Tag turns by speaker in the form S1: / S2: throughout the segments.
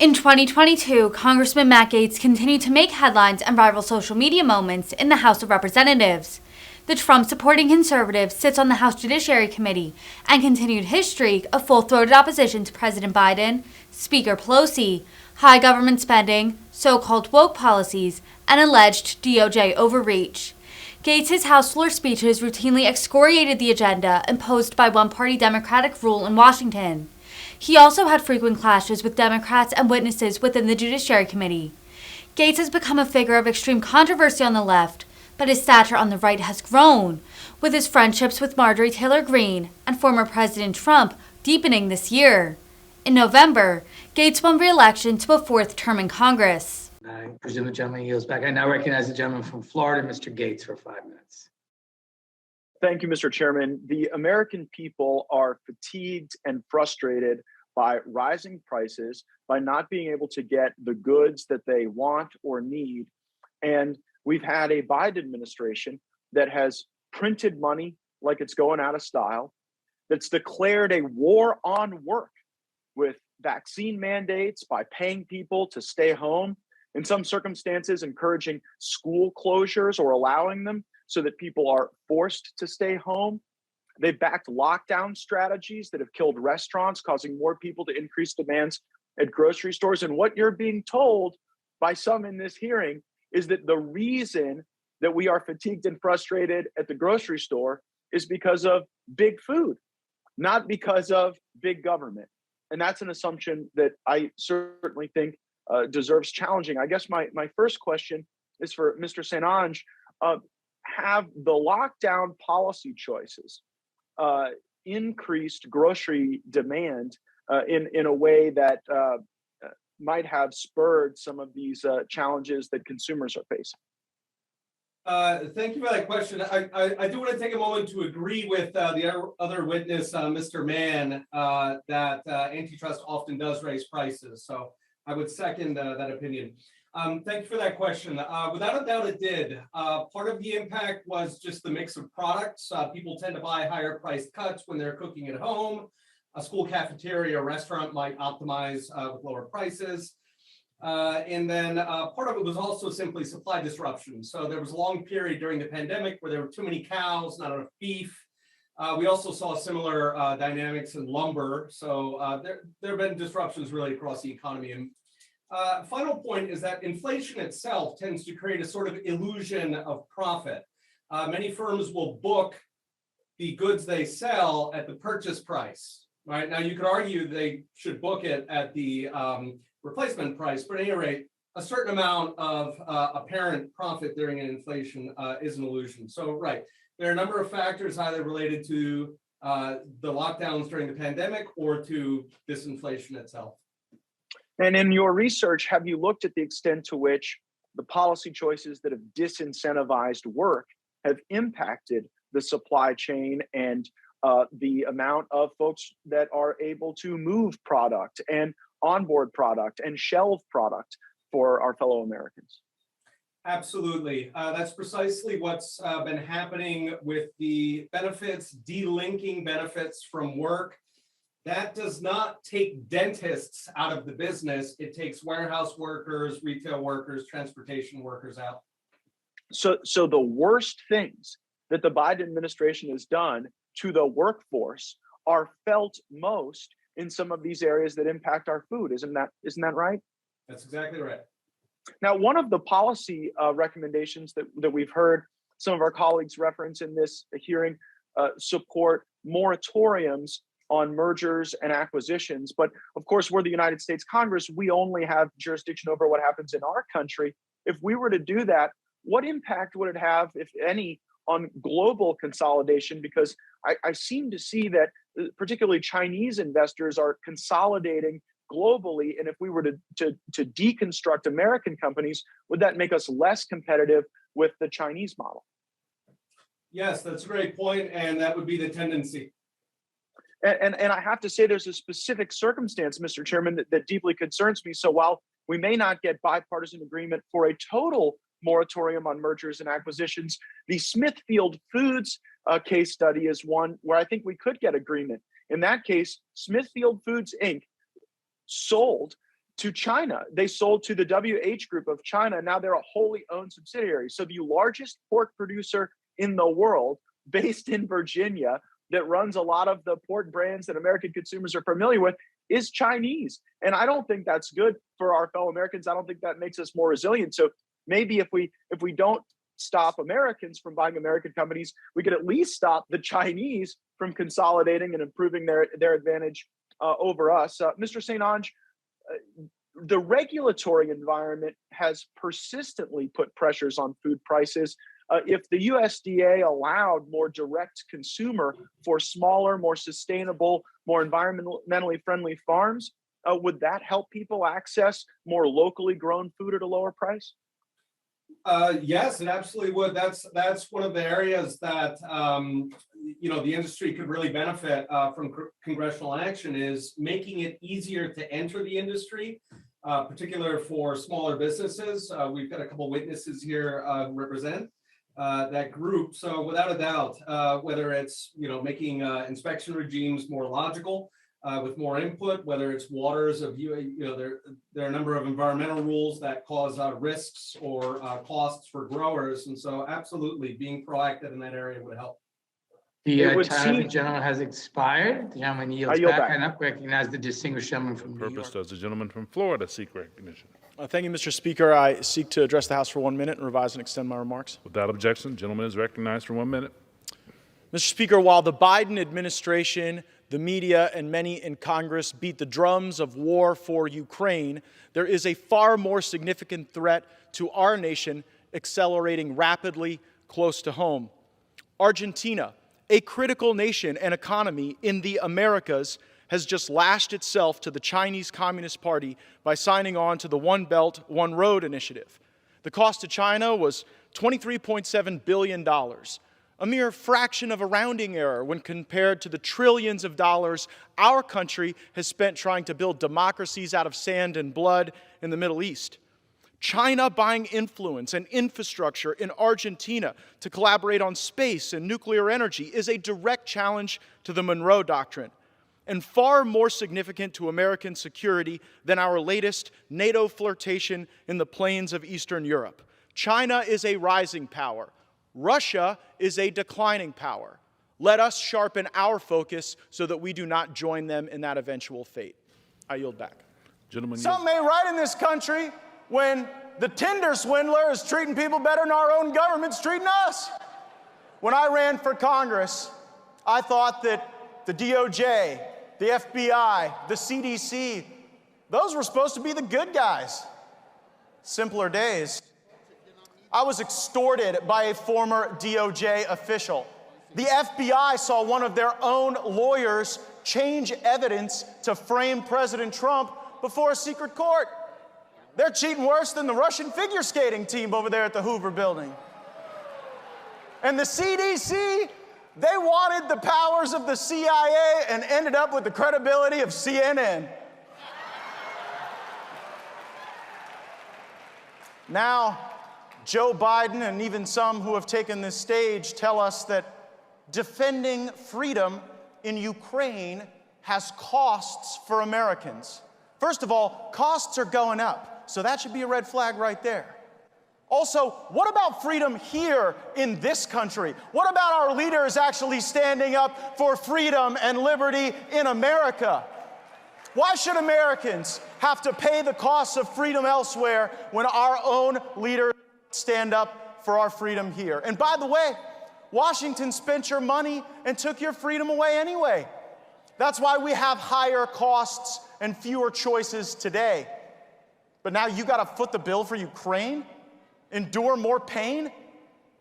S1: In 2022, Congressman Matt Gaetz continued to make headlines and rival social media moments in the House of Representatives. The Trump-supporting conservative sits on the House Judiciary Committee and continued his streak of full-throated opposition to President Biden, Speaker Pelosi, high government spending, so-called woke policies, and alleged DOJ overreach. Gaetz's House floor speeches routinely excoriated the agenda imposed by one-party Democratic rule in Washington. He also had frequent clashes with Democrats and witnesses within the Judiciary Committee. Gaetz has become a figure of extreme controversy on the left, but his stature on the right has grown, with his friendships with Marjorie Taylor Greene and former President Trump deepening this year. In November, Gaetz won re-election to a fourth term in Congress.
S2: I presume the gentleman yields back. I now recognize the gentleman from Florida, Mr. Gaetz, for 5 minutes.
S3: Thank you, Mr. Chairman. The American people are fatigued and frustrated by rising prices, by not being able to get the goods that they want or need. And we've had a Biden administration that has printed money like it's going out of style, that's declared a war on work with vaccine mandates by paying people to stay home, in some circumstances encouraging school closures or allowing them so that people are forced to stay home. They've backed lockdown strategies that have killed restaurants, causing more people to increase demands at grocery stores. And what you're being told by some in this hearing is that the reason that we are fatigued and frustrated at the grocery store is because of big food, not because of big government. And that's an assumption that I certainly think deserves challenging. I guess my first question is for Mr. St. Ange. Have the lockdown policy choices increased grocery demand in a way that might have spurred some of these challenges that consumers are facing?
S4: Thank you for that question. I do want to take a moment to agree with the other witness, Mr. Mann, that antitrust often does raise prices. So I would second that opinion. Thank you for that question. Without a doubt, it did. Part of the impact was just the mix of products. People tend to buy higher priced cuts when they're cooking at home. A school cafeteria or restaurant might optimize with lower prices. And then part of it was also simply supply disruption. So there was a long period during the pandemic where there were too many cows, not enough beef. We also saw similar dynamics in lumber. So there have been disruptions really across the economy. And final point is that inflation itself tends to create a sort of illusion of profit. Many firms will book the goods they sell at the purchase price. Right now, you could argue they should book it at the replacement price, but at any rate, a certain amount of apparent profit during an inflation is an illusion. So, right, there are a number of factors either related to the lockdowns during the pandemic or to this inflation itself.
S3: And in your research, have you looked at the extent to which the policy choices that have disincentivized work have impacted the supply chain and the amount of folks that are able to move product and onboard product and shelve product for our fellow Americans?
S4: Absolutely. That's precisely what's been happening with the benefits, delinking benefits from work. That does not take dentists out of the business. It takes warehouse workers, retail workers, transportation workers out.
S3: So the worst things that the Biden administration has done to the workforce are felt most in some of these areas that impact our food. Isn't that right?
S4: That's exactly right.
S3: Now, one of the policy recommendations that we've heard some of our colleagues reference in this hearing support moratoriums on mergers and acquisitions. But of course, we're the United States Congress. We only have jurisdiction over what happens in our country. If we were to do that, what impact would it have, if any, on global consolidation? Because I seem to see that particularly Chinese investors are consolidating globally. And if we were to deconstruct American companies, would that make us less competitive with the Chinese model?
S4: Yes, that's a great point, and that would be the tendency.
S3: And I have to say, there's a specific circumstance, Mr. Chairman, that deeply concerns me. So while we may not get bipartisan agreement for a total moratorium on mergers and acquisitions, the Smithfield Foods case study is one where I think we could get agreement. In that case, Smithfield Foods, Inc. sold to China. They sold to the WH Group of China. Now they're a wholly owned subsidiary. So the largest pork producer in the world, based in Virginia, that runs a lot of the pork brands that American consumers are familiar with, is Chinese. And I don't think that's good for our fellow Americans. I don't think that makes us more resilient. So maybe if we don't stop Americans from buying American companies, we could at least stop the Chinese from consolidating and improving their advantage over us. Mr. St. Onge, the regulatory environment has persistently put pressures on food prices. If the USDA allowed more direct consumer for smaller, more sustainable, more environmentally friendly farms, would that help people access more locally grown food at a lower price?
S4: Yes, it absolutely would. That's one of the areas that the industry could really benefit from congressional action, is making it easier to enter the industry, particularly for smaller businesses. We've got a couple of witnesses here who represent that group. So without a doubt, whether it's making inspection regimes more logical, with more input, whether it's waters of there are a number of environmental rules that cause risks or costs for growers, and so absolutely being proactive in that area would help.
S2: The time of the gentleman has expired. The gentleman yields back. I now recognize the distinguished gentleman from New York.
S5: Purpose does the gentleman from Florida seek recognition?
S6: Thank you, Mr. Speaker. I seek to address the House for 1 minute and revise and extend my remarks.
S5: Without objection, the gentleman is recognized for 1 minute.
S6: Mr. Speaker, while the Biden administration, the media, and many in Congress beat the drums of war for Ukraine, there is a far more significant threat to our nation accelerating rapidly close to home. Argentina, a critical nation and economy in the Americas, has just lashed itself to the Chinese Communist Party by signing on to the One Belt, One Road initiative. The cost to China was $23.7 billion, a mere fraction of a rounding error when compared to the trillions of dollars our country has spent trying to build democracies out of sand and blood in the Middle East. China buying influence and infrastructure in Argentina to collaborate on space and nuclear energy is a direct challenge to the Monroe Doctrine, and far more significant to American security than our latest NATO flirtation in the plains of Eastern Europe. China is a rising power. Russia is a declining power. Let us sharpen our focus so that we do not join them in that eventual fate. I yield back.
S5: Gentleman,
S7: something ain't right in this country when the Tinder swindler is treating people better than our own government's treating us. When I ran for Congress, I thought that the DOJ, the FBI, the CDC, those were supposed to be the good guys. Simpler days. I was extorted by a former DOJ official. The FBI saw one of their own lawyers change evidence to frame President Trump before a secret court. They're cheating worse than the Russian figure skating team over there at the Hoover Building. And the CDC, they wanted the powers of the CIA and ended up with the credibility of CNN. Now, Joe Biden and even some who have taken this stage tell us that defending freedom in Ukraine has costs for Americans. First of all, costs are going up, so that should be a red flag right there. Also, what about freedom here in this country? What about our leaders actually standing up for freedom and liberty in America? Why should Americans have to pay the costs of freedom elsewhere when our own leaders stand up for our freedom here? And by the way, Washington spent your money and took your freedom away anyway. That's why we have higher costs and fewer choices today. But now you got to foot the bill for Ukraine? Endure more pain?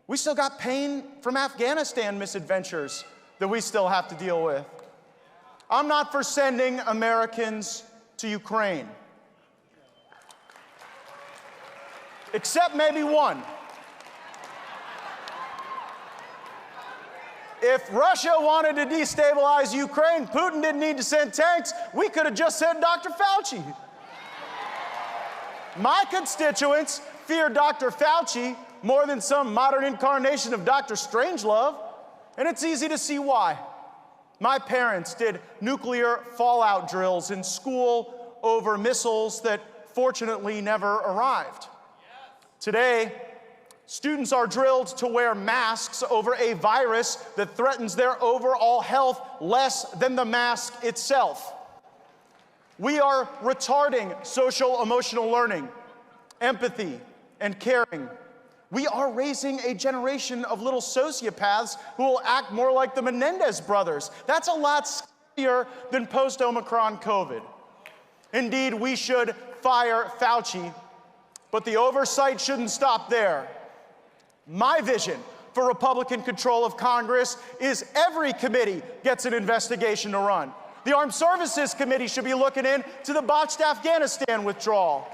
S7: We still got pain from Afghanistan misadventures that we still have to deal with. I'm not for sending Americans to Ukraine. Except maybe one. If Russia wanted to destabilize Ukraine, Putin didn't need to send tanks. We could have just sent Dr. Fauci. My constituents fear Dr. Fauci more than some modern incarnation of Dr. Strangelove, and it's easy to see why. My parents did nuclear fallout drills in school over missiles that unfortunately never arrived. Today, students are drilled to wear masks over a virus that threatens their overall health less than the mask itself. We are retarding social emotional learning, empathy, and caring. We are raising a generation of little sociopaths who will act more like the Menendez brothers. That's a lot scarier than post-Omicron COVID. Indeed, we should fire Fauci, but the oversight shouldn't stop there. My vision for Republican control of Congress is every committee gets an investigation to run. The Armed Services Committee should be looking into the botched Afghanistan withdrawal.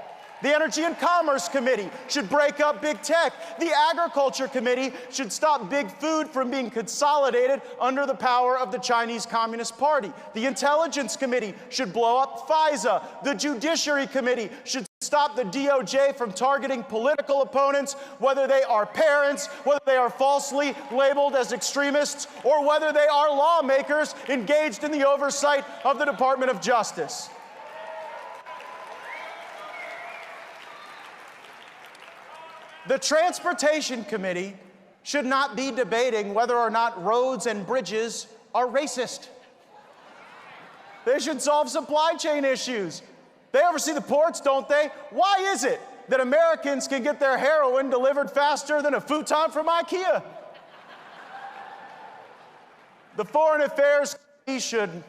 S7: The Energy and Commerce Committee should break up big tech. The Agriculture Committee should stop big food from being consolidated under the power of the Chinese Communist Party. The Intelligence Committee should blow up FISA. The Judiciary Committee should stop the DOJ from targeting political opponents, whether they are parents, whether they are falsely labeled as extremists, or whether they are lawmakers engaged in the oversight of the Department of Justice. The Transportation Committee should not be debating whether or not roads and bridges are racist. They should solve supply chain issues. They oversee the ports, don't they? Why is it that Americans can get their heroin delivered faster than a futon from IKEA? The Foreign Affairs Committee should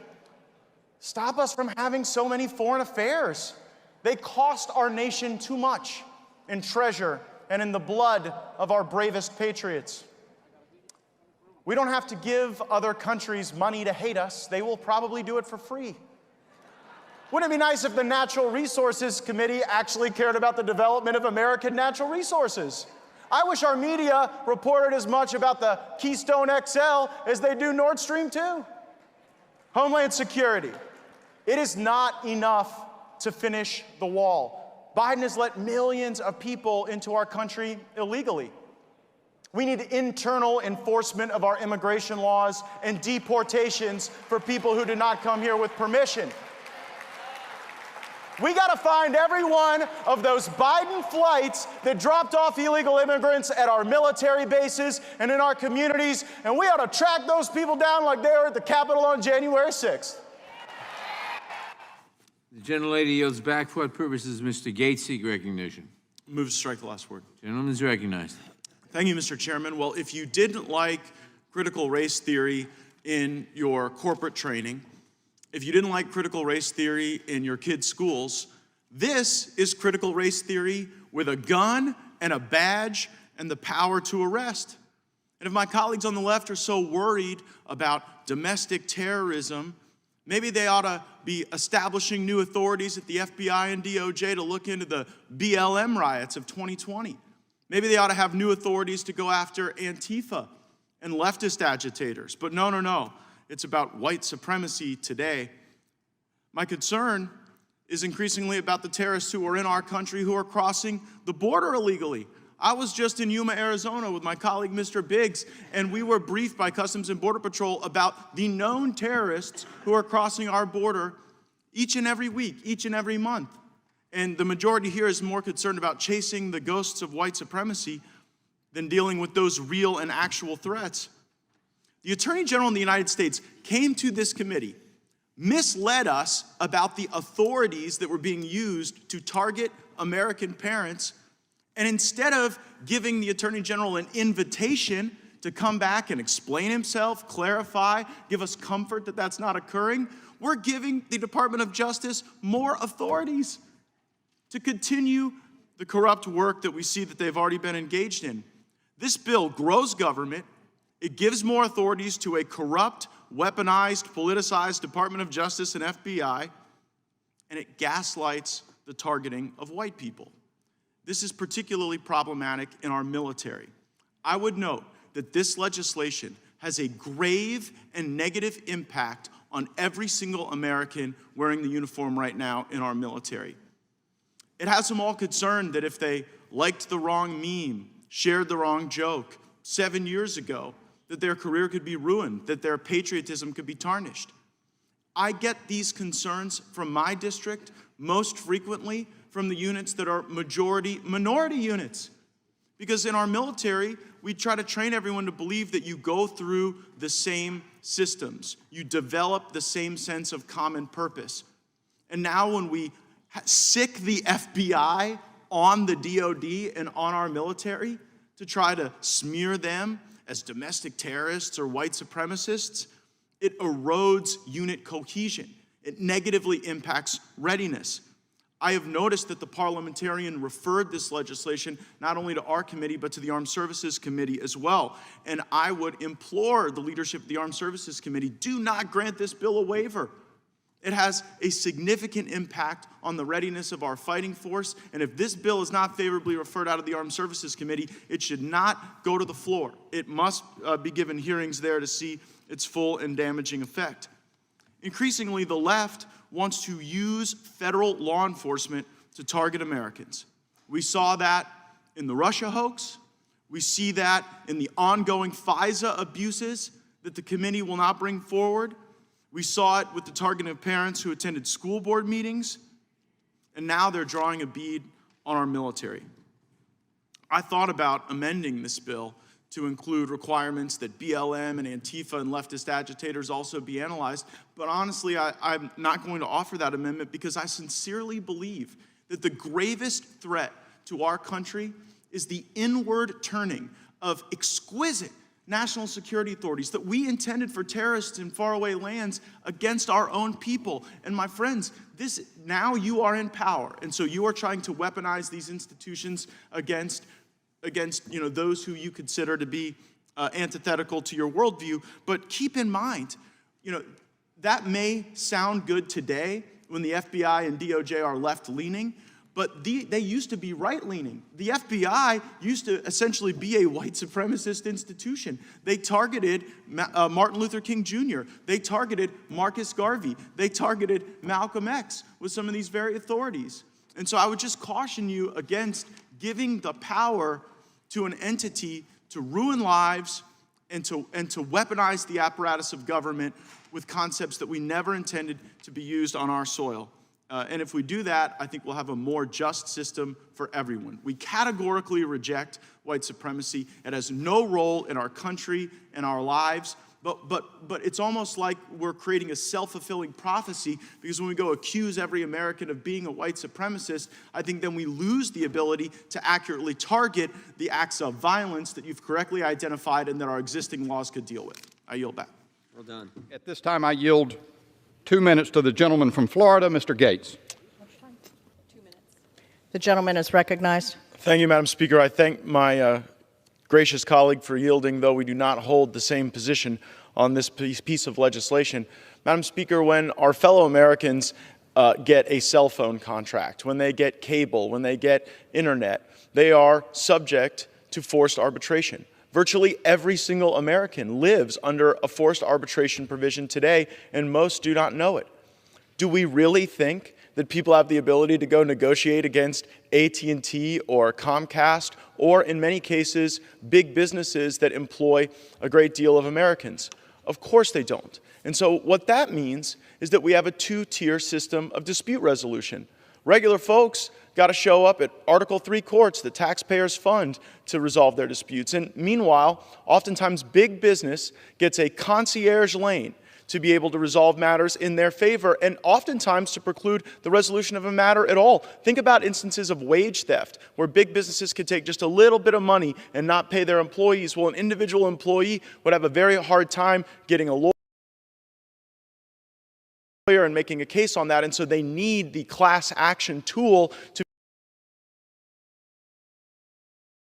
S7: stop us from having so many foreign affairs. They cost our nation too much in treasure and in the blood of our bravest patriots. We don't have to give other countries money to hate us. They will probably do it for free. Wouldn't it be nice if the Natural Resources Committee actually cared about the development of American natural resources? I wish our media reported as much about the Keystone XL as they do Nord Stream 2. Homeland Security. It is not enough to finish the wall. Biden has let millions of people into our country illegally. We need internal enforcement of our immigration laws and deportations for people who did not come here with permission. We got to find every one of those Biden flights that dropped off illegal immigrants at our military bases and in our communities, and we ought to track those people down like they were at the Capitol on January 6th.
S8: The gentlelady yields back. For what purposes Mr. Gaetz seek recognition?
S6: Move to strike the last word.
S8: Gentleman is recognized.
S6: Thank you, Mr. Chairman. Well, if you didn't like critical race theory in your corporate training, if you didn't like critical race theory in your kids' schools, this is critical race theory with a gun and a badge and the power to arrest. And if my colleagues on the left are so worried about domestic terrorism, maybe they ought to be establishing new authorities at the FBI and DOJ to look into the BLM riots of 2020. Maybe they ought to have new authorities to go after Antifa and leftist agitators. But no. It's about white supremacy today. My concern is increasingly about the terrorists who are in our country who are crossing the border illegally. I was just in Yuma, Arizona with my colleague, Mr. Biggs, and we were briefed by Customs and Border Patrol about the known terrorists who are crossing our border each and every week, each and every month. And the majority here is more concerned about chasing the ghosts of white supremacy than dealing with those real and actual threats. The Attorney General in the United States came to this committee, misled us about the authorities that were being used to target American parents, and instead of giving the Attorney General an invitation to come back and explain himself, clarify, give us comfort that that's not occurring, we're giving the Department of Justice more authorities to continue the corrupt work that we see that they've already been engaged in. This bill grows government. It gives more authorities to a corrupt, weaponized, politicized Department of Justice and FBI, and it gaslights the targeting of white people. This is particularly problematic in our military. I would note that this legislation has a grave and negative impact on every single American wearing the uniform right now in our military. It has them all concerned that if they liked the wrong meme, shared the wrong joke 7 years ago, that their career could be ruined, that their patriotism could be tarnished. I get these concerns from my district most frequently
S7: from the units that are majority minority units. Because in our military, we try to train everyone to believe that you go through the same systems. You develop the same sense of common purpose. And now when we sick the FBI on the DOD and on our military to try to smear them as domestic terrorists or white supremacists, it erodes unit cohesion. It negatively impacts readiness. I have noticed that the parliamentarian referred this legislation not only to our committee, but to the Armed Services Committee as well. And I would implore the leadership of the Armed Services Committee, do not grant this bill a waiver. It has a significant impact on the readiness of our fighting force. And if this bill is not favorably referred out of the Armed Services Committee, it should not go to the floor. It must be given hearings there to see its full and damaging effect. Increasingly, the left wants to use federal law enforcement to target Americans. We saw that in the Russia hoax. We see that in the ongoing FISA abuses that the committee will not bring forward. We saw it with the targeting of parents who attended school board meetings. And now they're drawing a bead on our military. I thought about amending this bill to include requirements that BLM and Antifa and leftist agitators also be analyzed. But honestly, I'm not going to offer that amendment because I sincerely believe that the gravest threat to our country is the inward turning of exquisite national security authorities that we intended for terrorists in faraway lands against our own people. And my friends, now you are in power, and so you are trying to weaponize these institutions against those who you consider to be antithetical to your worldview. But keep in mind, that may sound good today when the FBI and DOJ are left-leaning, but they used to be right-leaning. The FBI used to essentially be a white supremacist institution. They targeted Martin Luther King Jr. They targeted Marcus Garvey. They targeted Malcolm X with some of these very authorities. And so I would just caution you against giving the power to an entity to ruin lives and to weaponize the apparatus of government with concepts that we never intended to be used on our soil. And if we do that, I think we'll have a more just system for everyone. We categorically reject white supremacy. It has no role in our country and our lives. But it's almost like we're creating a self-fulfilling prophecy, because when we go accuse every American of being a white supremacist, I think then we lose the ability to accurately target the acts of violence that you've correctly identified and that our existing laws could deal with. I yield back.
S9: Well done.
S10: At this time, I yield 2 minutes to the gentleman from Florida, Mr. Gaetz.
S11: 2 minutes. The gentleman is recognized.
S6: Thank you, Madam Speaker. I thank my gracious colleague for yielding, though we do not hold the same position on this piece of legislation. Madam Speaker, when our fellow Americans get a cell phone contract, when they get cable, when they get internet, they are subject to forced arbitration. Virtually every single American lives under a forced arbitration provision today, and most do not know it. Do we really think that people have the ability to go negotiate against AT&T or Comcast, or in many cases, big businesses that employ a great deal of Americans? Of course they don't. And so what that means is that we have a two-tier system of dispute resolution. Regular folks got to show up at Article III courts that taxpayers fund to resolve their disputes. And meanwhile, oftentimes big business gets a concierge lane to be able to resolve matters in their favor, and oftentimes to preclude the resolution of a matter at all. Think about instances of wage theft, where big businesses could take just a little bit of money and not pay their employees. Well, an individual employee would have a very hard time getting a lawyer and making a case on that, and so they need the class action tool to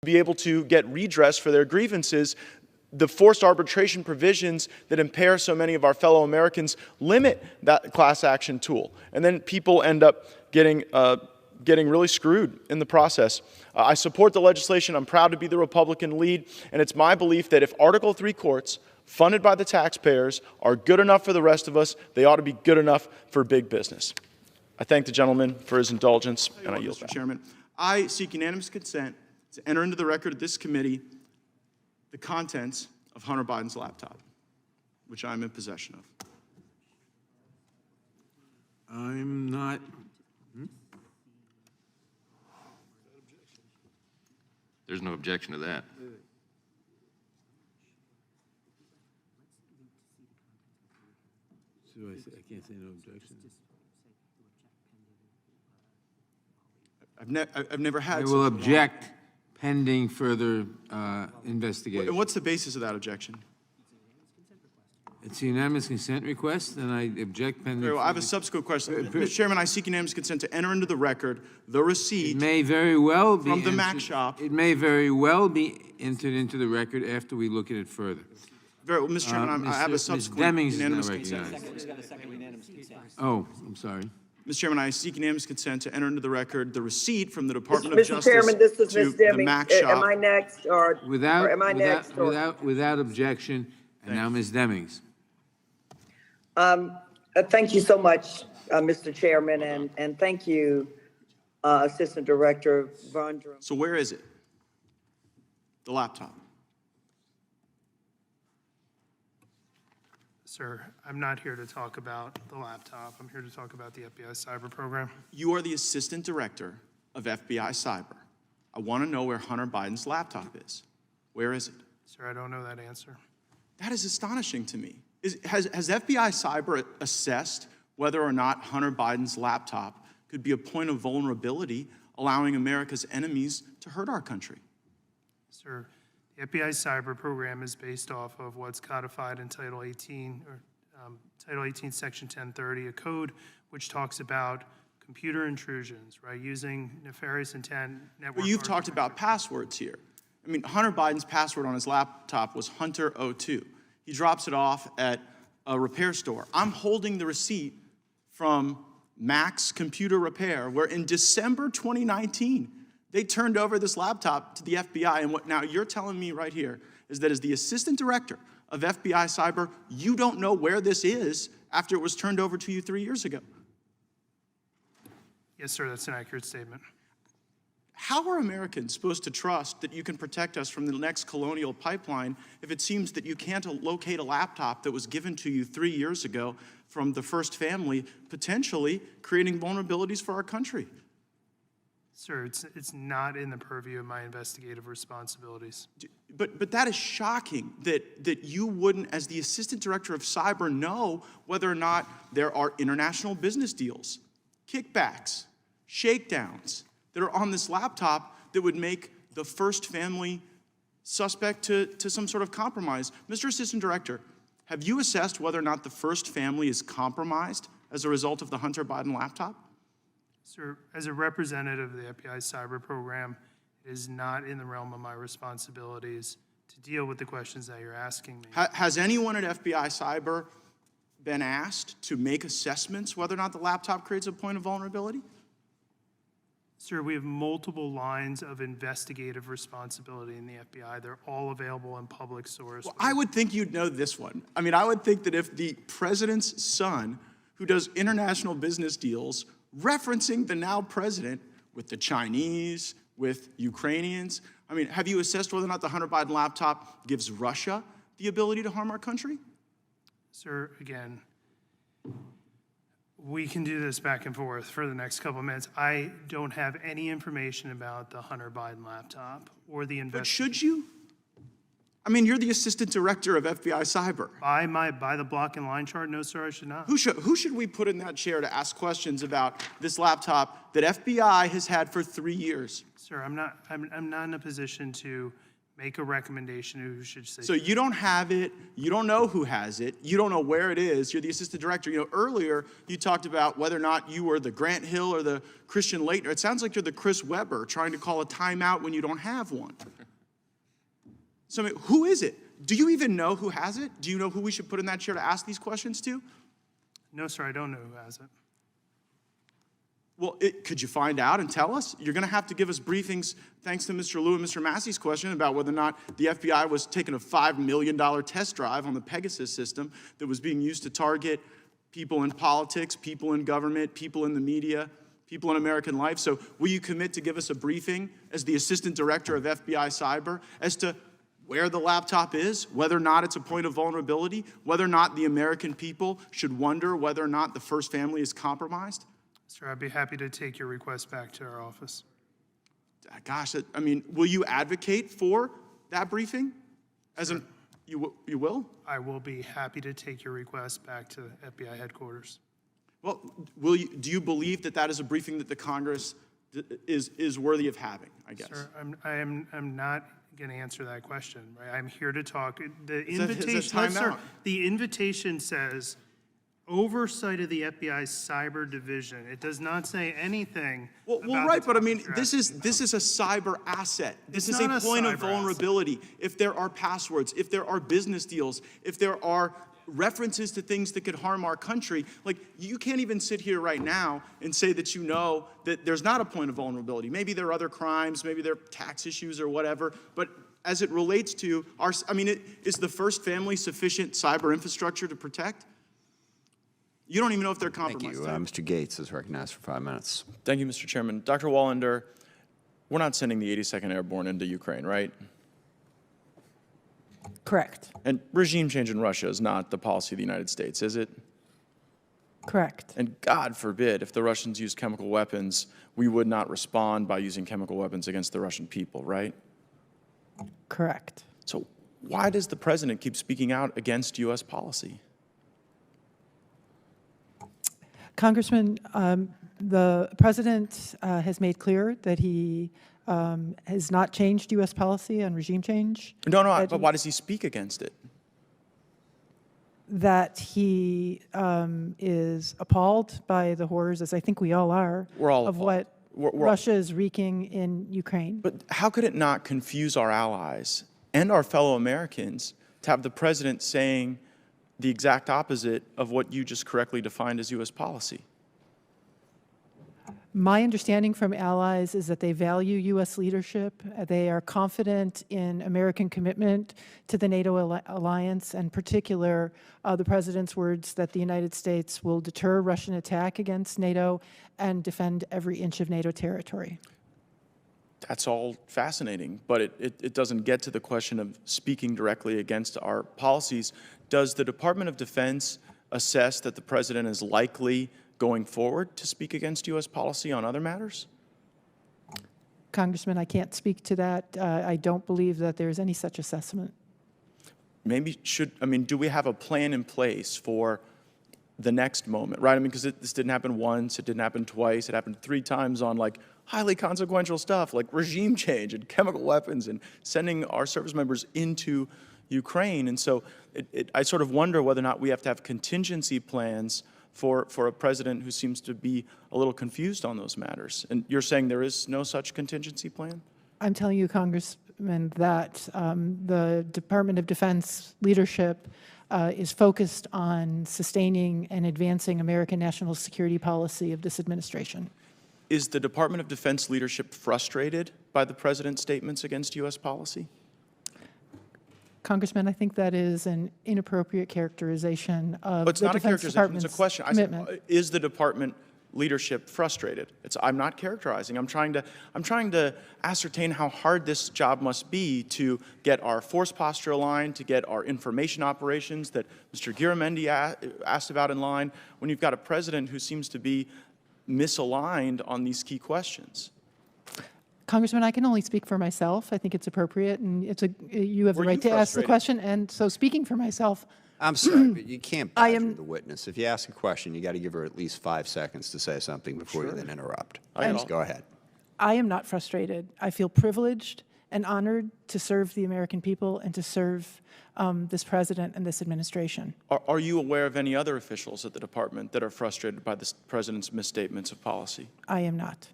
S6: be able to get redress for their grievances. The forced arbitration provisions that impair so many of our fellow Americans limit that class action tool. And then people end up getting really screwed in the process. I support the legislation. I'm proud to be the Republican lead. And it's my belief that if Article III courts, funded by the taxpayers, are good enough for the rest of us, they ought to be good enough for big business. I thank the gentleman for his indulgence, and I yield back.
S7: Mr. Chairman, I seek unanimous consent to enter into the record of this committee the contents of Hunter Biden's laptop, which I'm in possession of.
S8: I'm not.
S9: There's no objection to that.
S8: So I can't say no objection.
S12: I've never had.
S8: I will object pending further investigation.
S12: And what's the basis of that objection?
S8: It's a unanimous consent request, and I object pending.
S12: Very well. I have a subsequent question. Mr. Chairman, I seek unanimous consent to enter into the record the receipt.
S8: It may very well be
S12: from the Mac shop.
S8: It may very well be entered into the record after we look at it further.
S12: Very well, Mr. Chairman, I have a subsequent unanimous consent.
S8: Oh, I'm sorry.
S12: Mr. Chairman, I seek unanimous consent to enter into the record the receipt from the Department of
S13: Mr.
S12: Justice
S13: Chairman, this is Ms.
S12: to the
S13: Deming.
S12: Mac shop.
S13: Am I next, or am I next?
S8: Without objection, and now Ms. Demings.
S13: Thank you so much, Mr. Chairman, and thank you, Assistant Director Vondra.
S12: So where is it? The laptop.
S14: Sir, I'm not here to talk about the laptop. I'm here to talk about the FBI cyber program.
S12: You are the Assistant Director of FBI Cyber. I want to know where Hunter Biden's laptop is. Where is it?
S14: Sir, I don't know that answer.
S12: That is astonishing to me. Has FBI Cyber assessed whether or not Hunter Biden's laptop could be a point of vulnerability, allowing America's enemies to hurt our country?
S14: Sir, the FBI cyber program is based off of what's codified in Title 18, or Title 18, Section 1030, a code which talks about computer intrusions, right, using nefarious intent network.
S12: But you've talked about passwords here. I mean, Hunter Biden's password on his laptop was Hunter02. He drops it off at a repair store. I'm holding the receipt from Mac's Computer Repair, where in December 2019, they turned over this laptop to the FBI. And what now you're telling me right here is that as the Assistant Director of FBI Cyber, you don't know where this is after it was turned over to you 3 years ago.
S14: Yes, sir, that's an accurate statement.
S12: How are Americans supposed to trust that you can protect us from the next colonial pipeline if it seems that you can't locate a laptop that was given to you 3 years ago from the first family, potentially creating vulnerabilities for our country?
S14: Sir, it's not in the purview of my investigative responsibilities.
S12: But that is shocking that you wouldn't, as the Assistant Director of Cyber, know whether or not there are international business deals, kickbacks, shakedowns that are on this laptop that would make the first family suspect to some sort of compromise. Mr. Assistant Director, have you assessed whether or not the first family is compromised as a result of the Hunter Biden laptop?
S14: Sir, as a representative of the FBI cyber program, it is not in the realm of my responsibilities to deal with the questions that you're asking me.
S12: Has anyone at FBI Cyber been asked to make assessments whether or not the laptop creates a point of vulnerability?
S14: Sir, we have multiple lines of investigative responsibility in the FBI. They're all available in public source.
S12: Well, I would think you'd know this one. I mean, I would think that if the president's son, who does international business deals, referencing the now president with the Chinese, with Ukrainians, I mean, have you assessed whether or not the Hunter Biden laptop gives Russia the ability to harm our country?
S14: Sir, again, we can do this back and forth for the next couple of minutes. I don't have any information about the Hunter Biden laptop or the investigation.
S12: But should you? I mean, you're the Assistant Director of FBI Cyber.
S14: By the block and line chart, no, sir, I should not.
S12: Who should we put in that chair to ask questions about this laptop that FBI has had for 3 years?
S14: Sir, I'm not in a position to make a recommendation who should say.
S12: So you don't have it, you don't know who has it, you don't know where it is, you're the Assistant Director. You know, earlier you talked about whether or not you were the Grant Hill or the Christian Laettner. It sounds like you're the Chris Webber trying to call a timeout when you don't have one. So I mean, who is it? Do you even know who has it? Do you know who we should put in that chair to ask these questions to?
S14: No, sir, I don't know who has it.
S12: Well, could you find out and tell us? You're going to have to give us briefings, thanks to Mr. Liu and Mr. Massey's question about whether or not the FBI was taking a $5 million test drive on the Pegasus system that was being used to target people in politics, people in government, people in the media, people in American life. So will you commit to give us a briefing as the Assistant Director of FBI Cyber as to where the laptop is, whether or not it's a point of vulnerability, whether or not the American people should wonder whether or not the first family is compromised?
S14: Sir, I'd be happy to take your request back to our office.
S12: Gosh, I mean, will you advocate for that briefing? You will?
S14: I will be happy to take your request back to FBI headquarters.
S12: Well, do you believe that that is a briefing that the Congress is worthy of having, I guess?
S14: Sir, I'm not going to answer that question. Right? I'm here to talk. The
S12: Is that
S14: invitation,
S12: time
S14: sir,
S12: out?
S14: the invitation says oversight of the FBI's cyber division. It does not say anything.
S12: Well,
S14: about
S12: right,
S14: the
S12: but I mean,
S14: topic
S12: this is a cyber asset. This is a
S14: not a
S12: point of
S14: cyber asset.
S12: vulnerability. If there are passwords, if there are business deals, if there are references to things that could harm our country, like you can't even sit here right now and say that you know that there's not a point of vulnerability. Maybe there are other crimes, maybe there are tax issues or whatever, but as it relates to our, I mean, is the first family sufficient cyber infrastructure to protect? You don't even know if they're compromised.
S9: Thank you. Mr. Gaetz is recognized for 5 minutes.
S6: Thank you, Mr. Chairman. Dr. Wallander, we're not sending the 82nd Airborne into Ukraine, right?
S11: Correct.
S6: And regime change in Russia is not the policy of the United States, is it?
S11: Correct.
S6: And God forbid, if the Russians use chemical weapons, we would not respond by using chemical weapons against the Russian people, right?
S11: Correct.
S6: So why does the president keep speaking out against U.S. policy?
S11: Congressman, the president has made clear that he has not changed U.S. policy on regime change.
S6: No, but why does he speak against it?
S11: That he is appalled by the horrors, as I think we all are,
S6: We're all
S11: of
S6: appalled.
S11: what Russia is wreaking in Ukraine.
S6: But how could it not confuse our allies and our fellow Americans to have the president saying the exact opposite of what you just correctly defined as U.S. policy?
S11: My understanding from allies is that they value U.S. leadership. They are confident in American commitment to the NATO alliance, and in particular, the president's words that the United States will deter Russian attack against NATO and defend every inch of NATO territory.
S6: That's all fascinating, but it doesn't get to the question of speaking directly against our policies. Does the Department of Defense assess that the president is likely going forward to speak against U.S. policy on other matters?
S11: Congressman, I can't speak to that. I don't believe that there's any such assessment.
S6: Maybe do we have a plan in place for the next moment, right? I mean, because this didn't happen once, it didn't happen twice, it happened 3 times on like highly consequential stuff like regime change and chemical weapons and sending our service members into Ukraine. And so I sort of wonder whether or not we have to have contingency plans for a president who seems to be a little confused on those matters. And you're saying there is no such contingency plan?
S11: I'm telling you, Congressman, that the Department of Defense leadership is focused on sustaining and advancing American national security policy of this administration.
S6: Is the Department of Defense leadership frustrated by the president's statements against U.S. policy?
S11: Congressman, I think that is an inappropriate characterization of
S6: But it's
S11: the
S6: not a
S11: Defense
S6: characterization, it's a
S11: Department's
S6: question. I
S11: commitment.
S6: said, is the department leadership frustrated? I'm not characterizing. I'm trying to ascertain how hard this job must be to get our force posture aligned, to get our information operations that Mr. Giramendi asked about in line, when you've got a president who seems to be misaligned on these key questions.
S11: Congressman, I can only speak for myself. I think it's appropriate, and you have the
S6: Were
S11: right
S6: you
S11: to ask the
S6: frustrated?
S11: question. And so, speaking for myself,
S9: I'm sorry, but you can't badger the witness. If you ask a question, you got to give her at least 5 seconds to say something before you then interrupt. Please go ahead.
S11: I am not frustrated. I feel privileged and honored to serve the American people and to serve this president and this administration.
S6: Are you aware of any other officials at the department that are frustrated by the president's misstatements of policy?
S11: I am not.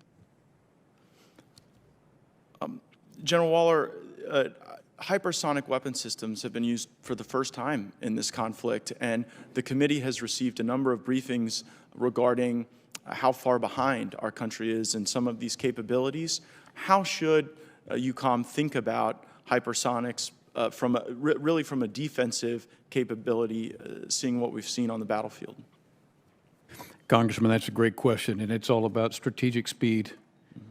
S6: General Waller, hypersonic weapon systems have been used for the first time in this conflict, and the committee has received a number of briefings regarding how far behind our country is in some of these capabilities. How should EUCOM think about hypersonics really from a defensive capability, seeing what we've seen on the battlefield?
S15: Congressman, that's a great question, and it's all about strategic speed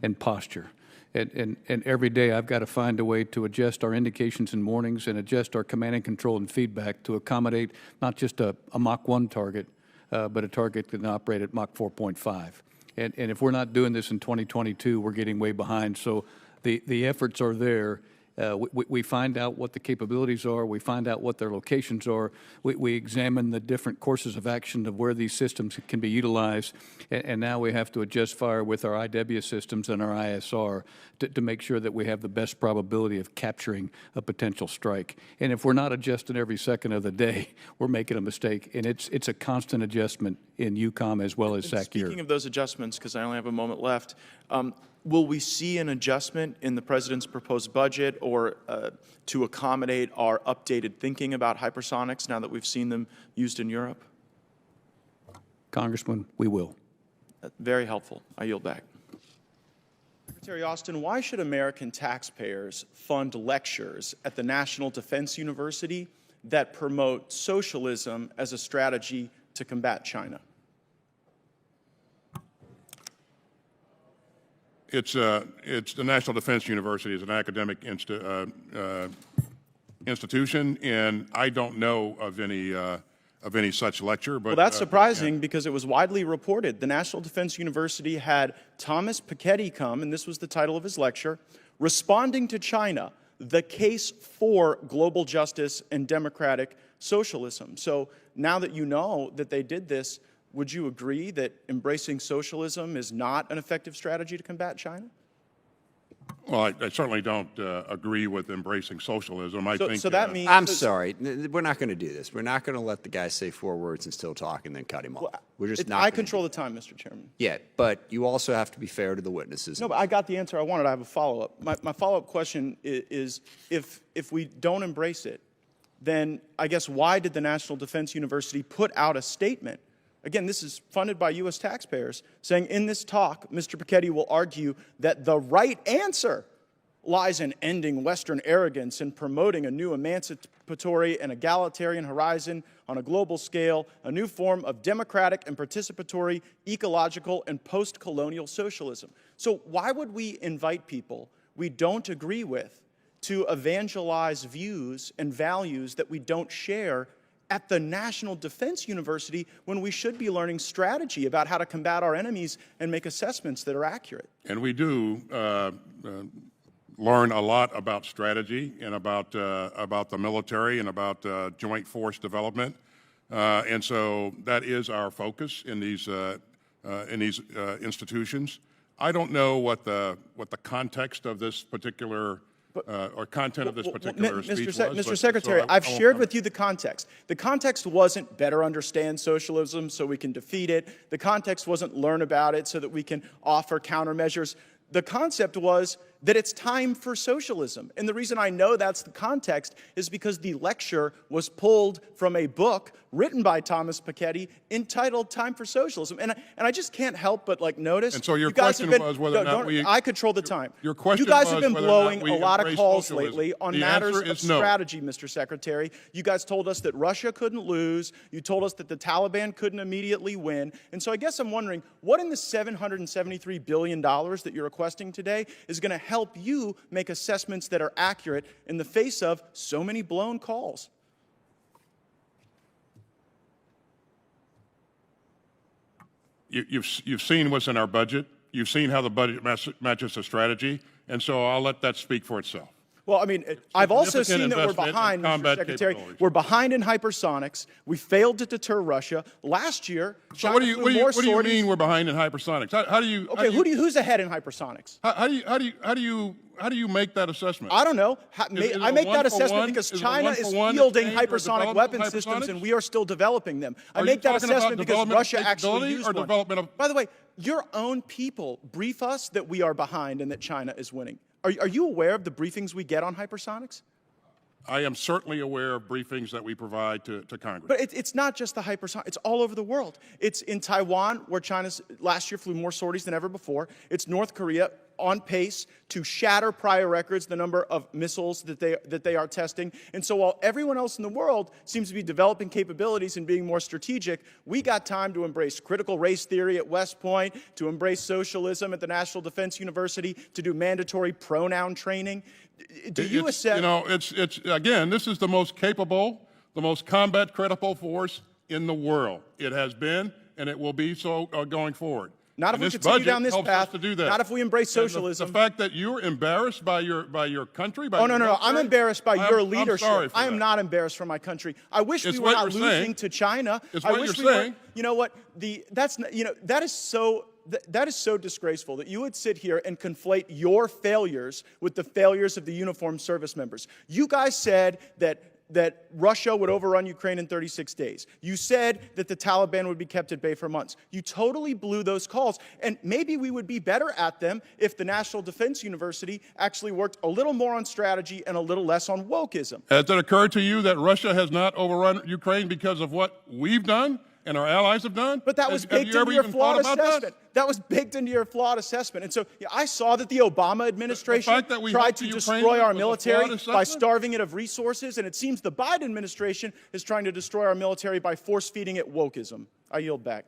S15: and posture. And every day I've got to find a way to adjust our indications and warnings and adjust our command and control and feedback to accommodate not just a Mach 1 target, but a target that can operate at Mach 4.5. And if we're not doing this in 2022, we're getting way behind. So The efforts are there. We find out what the capabilities are. We find out what their locations are. We examine the different courses of action of where these systems can be utilized. And now we have to adjust fire with our IW systems and our ISR to make sure that we have the best probability of capturing a potential strike. And if we're not adjusting every second of the day, we're making a mistake. And it's a constant adjustment in EUCOM as well as SACEUR.
S12: Speaking of those adjustments, because I only have a moment left, will we see an adjustment in the president's proposed budget or to accommodate our updated thinking about hypersonics now that we've seen them used in Europe?
S15: Congressman, we will.
S12: Very helpful. I yield back. Secretary Austin, why should American taxpayers fund lectures at the National Defense University that promote socialism as a strategy to combat China?
S16: It's the National Defense University is an academic institution, and I don't know of any such lecture. But
S12: well, that's surprising because it was widely reported. The National Defense University had Thomas Piketty come, and this was the title of his lecture, Responding to China, the Case for Global Justice and Democratic Socialism. So now that you know that they did this, would you agree that embracing socialism is not an effective strategy to combat China?
S16: Well, I certainly don't agree with embracing socialism. I think
S12: so that means
S9: I'm sorry. We're not going to do this. We're not going to let the guy say 4 words and still talk and then cut him off. We're just not.
S12: I control the time, Mr. Chairman.
S9: Yeah, but you also have to be fair to the witnesses.
S12: No, but I got the answer I wanted. I have a follow-up. My follow-up question is if we don't embrace it, then I guess why did the National Defense University put out a statement? Again, this is funded by U.S. taxpayers, saying in this talk, Mr. Piketty will argue that the right answer lies in ending Western arrogance and promoting a new emancipatory and egalitarian horizon on a global scale, a new form of democratic and participatory, ecological, and post-colonial socialism. So why would we invite people we don't agree with to evangelize views and values that we don't share at the National Defense University when we should be learning strategy about how to combat our enemies and make assessments that are accurate?
S16: And we do learn a lot about strategy and about the military and about joint force development. And so that is our focus in these institutions. I don't know what the context of this particular or content of this particular speech was.
S12: Mr. Secretary, I've shared with you the context. The context wasn't better understand socialism so we can defeat it. The context wasn't learn about it so that we can offer countermeasures. The concept was that it's time for socialism. And the reason I know that's the context is because the lecture was pulled from a book written by Thomas Piketty entitled Time for Socialism. And I just can't help but notice.
S16: And so your question was whether or not
S12: I control the time.
S16: Your question
S12: You guys have
S16: was
S12: been
S16: whether
S12: blowing
S16: or not
S12: a lot of calls
S16: socialism.
S12: lately on
S16: The
S12: matters
S16: answer
S12: of
S16: is no.
S12: strategy, Mr. Secretary. You guys told us that Russia couldn't lose. You told us that the Taliban couldn't immediately win. And so I guess I'm wondering, what in the $773 billion that you're requesting today is going to help you make assessments that are accurate in the face of so many blown calls?
S16: You've seen what's in our budget. You've seen how the budget matches the strategy. And so I'll let that speak for itself.
S12: Well, I mean, I've also seen that we're behind, Mr. Secretary. We're behind in hypersonics. We failed to deter Russia. Last year,
S16: so what do you mean we're behind in hypersonics? How do you?
S12: Okay, who's ahead in hypersonics?
S16: How do you make that assessment?
S12: I don't know. I make that assessment because China is fielding hypersonic weapon systems and we are still developing them. I make that assessment because Russia actually used one. By the way, your own people brief us that we are behind and that China is winning. Are you aware of the briefings we get on hypersonics?
S16: I am certainly aware of briefings that we provide to Congress.
S12: But it's not just the hypersonic. It's all over the world. It's in Taiwan, where China last year flew more sorties than ever before. It's North Korea, on pace to shatter prior records, the number of missiles that they are testing. And so while everyone else in the world seems to be developing capabilities and being more strategic, we got time to embrace critical race theory at West Point, to embrace socialism at the National Defense University, to do mandatory pronoun training. Do you accept?
S16: You know, it's again, this is the most capable, the most combat credible force in the world. It has been, and it will be so going forward.
S6: Not if
S16: And
S6: we
S16: this
S6: continue
S16: budget
S6: down this
S16: helps us
S6: path.
S16: to do that.
S6: Not if we embrace
S16: And
S6: socialism.
S16: The fact that you're embarrassed by your country, by
S6: Oh,
S16: your
S6: no, no, no. I'm
S16: military,
S6: embarrassed by your leadership.
S16: I'm sorry for
S6: I am
S16: that.
S6: not embarrassed for my country. I wish
S16: It's
S6: we were
S16: what
S6: not
S16: you're
S6: losing
S16: saying.
S6: to China.
S16: It's
S6: I
S16: what
S6: wish
S16: you're
S6: we
S16: saying.
S6: were, you know what? That is so disgraceful that you would sit here and conflate your failures with the failures of the uniformed service members. You guys said that Russia would overrun Ukraine in 36 days. You said that the Taliban would be kept at bay for months. You totally blew those calls. And maybe we would be better at them if the National Defense University actually worked a little more on strategy and a little less on wokeism.
S16: Has it occurred to you that Russia has not overrun Ukraine because of what we've done and our allies have done?
S6: But that was baked into your flawed assessment. That was baked into your flawed assessment. And so I saw that the Obama administration tried to destroy our military by starving it of resources, and it seems the Biden administration is trying to destroy our military by force-feeding it wokeism. I yield back.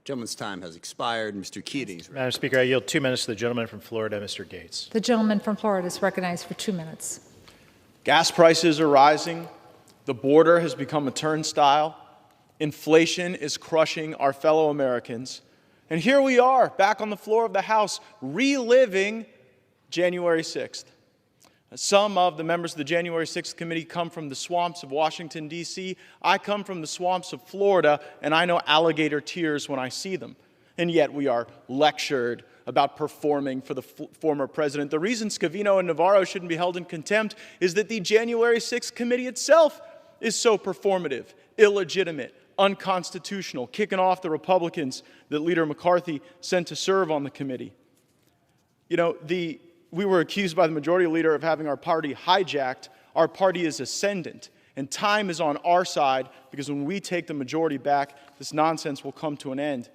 S9: Gentleman's time has expired. Mr. Keating.
S17: Madam Speaker, I yield 2 minutes to the gentleman from Florida, Mr. Gaetz.
S18: The gentleman from Florida is recognized for 2 minutes.
S6: Gas prices are rising. The border has become a turnstile. Inflation is crushing our fellow Americans. And here we are, back on the floor of the House, reliving January 6th. Some of the members of the January 6th committee come from the swamps of Washington, D.C. I come from the swamps of Florida, and I know alligator tears when I see them. And yet we are lectured about performing for the former president. The reason Scavino and Navarro shouldn't be held in contempt is that the January 6th committee itself is so performative, illegitimate, unconstitutional, kicking off the Republicans that Leader McCarthy sent to serve on the committee. You know, we were accused by the majority leader of having our party hijacked. Our party is ascendant, and time is on our side because when we take the majority back, this nonsense will come to an end.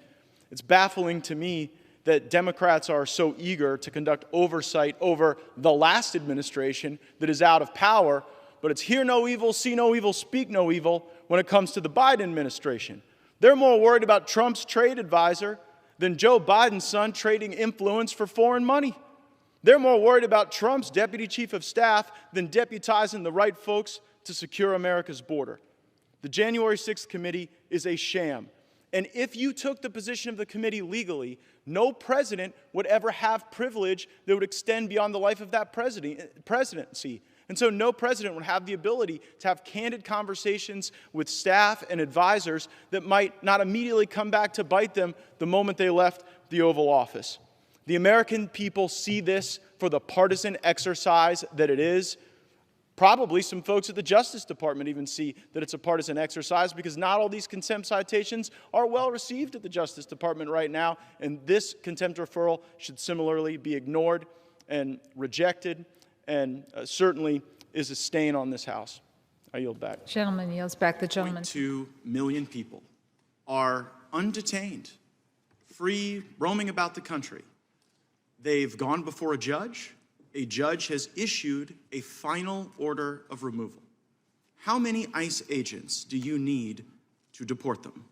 S6: It's baffling to me that Democrats are so eager to conduct oversight over the last administration that is out of power, but it's hear no evil, see no evil, speak no evil when it comes to the Biden administration. They're more worried about Trump's trade advisor than Joe Biden's son trading influence for foreign money. They're more worried about Trump's deputy chief of staff than deputizing the right folks to secure America's border. The January 6th committee is a sham. And if you took the position of the committee legally, no president would ever have privilege that would extend beyond the life of that presidency. And so no president would have the ability to have candid conversations with staff and advisors that might not immediately come back to bite them the moment they left the Oval Office. The American people see this for the partisan exercise that it is. Probably some folks at the Justice Department even see that it's a partisan exercise because not all these contempt citations are well received at the Justice Department right now, and this contempt referral should similarly be ignored and rejected, and certainly is a stain on this House. I yield back.
S18: Gentleman yields back. The gentleman.
S12: 2 million people are undetained, free, roaming about the country. They've gone before a judge. A judge has issued a final order of removal. How many ICE agents do you need to deport them?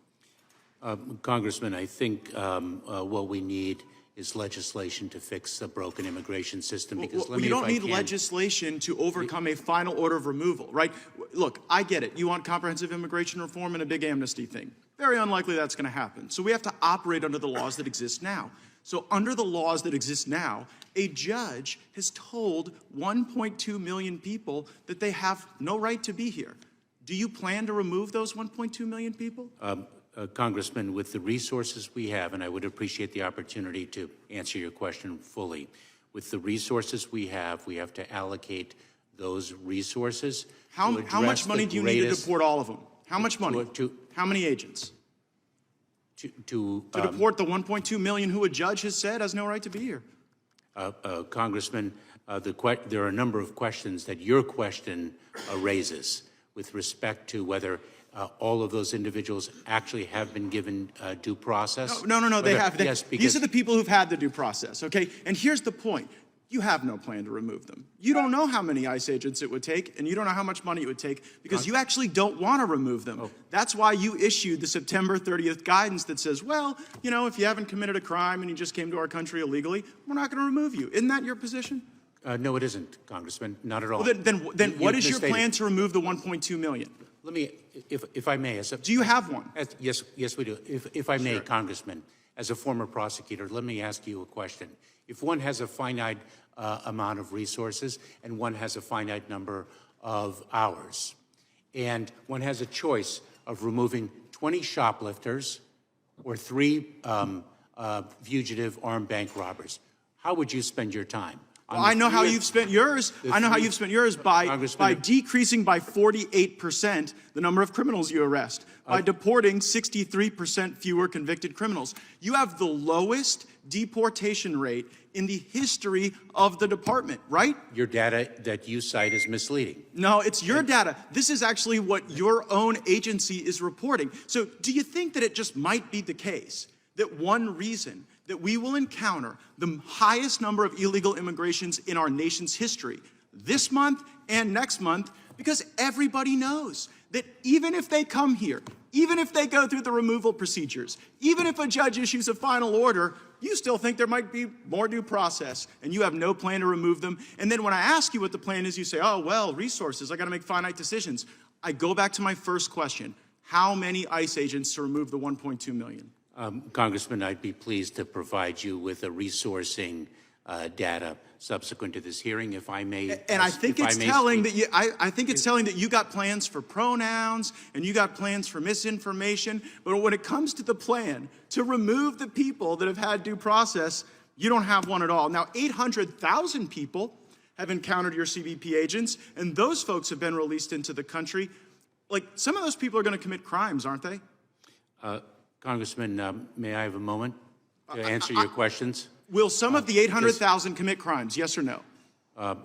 S19: Congressman, I think what we need is legislation to fix the broken immigration system. Because
S12: you don't need legislation to overcome a final order of removal, right? Look, I get it. You want comprehensive immigration reform and a big amnesty thing. Very unlikely that's going to happen. So we have to operate under the laws that exist now. So under the laws that exist now, a judge has told 1.2 million people that they have no right to be here. Do you plan to remove those 1.2 million people?
S19: Congressman, with the resources we have, and I would appreciate the opportunity to answer your question fully. With the resources we have to allocate those resources.
S12: How much money do you need to deport all of them? How much money? How many agents? To deport the 1.2 million who a judge has said has no right to be here.
S19: Congressman, there are a number of questions that your question raises with respect to whether all of those individuals actually have been given due process.
S12: No, they have.
S19: Yes,
S12: these are the people who've had the due process, okay? And here's the point. You have no plan to remove them. You don't know how many ICE agents it would take, and you don't know how much money it would take because you actually don't want to remove them. That's why you issued the September 30th guidance that says, well, you know, if you haven't committed a crime and you just came to our country illegally, we're not going to remove you. Isn't that your position?
S19: No, it isn't, Congressman. Not at all.
S12: Well, then what is your plan to remove the 1.2 million?
S19: Let me, if I may.
S12: Do you have one?
S19: Yes, we do. If I may, Congressman, As a former prosecutor, let me ask you a question. If one has a finite amount of resources and one has a finite number of hours, and one has a choice of removing 20 shoplifters or 3 fugitive armed bank robbers, how would you spend your time?
S12: Well, I know how you've spent yours. I know how you've spent yours by decreasing by 48% the number of criminals you arrest, by deporting 63% fewer convicted criminals. You have the lowest deportation rate in the history of the department, right?
S19: Your data that you cite is misleading.
S12: No, it's your data. This is actually what your own agency is reporting. So do you think that it just might be the case that one reason that we will encounter the highest number of illegal immigrations in our nation's history this month and next month, because everybody knows that even if they come here, even if they go through the removal procedures, even if a judge issues a final order, you still think there might be more due process, and you have no plan to remove them. And then when I ask you what the plan is, you say, oh, well, resources, I got to make finite decisions. I go back to my first question. How many ICE agents to remove the 1.2 million?
S19: Congressman, I'd be pleased to provide you with a resourcing data subsequent to this hearing, if I may.
S12: And I think it's telling that you. I think it's telling that you got plans for pronouns and you got plans for misinformation. But when it comes to the plan to remove the people that have had due process, you don't have one at all. Now, 800,000 people have encountered your CBP agents, and those folks have been released into the country. Like, some of those people are going to commit crimes, aren't they?
S19: Congressman, may I have a moment to answer your questions?
S12: Will some of the 800,000 commit crimes, yes or no?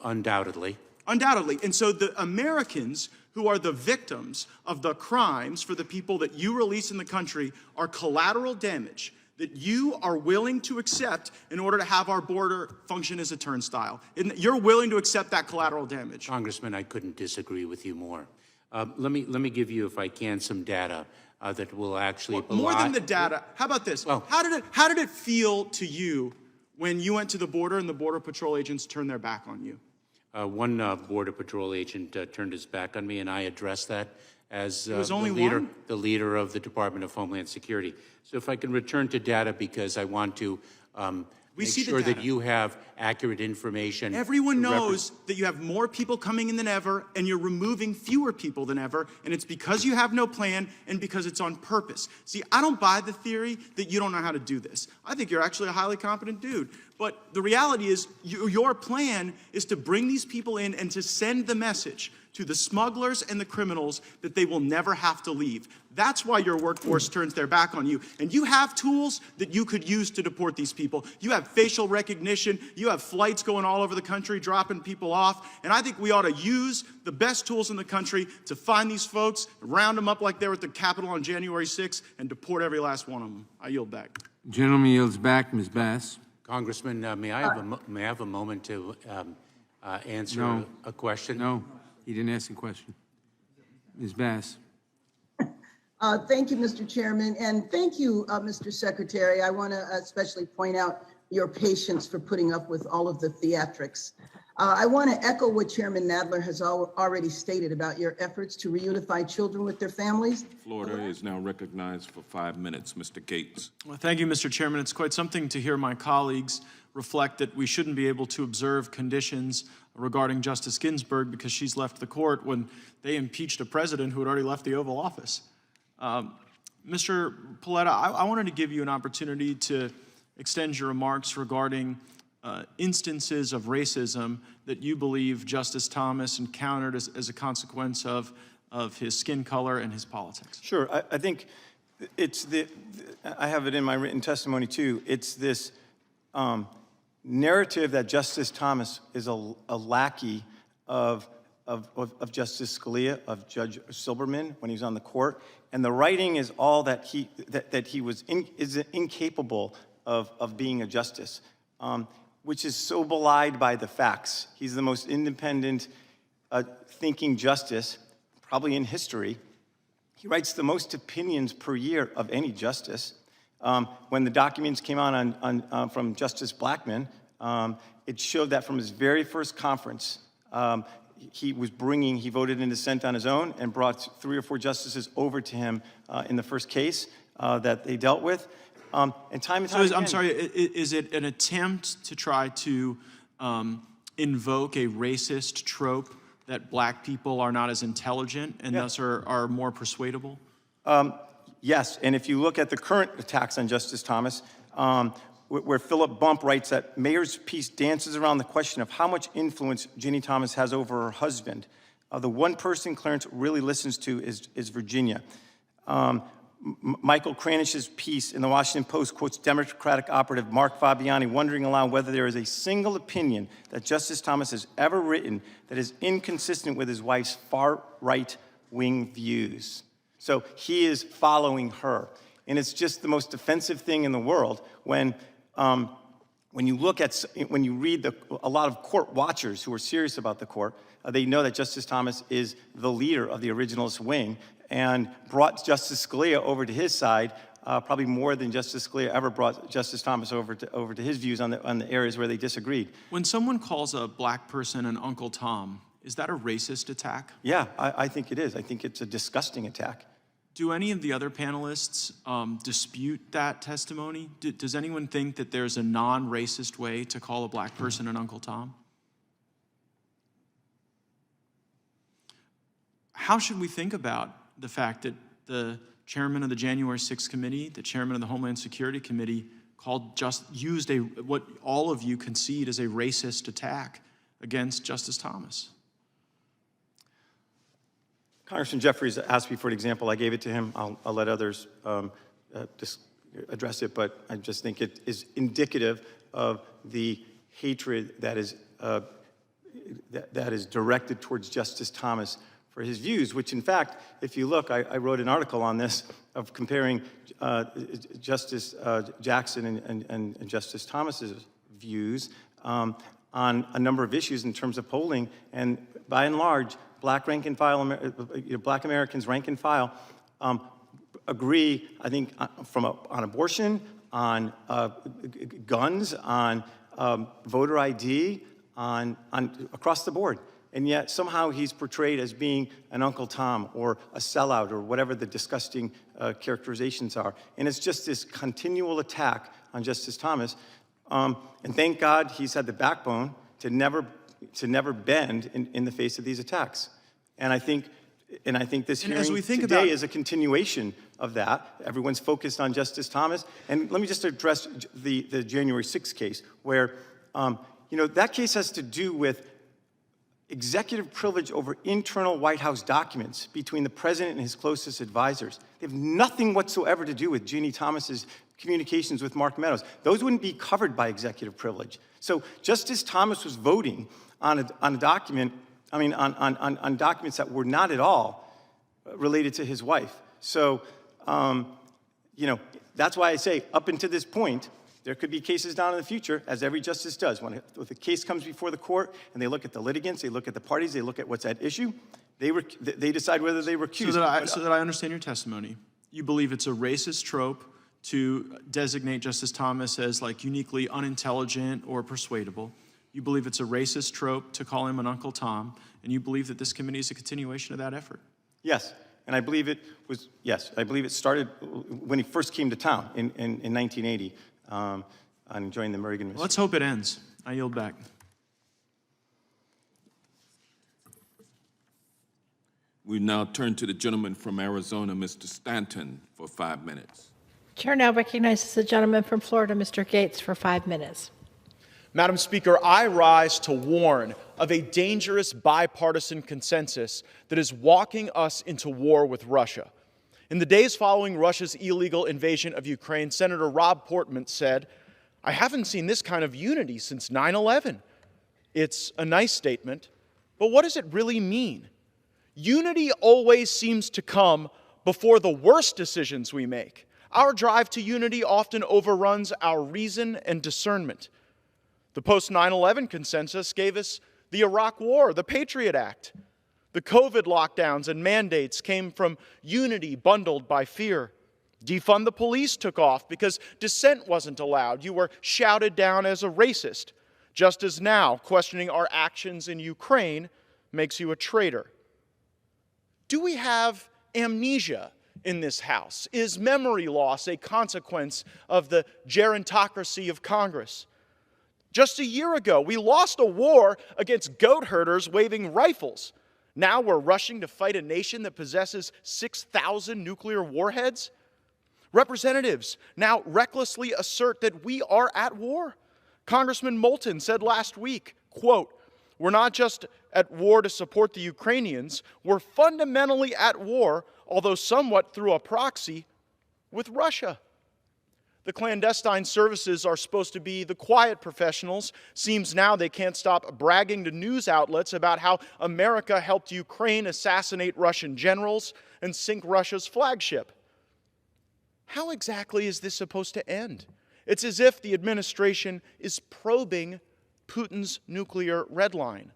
S19: Undoubtedly.
S12: Undoubtedly. And so the Americans who are the victims of the crimes for the people that you release in the country are collateral damage that you are willing to accept in order to have our border function as a turnstile. You're willing to accept that collateral damage.
S19: Congressman, I couldn't disagree with you more. Let me give you, if I can, some data that will actually
S12: more than the data. How about this?
S19: Well,
S12: how did it feel to you when you went to the border and the Border Patrol agents turned their back on you?
S19: One Border Patrol agent turned his back on me, and I addressed that as
S12: the
S19: leader of the Department of Homeland Security. So if I can return to data, because I want to make sure that you have accurate information.
S12: Everyone knows that you have more people coming in than ever, and you're removing fewer people than ever, and it's because you have no plan and because it's on purpose. See, I don't buy the theory that you don't know how to do this. I think you're actually a highly competent dude. But the reality is, your plan is to bring these people in and to send the message to the smugglers and the criminals that they will never have to leave. That's why your workforce turns their back on you. And you have tools that you could use to deport these people. You have facial recognition. You have flights going all over the country, dropping people off. And I think we ought to use the best tools in the country to find these folks, round them up like they were at the Capitol on January 6th, and deport every last one of them. I yield back.
S8: Gentleman yields back. Ms. Bass.
S19: Congressman, may I have a moment to answer a question?
S8: No, he didn't ask a question. Ms. Bass.
S20: Thank you, Mr. Chairman, and thank you, Mr. Secretary. I want to especially point out your patience for putting up with all of the theatrics. I want to echo what Chairman Nadler has already stated about your efforts to reunify children with their families.
S21: Florida is now recognized for 5 minutes. Mr. Gaetz.
S12: Well, thank you, Mr. Chairman. It's quite something to hear my colleagues reflect that we shouldn't be able to observe conditions regarding Justice Ginsburg because she's left the court when they impeached a president who had already left the Oval Office. Mr. Paletta, I wanted to give you an opportunity to extend your remarks regarding instances of racism that you believe Justice Thomas encountered as a consequence of his skin color and his politics.
S22: Sure. I think it's I have it in my written testimony too. It's this narrative that Justice Thomas is a lackey of Justice Scalia, of Judge Silberman when he was on the court, and the writing is all that he is incapable of being a justice, which is so belied by the facts. He's the most independent thinking justice probably in history. He writes the most opinions per year of any justice. When the documents came out from Justice Blackmun, it showed that from his very first conference, he voted in dissent on his own and brought 3 or 4 justices over to him in the first case that they dealt with. And time and
S6: So
S22: time
S6: I'm
S22: again-
S6: sorry, is it an attempt to try to invoke a racist trope that black people are not as intelligent and thus are more persuadable?
S22: Yes, and if you look at the current attacks on Justice Thomas, where Philip Bump writes that Mayor's piece dances around the question of how much influence Ginny Thomas has over her husband. The one person Clarence really listens to is Virginia. Michael Kranish's piece in the Washington Post quotes Democratic operative Mark Fabiani wondering aloud whether there is a single opinion that Justice Thomas has ever written that is inconsistent with his wife's far-right wing views. So he is following her. And it's just the most offensive thing in the world when you read a lot of court watchers who are serious about the court, they know that Justice Thomas is the leader of the originalist wing and brought Justice Scalia over to his side, probably more than Justice Scalia ever brought Justice Thomas over to his views on the areas where they disagreed.
S6: When someone calls a black person an Uncle Tom, is that a racist attack?
S22: Yeah, I think it is. I think it's a disgusting attack.
S6: Do any of the other panelists dispute that testimony? Does anyone think that there's a non-racist way to call a black person an Uncle Tom? How should we think about the fact that the chairman of the January 6th committee, the chairman of the Homeland Security Committee, used what all of you concede is a racist attack against Justice Thomas?
S22: Congressman Jeffries asked me for an example. I gave it to him. I'll let others just address it, but I just think it is indicative of the hatred that is directed towards Justice Thomas for his views, which in fact, if you look, I wrote an article on this of comparing Justice Jackson and Justice Thomas's views on a number of issues in terms of polling, and by and large, Black Americans rank and file agree, I think, on abortion, on guns, on voter ID, on across the board. And yet somehow he's portrayed as being an Uncle Tom or a sellout or whatever the disgusting characterizations are. And it's just this continual attack on Justice Thomas. And thank God he's had the backbone to never bend in the face of these attacks. And I think this hearing today is a continuation of that. Everyone's focused on Justice Thomas. And let me just address the January 6th case, where that case has to do with executive privilege over internal White House documents between the president and his closest advisors. They have nothing whatsoever to do with Ginny Thomas's communications with Mark Meadows. Those wouldn't be covered by executive privilege. So Justice Thomas was voting on a document, on documents that were not at all related to his wife. So, that's why I say up until this point, there could be cases down in the future, as every justice does. When the case comes before the court and they look at the litigants, they look at the parties, they look at what's at issue, they decide whether they recuse.
S6: So that I understand your testimony, you believe it's a racist trope to designate Justice Thomas as like uniquely unintelligent or persuadable. You believe it's a racist trope to call him an Uncle Tom, and you believe that this committee is a continuation of that effort.
S22: Yes, and I believe it started when he first came to town in 1980. On joining the Reagan administration.
S6: Let's hope it ends. I yield back.
S21: We now turn to the gentleman from Arizona, Mr. Stanton, for 5 minutes.
S1: Chair now recognizes the gentleman from Florida, Mr. Gaetz, for 5 minutes.
S6: Madam Speaker, I rise to warn of a dangerous bipartisan consensus that is walking us into war with Russia. In the days following Russia's illegal invasion of Ukraine, Senator Rob Portman said, "I haven't seen this kind of unity since 9/11. It's a nice statement, but what does it really mean? Unity always seems to come before the worst decisions we make. Our drive to unity often overruns our reason and discernment. The post-9/11 consensus gave us the Iraq War, the Patriot Act. The COVID lockdowns and mandates came from unity bundled by fear. Defund the police took off because dissent wasn't allowed. You were shouted down as a racist, just as now questioning our actions in Ukraine makes you a traitor. Do we have amnesia in this House? Is memory loss a consequence of the gerontocracy of Congress? Just a year ago, we lost a war against goat herders waving rifles. Now we're rushing to fight a nation that possesses 6,000 nuclear warheads? Representatives now recklessly assert that we are at war. Congressman Moulton said last week, quote, "We're not just at war to support the Ukrainians, we're fundamentally at war, although somewhat through a proxy, with Russia." The clandestine services are supposed to be the quiet professionals. Seems now they can't stop bragging to news outlets about how America helped Ukraine assassinate Russian generals and sink Russia's flagship. How exactly is this supposed to end? It's as if the administration is probing Putin's nuclear red line.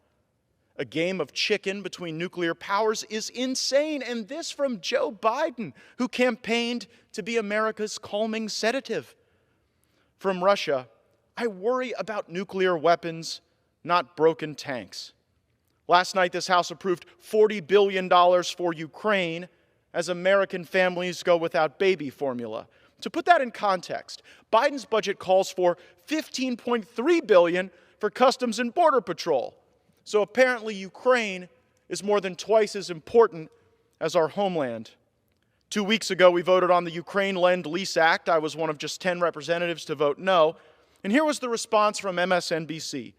S6: A game of chicken between nuclear powers is insane, and this from Joe Biden, who campaigned to be America's calming sedative. From Russia, I worry about nuclear weapons, not broken tanks. Last night, this House approved $40 billion for Ukraine as American families go without baby formula. To put that in context, Biden's budget calls for $15.3 billion for Customs and Border Patrol. So apparently Ukraine is more than twice as important as our homeland. 2 weeks ago, we voted on the Ukraine Lend-Lease Act. I was one of just 10 representatives to vote no. And here was the response from MSNBC.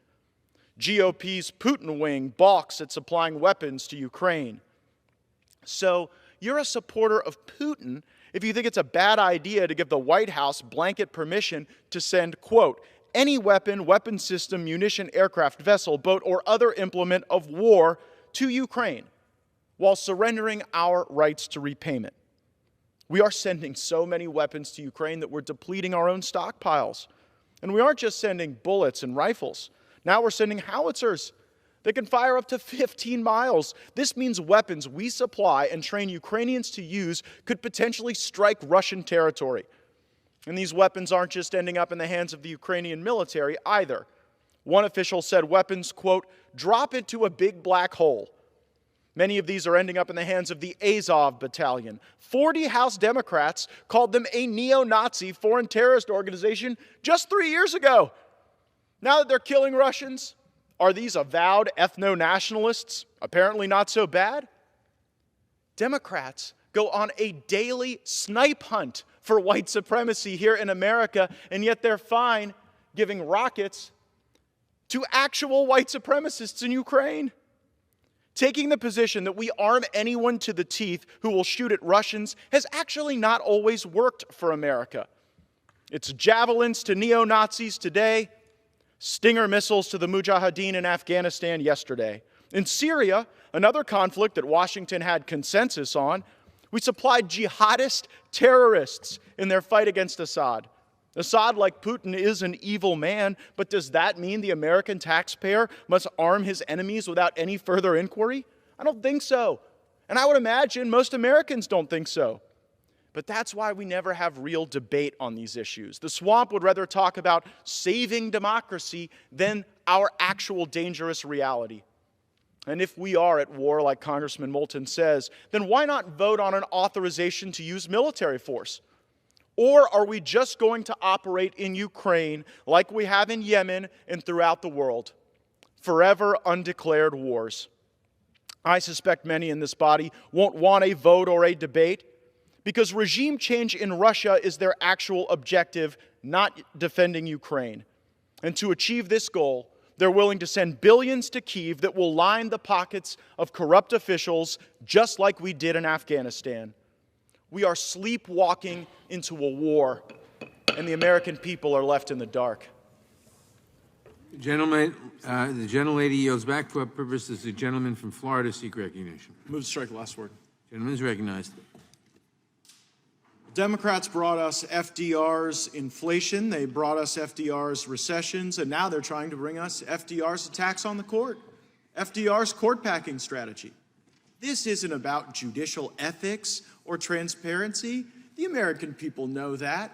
S6: GOP's Putin wing balks at supplying weapons to Ukraine. So you're a supporter of Putin if you think it's a bad idea to give the White House blanket permission to send, quote, "any weapon, weapon system, munition, aircraft, vessel, boat, or other implement of war to Ukraine, while surrendering our rights to repayment." We are sending so many weapons to Ukraine that we're depleting our own stockpiles. And we aren't just sending bullets and rifles. Now we're sending howitzers. They can fire up to 15 miles. This means weapons we supply and train Ukrainians to use could potentially strike Russian territory. And these weapons aren't just ending up in the hands of the Ukrainian military either. One official said weapons, quote, "drop into a big black hole." Many of these are ending up in the hands of the Azov Battalion. 40 House Democrats called them a neo-Nazi foreign terrorist organization just 3 years ago. Now that they're killing Russians, are these avowed ethno-nationalists apparently not so bad? Democrats go on a daily snipe hunt for white supremacy here in America, and yet they're fine giving rockets to actual white supremacists in Ukraine. Taking the position that we arm anyone to the teeth who will shoot at Russians has actually not always worked for America. It's javelins to neo-Nazis today, Stinger missiles to the Mujahideen in Afghanistan yesterday. In Syria, another conflict that Washington had consensus on, we supplied jihadist terrorists in their fight against Assad. Assad, like Putin, is an evil man, but does that mean the American taxpayer must arm his enemies without any further inquiry? I don't think so. And I would imagine most Americans don't think so. But that's why we never have real debate on these issues. The swamp would rather talk about saving democracy than our actual dangerous reality. And if we are at war, like Congressman Moulton says, then why not vote on an authorization to use military force? Or are we just going to operate in Ukraine like we have in Yemen and throughout the world? Forever undeclared wars. I suspect many in this body won't want a vote or a debate because regime change in Russia is their actual objective, not defending Ukraine. And to achieve this goal, they're willing to send billions to Kyiv that will line the pockets of corrupt officials just like we did in Afghanistan. We are sleepwalking into a war, and the American people are left in the dark.
S8: Gentleman, the gentlelady yields back. For what purpose does the gentleman from Florida seek recognition?
S12: Move to strike the last word.
S8: Gentleman is recognized.
S12: Democrats brought us FDR's inflation, they brought us FDR's recessions, and now they're trying to bring us FDR's attacks on the court, FDR's court packing strategy. This isn't about judicial ethics or transparency. The American people know that.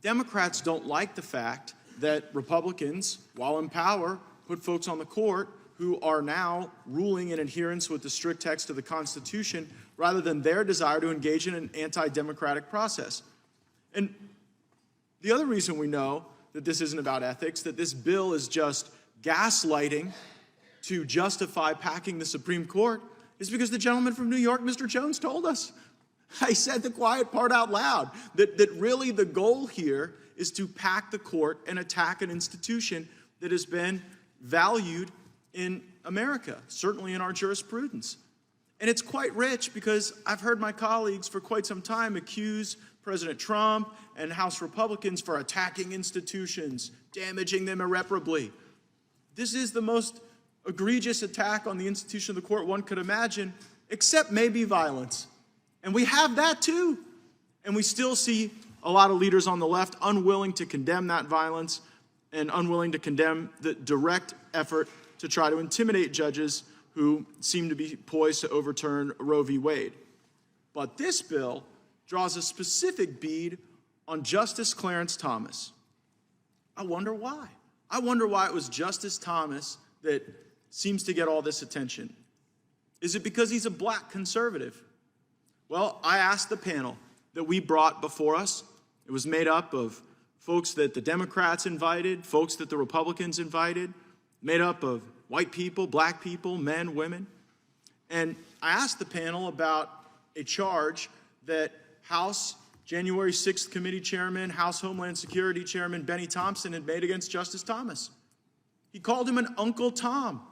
S12: Democrats don't like the fact that Republicans, while in power, put folks on the court who are now ruling in adherence with the strict text of the Constitution rather than their desire to engage in an anti-democratic process. And the other reason we know that this isn't about ethics, that this bill is just gaslighting to justify packing the Supreme Court, is because the gentleman from New York, Mr. Jones, told us. I said the quiet part out loud, that really the goal here is to pack the court and attack an institution that has been valued in America, certainly in our jurisprudence. And it's quite rich because I've heard my colleagues for quite some time accuse President Trump and House Republicans for attacking institutions, damaging them irreparably. This is the most egregious attack on the institution of the court one could imagine, except maybe violence. And we have that too. And we still see a lot of leaders on the left unwilling to condemn that violence and unwilling to condemn the direct effort to try to intimidate judges who seem to be poised to overturn Roe v. Wade. But this bill draws a specific bead on Justice Clarence Thomas. I wonder why. I wonder why it was Justice Thomas that seems to get all this attention. Is it because he's a black conservative? Well, I asked the panel that we brought before us. It was made up of folks that the Democrats invited, folks that the Republicans invited, made up of white people, black people, men, women. And I asked the panel about a charge that House January 6th Committee Chairman, House Homeland Security Chairman Benny Thompson had made against Justice Thomas. He called him an Uncle Tom.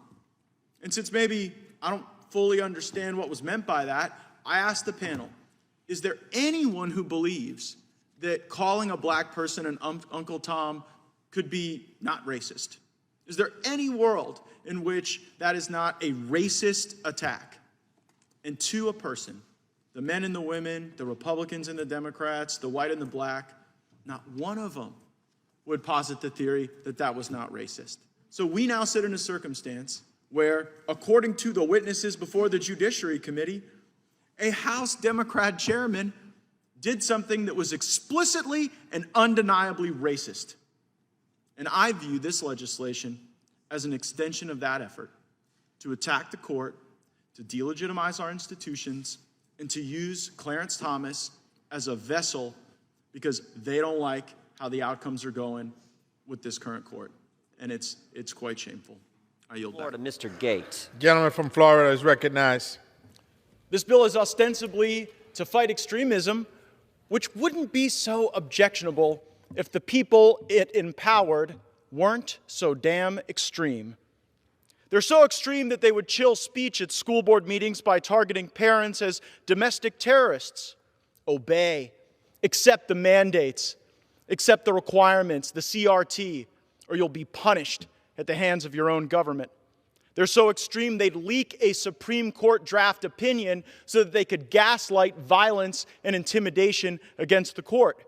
S12: And since maybe I don't fully understand what was meant by that, I asked the panel, is there anyone who believes that calling a black person an Uncle Tom could be not racist? Is there any world in which that is not a racist attack? And to a person, the men and the women, the Republicans and the Democrats, the white and the black, not one of them would posit the theory that that was not racist. So we now sit in a circumstance where, according to the witnesses before the Judiciary Committee, a House Democrat chairman did something that was explicitly and undeniably racist. And I view this legislation as an extension of that effort to attack the court, to delegitimize our institutions, and to use Clarence Thomas as a vessel because they don't like how the outcomes are going with this current court. And it's quite shameful. I yield back.
S3: Mr. Gaetz.
S4: Gentleman from Florida is recognized.
S6: This bill is ostensibly to fight extremism, which wouldn't be so objectionable if the people it empowered weren't so damn extreme. They're so extreme that they would chill speech at school board meetings by targeting parents as domestic terrorists. Obey, accept the mandates, accept the requirements, the CRT, or you'll be punished at the hands of your own government. They're so extreme they'd leak a Supreme Court draft opinion so that they could gaslight violence and intimidation against the court.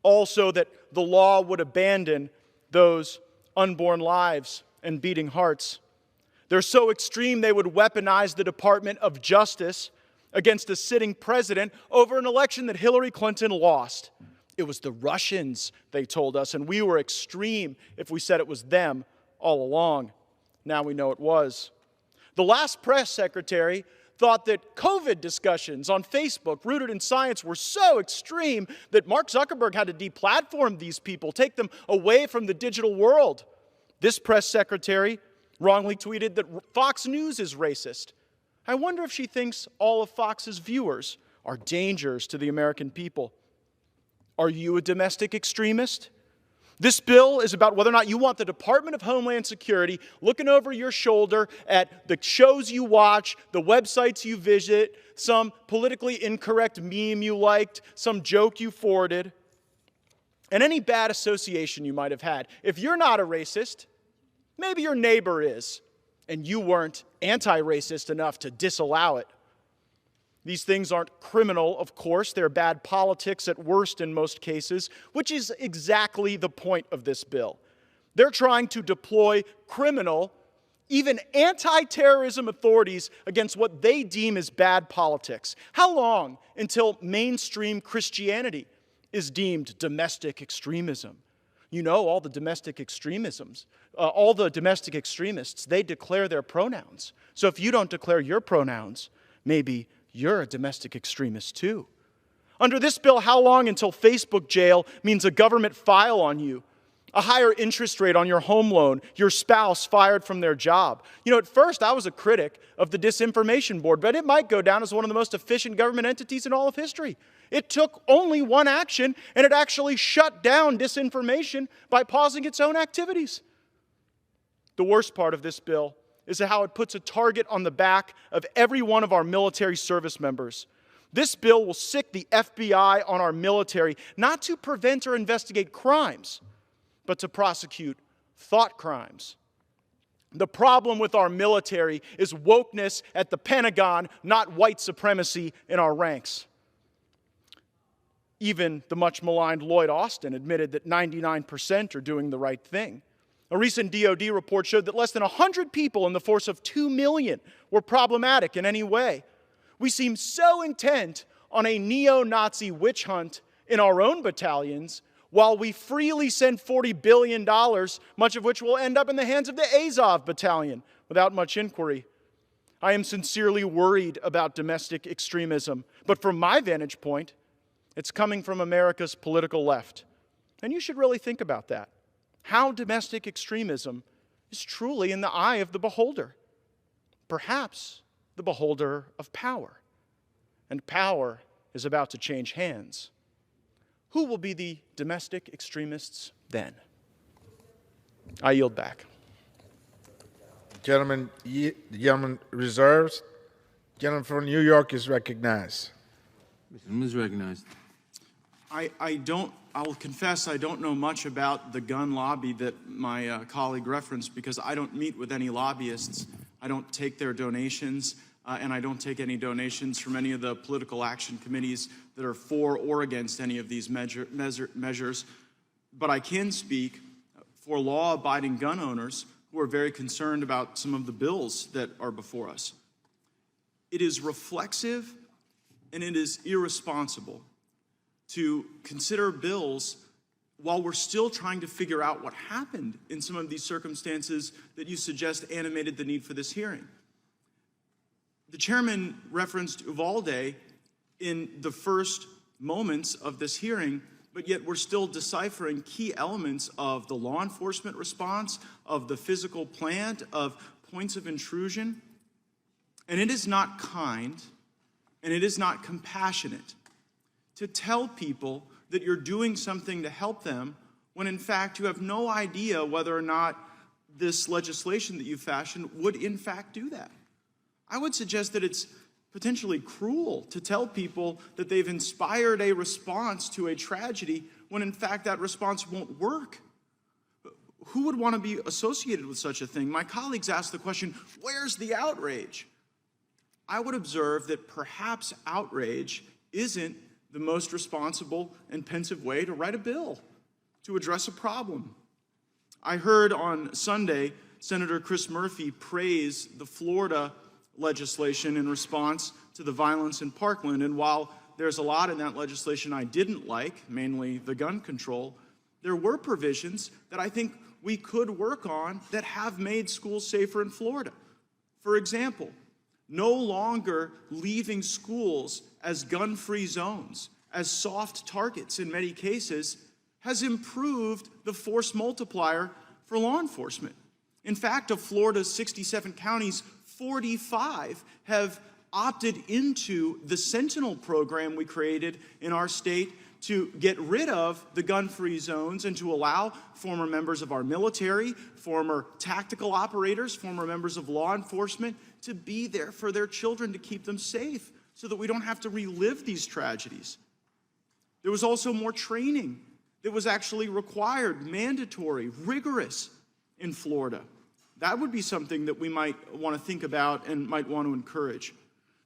S6: Also that the law would abandon those unborn lives and beating hearts. They're so extreme they would weaponize the Department of Justice against a sitting president over an election that Hillary Clinton lost. It was the Russians, they told us, and we were extreme if we said it was them all along. Now we know it was. The last press secretary thought that COVID discussions on Facebook rooted in science were so extreme that Mark Zuckerberg had to deplatform these people, take them away from the digital world. This press secretary wrongly tweeted that Fox News is racist. I wonder if she thinks all of Fox's viewers are dangers to the American people. Are you a domestic extremist? This bill is about whether or not you want the Department of Homeland Security looking over your shoulder at the shows you watch, the websites you visit, some politically incorrect meme you liked, some joke you forwarded, and any bad association you might have had. If you're not a racist, maybe your neighbor is, and you weren't anti-racist enough to disallow it. These things aren't criminal, of course. They're bad politics at worst in most cases, which is exactly the point of this bill. They're trying to deploy criminal, even anti-terrorism authorities against what they deem as bad politics. How long until mainstream Christianity is deemed domestic extremism? You know, all the domestic extremisms, all the domestic extremists, they declare their pronouns. So if you don't declare your pronouns, maybe you're a domestic extremist too. Under this bill, how long until Facebook jail means a government file on you, a higher interest rate on your home loan, your spouse fired from their job? You know, at first I was a critic of the Disinformation Board, but it might go down as one of the most efficient government entities in all of history. It took only one action, and it actually shut down disinformation by pausing its own activities. The worst part of this bill is how it puts a target on the back of every one of our military service members. This bill will sic the FBI on our military, not to prevent or investigate crimes, but to prosecute thought crimes. The problem with our military is wokeness at the Pentagon, not white supremacy in our ranks. Even the much maligned Lloyd Austin admitted that 99% are doing the right thing. A recent DoD report showed that less than 100 people in the force of 2 million were problematic in any way. We seem so intent on a neo-Nazi witch hunt in our own battalions, while we freely send $40 billion, much of which will end up in the hands of the Azov battalion, without much inquiry. I am sincerely worried about domestic extremism, but from my vantage point, it's coming from America's political left. And you should really think about that. How domestic extremism is truly in the eye of the beholder. Perhaps the beholder of power. And power is about to change hands. Who will be the domestic extremists then? I yield back.
S4: The gentleman reserves. Gentleman from New York is recognized.
S8: The gentleman is recognized.
S12: I will confess I don't know much about the gun lobby that my colleague referenced, because I don't meet with any lobbyists. I don't take their donations, and I don't take any donations from any of the political action committees that are for or against any of these measures. But I can speak for law-abiding gun owners who are very concerned about some of the bills that are before us. It is reflexive and it is irresponsible to consider bills while we're still trying to figure out what happened in some of these circumstances that you suggest animated the need for this hearing. The chairman referenced Uvalde in the first moments of this hearing, but yet we're still deciphering key elements of the law enforcement response, of the physical plant, of points of intrusion. And it is not kind, and it is not compassionate to tell people that you're doing something to help them when in fact you have no idea whether or not this legislation that you fashioned would in fact do that. I would suggest that it's potentially cruel to tell people that they've inspired a response to a tragedy when in fact that response won't work. Who would want to be associated with such a thing? My colleagues asked the question, where's the outrage? I would observe that perhaps outrage isn't the most responsible and pensive way to write a bill, to address a problem. I heard on Sunday Senator Chris Murphy praise the Florida legislation in response to the violence in Parkland, and while there's a lot in that legislation I didn't like, mainly the gun control, there were provisions that I think we could work on that have made schools safer in Florida. For example, no longer leaving schools as gun-free zones, as soft targets in many cases, has improved the force multiplier for law enforcement. In fact, of Florida's 67 counties, 45 have opted into the Sentinel program we created in our state to get rid of the gun-free zones and to allow former members of our military, former tactical operators, former members of law enforcement to be there for their children to keep them safe so that we don't have to relive these tragedies. There was also more training that was actually required, mandatory, rigorous in Florida. That would be something that we might want to think about and might want to encourage.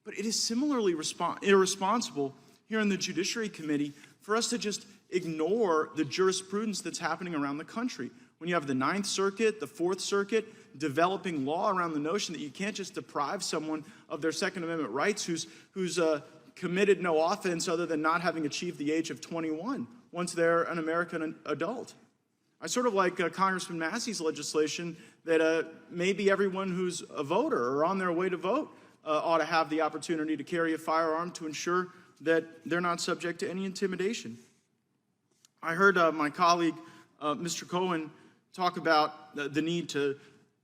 S12: But it is similarly irresponsible here in the Judiciary Committee for us to just ignore the jurisprudence that's happening around the country. When you have the Ninth Circuit, the Fourth Circuit, developing law around the notion that you can't just deprive someone of their Second Amendment rights who's committed no offense other than not having achieved the age of 21 once they're an American adult. I sort of like Congressman Massey's legislation that maybe everyone who's a voter or on their way to vote ought to have the opportunity to carry a firearm to ensure that they're not subject to any intimidation. I heard my colleague, Mr. Cohen, talk about the need to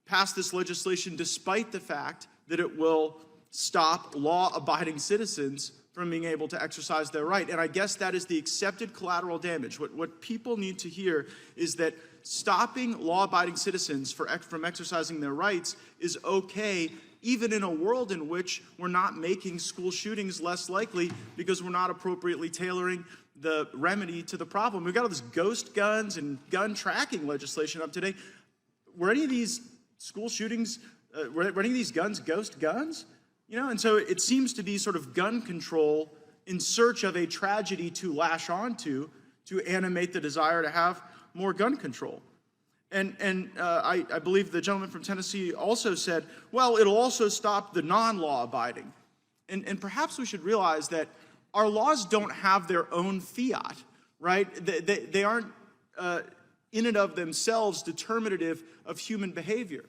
S12: pass this legislation despite the fact that it will stop law-abiding citizens from being able to exercise their right. And I guess that is the accepted collateral damage. What people need to hear is that stopping law-abiding citizens from exercising their rights is okay, even in a world in which we're not making school shootings less likely because we're not appropriately tailoring the remedy to the problem. We've got all this ghost guns and gun tracking legislation up today. Were any of these school shootings, were any of these guns ghost guns? You know, and so it seems to be sort of gun control in search of a tragedy to lash onto to animate the desire to have more gun control. And I believe the gentleman from Tennessee also said, well, it'll also stop the non-law abiding. And perhaps we should realize that our laws don't have their own fiat, right? They aren't in and of themselves determinative of human behavior.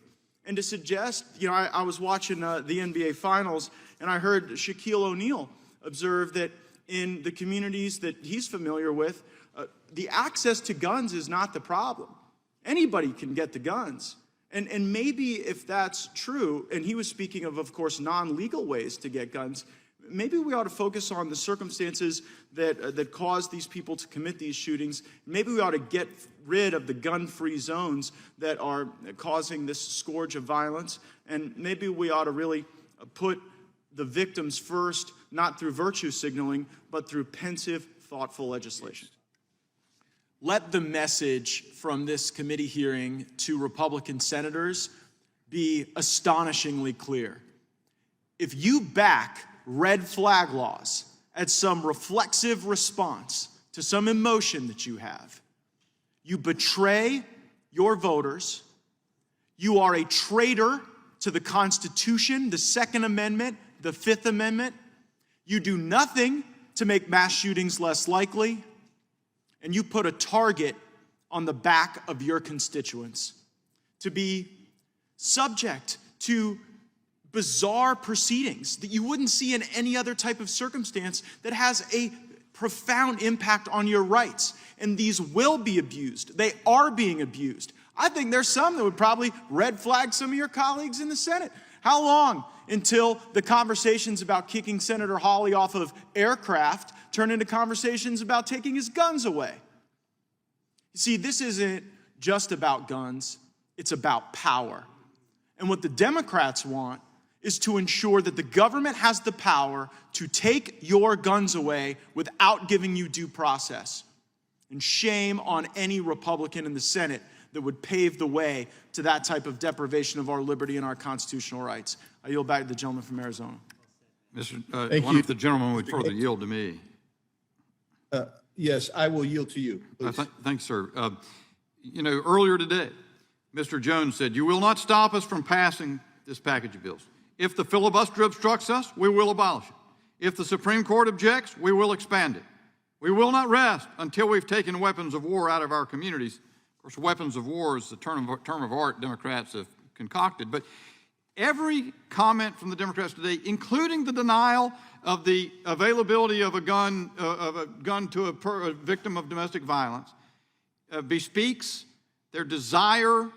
S12: And to suggest, you know, I was watching the NBA Finals, and I heard Shaquille O'Neal observe that in the communities that he's familiar with, the access to guns is not the problem. Anybody can get the guns. And maybe if that's true, and he was speaking of course, non-legal ways to get guns, maybe we ought to focus on the circumstances that cause these people to commit these shootings. Maybe we ought to get rid of the gun-free zones that are causing this scourge of violence. And maybe we ought to really put the victims first, not through virtue signaling, but through pensive, thoughtful legislation. Let the message from this committee hearing to Republican senators be astonishingly clear. If you back red flag laws as some reflexive response to some emotion that you have, you betray your voters, you are a traitor to the Constitution, the Second Amendment, the Fifth Amendment, you do nothing to make mass shootings less likely, and you put a target on the back of your constituents to be subject to bizarre proceedings that you wouldn't see in any other type of circumstance that has a profound impact on your rights. And these will be abused. They are being abused. I think there's some that would probably red flag some of your colleagues in the Senate. How long until the conversations about kicking Senator Hawley off of aircraft turn into conversations about taking his guns away? You see, this isn't just about guns, it's about power. And what the Democrats want is to ensure that the government has the power to take your guns away without giving you due process. And shame on any Republican in the Senate that would pave the way to that type of deprivation of our liberty and our constitutional rights. I yield back to the gentleman from Arizona.
S10: I wonder if the gentleman would further yield to me.
S2: Yes, I will yield to you.
S10: Thanks, sir. You know, earlier today, Mr. Jones said, "You will not stop us from passing this package of bills. If the filibuster obstructs us, we will abolish it. If the Supreme Court objects, we will expand it. We will not rest until we've taken weapons of war out of our communities." Of course, weapons of war is the term of art Democrats have concocted. But every comment from the Democrats today, including the denial of the availability of a gun to a victim of domestic violence, bespeaks their desire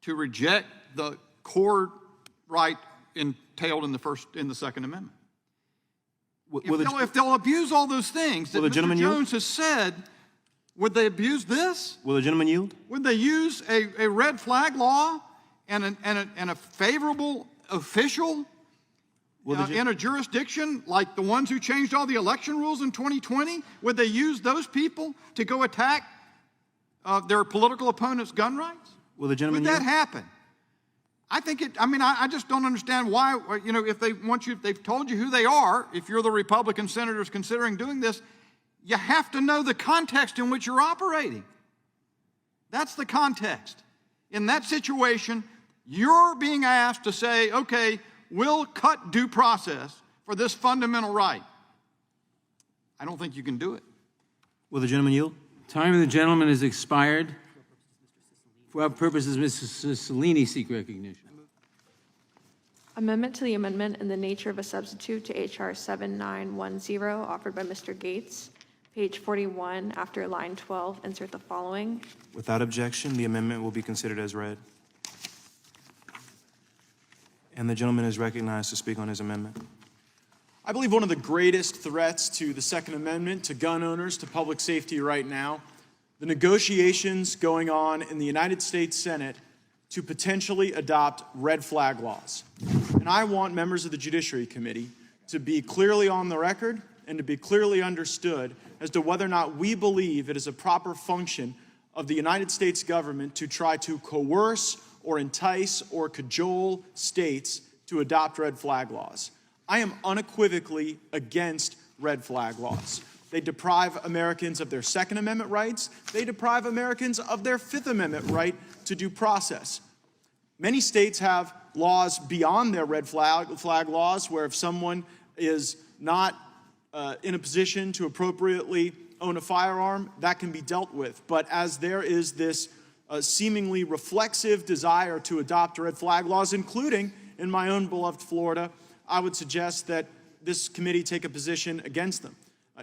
S10: to reject the core right entailed in the Second Amendment. If they'll abuse all those things that Mr. Jones has said, would they abuse this?
S22: Will the gentleman yield?
S10: Would they use a red flag law and a favorable official in a jurisdiction like the ones who changed all the election rules in 2020? Would they use those people to go attack their political opponents' gun rights?
S22: Will the gentleman
S10: Would that
S22: yield?
S10: happen? I think I just don't understand why, you know, if they've told you who they are, if you're the Republican senators considering doing this, you have to know the context in which you're operating. That's the context. In that situation, you're being asked to say, okay, we'll cut due process for this fundamental right. I don't think you can do it.
S22: Will the gentleman yield?
S8: Time of the gentleman has expired. For our purposes, Mrs. Cellini seek recognition.
S2: Amendment to the amendment in the nature of a substitute to H.R. 7910, offered by Mr. Gaetz. Page 41, after line 12, insert the following.
S3: Without objection, the amendment will be considered as read. And the gentleman is recognized to speak on his amendment.
S6: I believe one of the greatest threats to the Second Amendment, to gun owners, to public safety right now, the negotiations going on in the United States Senate to potentially adopt red flag laws. And I want members of the Judiciary Committee to be clearly on the record and to be clearly understood as to whether or not we believe it is a proper function of the United States government to try to coerce or entice or cajole states to adopt red flag laws. I am unequivocally against red flag laws. They deprive Americans of their Second Amendment rights. They deprive Americans of their Fifth Amendment right to due process. Many states have laws beyond their red flag laws where if someone is not in a position to appropriately own a firearm, that can be dealt with. But as there is this seemingly reflexive desire to adopt red flag laws, including in my own beloved Florida, I would suggest that this committee take a position against them.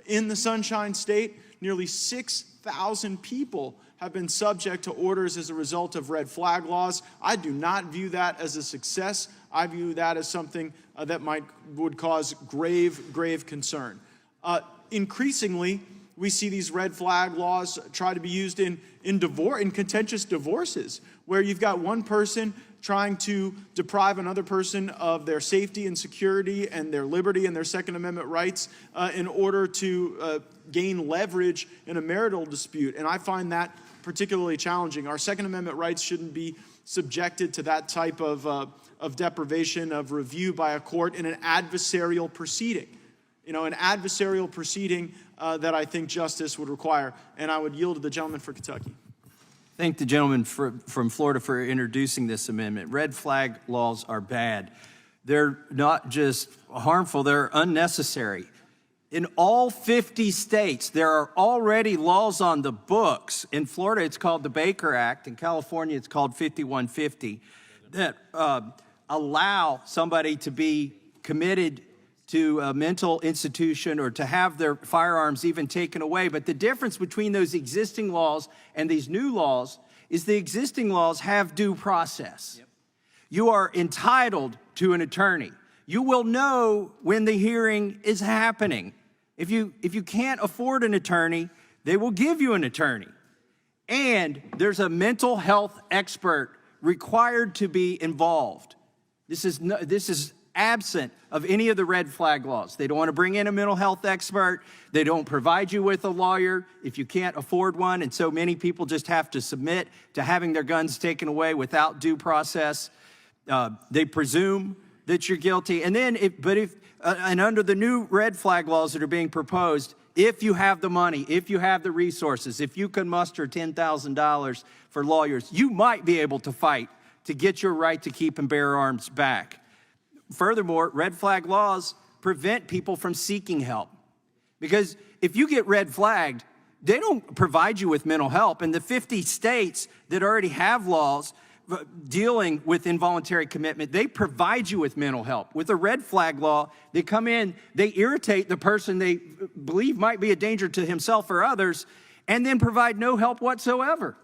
S6: In the Sunshine State, nearly 6,000 people have been subject to orders as a result of red flag laws. I do not view that as a success. I view that as something that would cause grave concern. Increasingly, we see these red flag laws try to be used in contentious divorces, where you've got one person trying to deprive another person of their safety and security and their liberty and their Second Amendment rights in order to gain leverage in a marital dispute. And I find that particularly challenging. Our Second Amendment rights shouldn't be subjected to that type of deprivation of review by a court in an adversarial proceeding. An adversarial proceeding that I think justice would require. And I would yield to the gentleman for Kentucky.
S23: Thank the gentleman from Florida for introducing this amendment. Red flag laws are bad. They're not just harmful, they're unnecessary. In all 50 states, there are already laws on the books. In Florida, it's called the Baker Act. In California, it's called 5150, that allow somebody to be committed to a mental institution or to have their firearms even taken away. But the difference between those existing laws and these new laws is the existing laws have due process. Yep. You are entitled to an attorney. You will know when the hearing is happening. If you can't afford an attorney, they will give you an attorney. And there's a mental health expert required to be involved. This is absent of any of the red flag laws. They don't want to bring in a mental health expert. They don't provide you with a lawyer if you can't afford one. And so many people just have to submit to having their guns taken away without due process. They presume that you're guilty. And then, and under the new red flag laws that are being proposed, if you have the money, if you have the resources, if you can muster $10,000 for lawyers, you might be able to fight to get your right to keep and bear arms back. Furthermore, red flag laws prevent people from seeking help. Because if you get red flagged, they don't provide you with mental help. And the 50 states that already have laws dealing with involuntary commitment, they provide you with mental help. With a red flag law, they come in, they irritate the person they believe might be a danger to himself or others, and then provide no help whatsoever.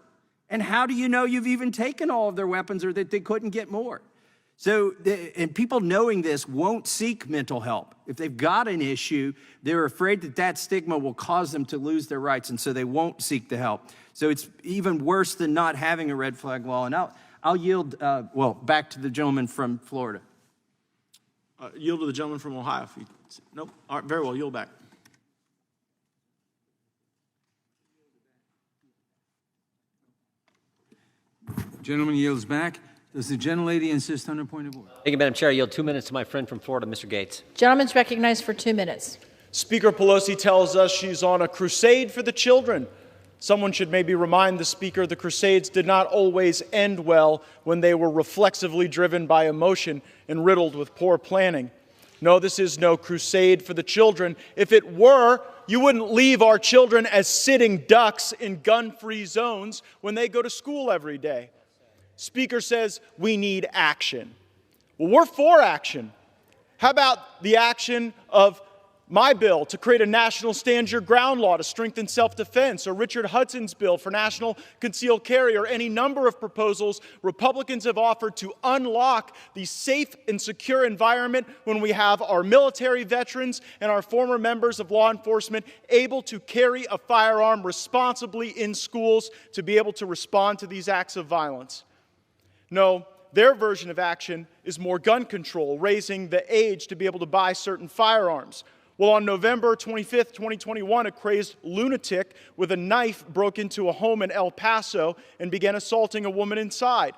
S23: And how do you know you've even taken all of their weapons or that they couldn't get more? So, and people knowing this won't seek mental help. If they've got an issue, they're afraid that that stigma will cause them to lose their rights, and so they won't seek the help. So it's even worse than not having a red flag law. And I'll yield, back to the gentleman from Florida.
S6: Yield to the gentleman from Ohio. Nope. All right, very well, yield back.
S8: Gentleman yields back. Does the gentlelady insist on her point of order?
S24: Thank you, Madam Chair. I yield 2 minutes to my friend from Florida, Mr. Gaetz.
S1: Gentleman's recognized for 2 minutes.
S6: Speaker Pelosi tells us she's on a crusade for the children. Someone should maybe remind the Speaker the crusades did not always end well when they were reflexively driven by emotion and riddled with poor planning. No, this is no crusade for the children. If it were, you wouldn't leave our children as sitting ducks in gun-free zones when they go to school every day. Speaker says we need action. Well, we're for action. How about the action of my bill to create a national stand your ground law to strengthen self-defense, or Richard Hudson's bill for national concealed carry, or any number of proposals Republicans have offered to unlock the safe and secure environment when we have our military veterans and our former members of law enforcement able to carry a firearm responsibly in schools to be able to respond to these acts of violence. No, their version of action is more gun control, raising the age to be able to buy certain firearms. Well, on November 25th, 2021, a crazed lunatic with a knife broke into a home in El Paso and began assaulting a woman inside.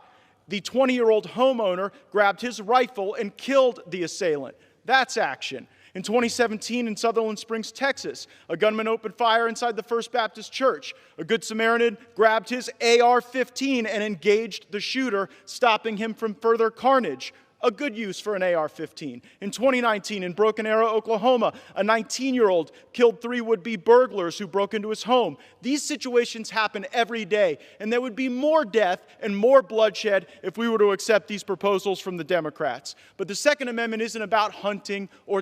S6: The 20-year-old homeowner grabbed his rifle and killed the assailant. That's action. In 2017, in Sutherland Springs, Texas, a gunman opened fire inside the First Baptist Church. A Good Samaritan grabbed his AR-15 and engaged the shooter, stopping him from further carnage. A good use for an AR-15. In 2019, in Broken Arrow, Oklahoma, a 19-year-old killed 3 would-be burglars who broke into his home. These situations happen every day, and there would be more death and more bloodshed if we were to accept these proposals from the Democrats. But the Second Amendment isn't about hunting or